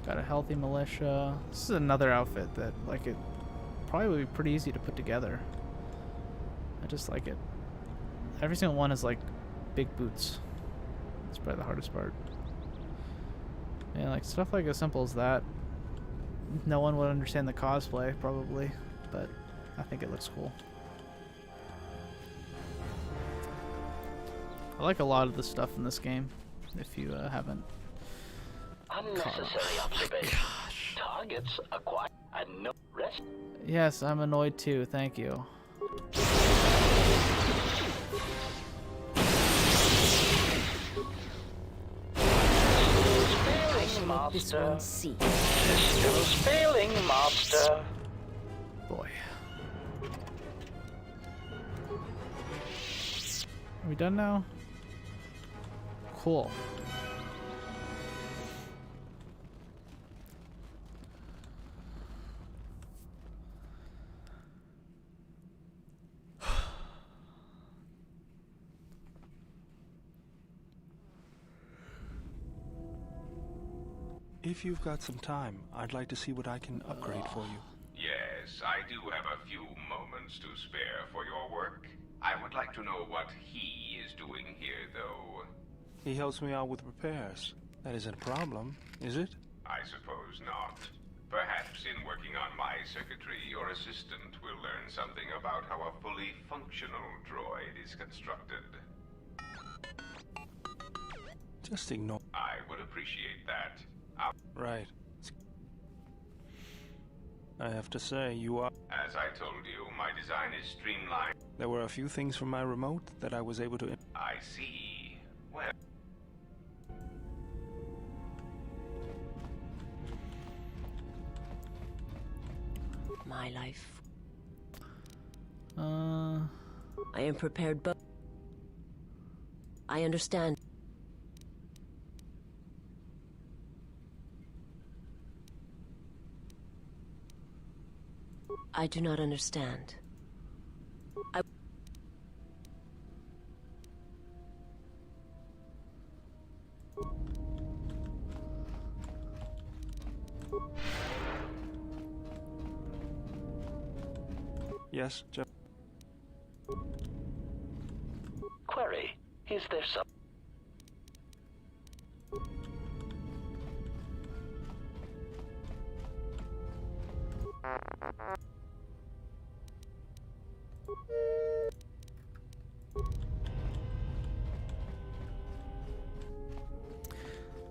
got a healthy militia. This is another outfit that, like, it probably would be pretty easy to put together. I just like it. Every single one is like big boots. That's probably the hardest part. Yeah, like stuff like as simple as that. No one would understand the cosplay, probably, but I think it looks cool. I like a lot of the stuff in this game, if you haven't.
Unnecessary observation. Targets acquired and no rest.
Yes, I'm annoyed too, thank you.
This one see.
Systems failing, Master.
Boy. Are we done now? Cool.
If you've got some time, I'd like to see what I can upgrade for you.
Yes, I do have a few moments to spare for your work. I would like to know what he is doing here, though.
He helps me out with repairs. That isn't a problem, is it?
I suppose not. Perhaps in working on my circuitry, your assistant will learn something about how a fully functional droid is constructed.
Just ignore.
I would appreciate that.
Right. I have to say, you are...
As I told you, my design is streamlined.
There were a few things from my remote that I was able to...
I see. Well...
my life.
Uh...
I am prepared, but I understand. I do not understand.
Yes, Jeff.
Query, is there some...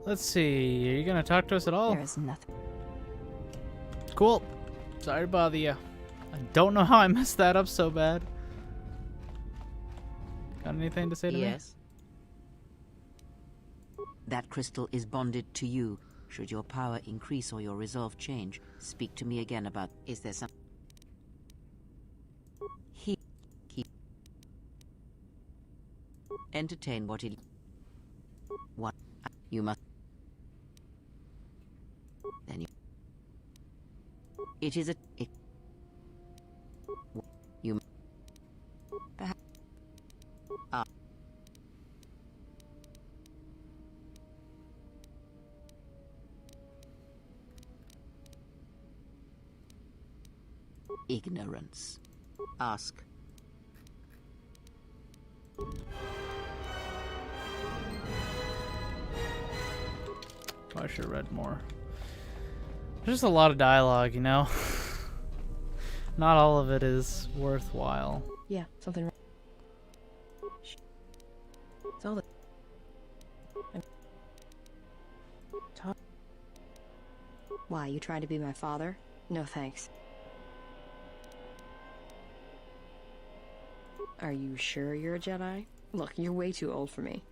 Let's see. Are you gonna talk to us at all?
There is nothing.
Cool. Sorry to bother you. I don't know how I messed that up so bad. Got anything to say to me?
Yes. That crystal is bonded to you. Should your power increase or your resolve change, speak to me again about... Is there some... He... Entertain what it... What? You must... Then you... It is a... It... You... Perhaps... Ignorance. Ask.
I should have read more. There's just a lot of dialogue, you know? Not all of it is worthwhile.
Yeah, something wrong. It's all the... Why, you trying to be my father? No thanks. Are you sure you're a Jedi? Look, you're way too old for me.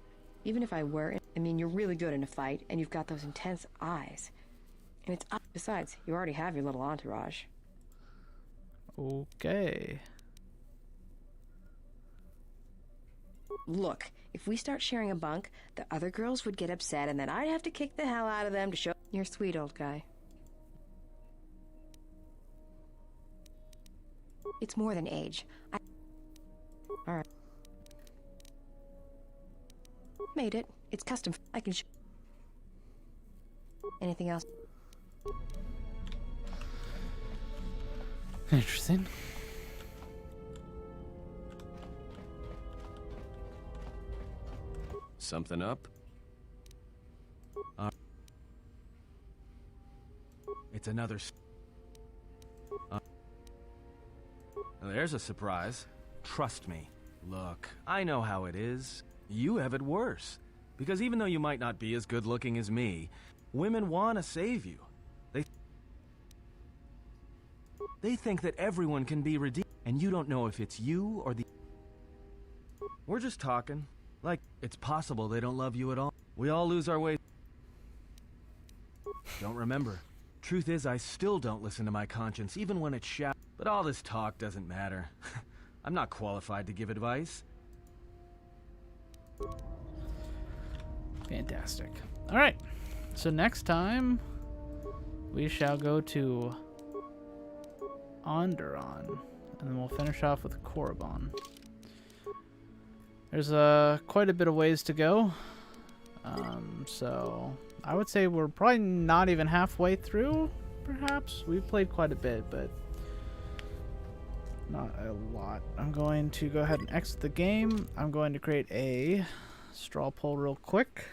Even if I were, I mean, you're really good in a fight, and you've got those intense eyes. And it's... Besides, you already have your little entourage.
Okay.
Look, if we start sharing a bunk, the other girls would get upset, and then I'd have to kick the hell out of them to show... You're sweet, old guy. It's more than age. Alright. Made it. It's custom. I can Anything else?
Interesting.
Something up?
It's another... There's a surprise. Trust me. Look, I know how it is. You have it worse. Because even though you might not be as good looking as me, women want to save you. They think that everyone can be redeemed, and you don't know if it's you or the... We're just talking. Like, it's possible they don't love you at all. We all lose our way. Don't remember. Truth is, I still don't listen to my conscience, even when it's shouts. But all this talk doesn't matter. I'm not qualified to give advice.
Fantastic. Alright. So next time, we shall go to Onderon. And then we'll finish off with Korriban. There's quite a bit of ways to go. So I would say we're probably not even halfway through, perhaps. We've played quite a bit, but not a lot. I'm going to go ahead and exit the game. I'm going to create a straw poll real quick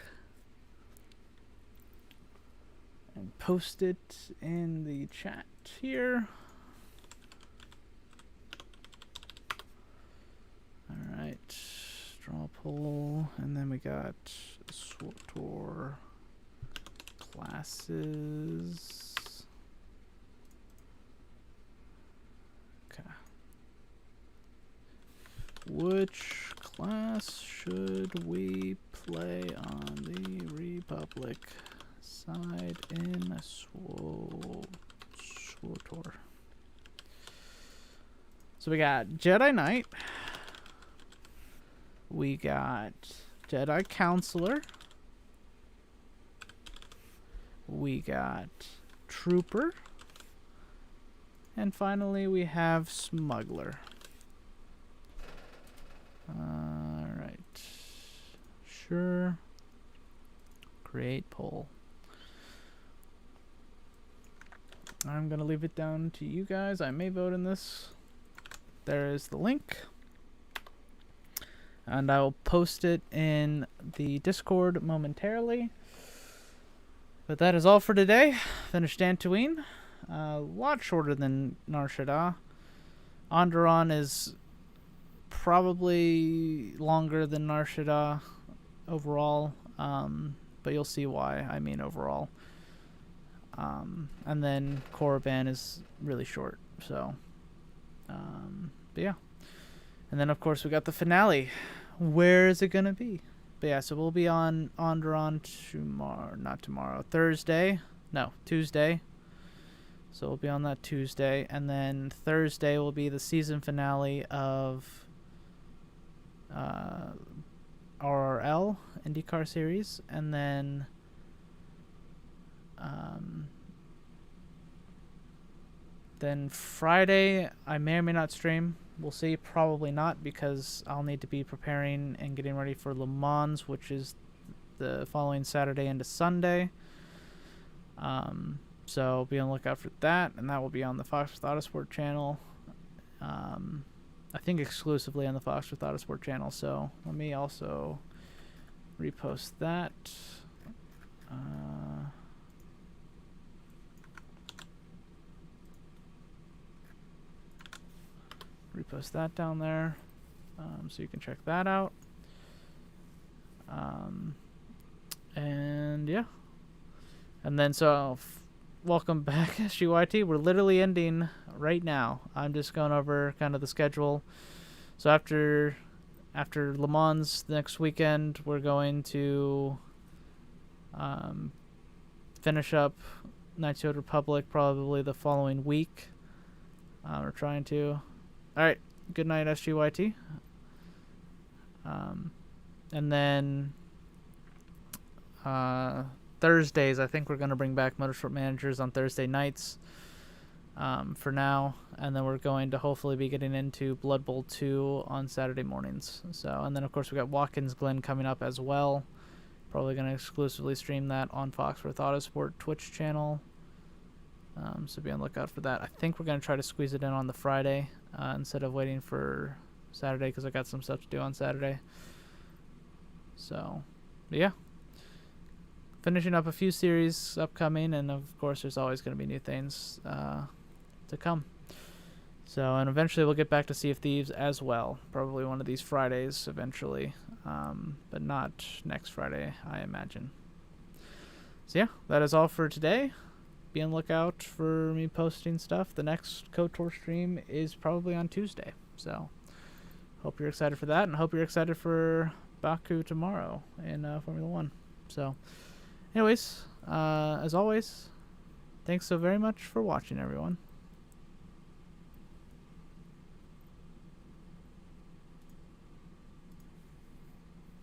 and post it in the chat here. Alright, straw poll, and then we got SWTOR classes. Okay. Which class should we play on the Republic side in SWTOR? So we got Jedi Knight. We got Jedi Counselor. We got Trooper. And finally we have Smuggler. Alright. Sure. Create poll. I'm going to leave it down to you guys. I may vote in this. There is the link. And I will post it in the Discord momentarily. But that is all for today. Finished Dantooine. A lot shorter than Nar Shaddaa. Onderon is probably longer than Nar Shaddaa overall. But you'll see why I mean overall. And then Korriban is really short. So, but yeah. And then, of course, we got the finale. Where is it going to be? But yeah, so we'll be on Onderon tomorrow. Not tomorrow. Thursday. No, Tuesday. So we'll be on that Tuesday. And then Thursday will be the season finale of RRL, IndyCar Series. And then Friday, I may or may not stream. We'll see. Probably not, because I'll need to be preparing and getting ready for Le Mans, which is the following Saturday into Sunday. So be on the lookout for that, and that will be on the Fox with Autosport channel. I think exclusively on the Fox with Autosport channel. So let me also repost that. Repost that down there, so you can check that out. And yeah, and then so welcome back, SGYT. We're literally ending right now. I'm just going over kind of the schedule. So after Le Mans next weekend, we're going to finish up Knights of the Old Republic probably the following week. We're trying to. Alright, good night, SGYT. And then Thursdays, I think we're going to bring back Motorsport Managers on Thursday nights for now. And then we're going to hopefully be getting into Blood Bowl 2 on Saturday mornings. So, and then, of course, we got Watkins Glen coming up as well. Probably going to exclusively stream that on Foxworth Autosport Twitch channel. So be on the lookout for that. I think we're going to try to squeeze it in on the Friday instead of waiting for Saturday, because I got some stuff to do on Saturday. So, but yeah. Finishing up a few series upcoming, and of course there's always going to be new things to come. So, and eventually we'll get back to Sea of Thieves as well. Probably one of these Fridays eventually, but not next Friday, I imagine. So yeah, that is all for today. Be on the lookout for me posting stuff. The next KOTOR stream is probably on Tuesday. So, hope you're excited for that, and hope you're excited for Baku tomorrow in Formula 1. So, anyways, as always, thanks so very much for watching, everyone.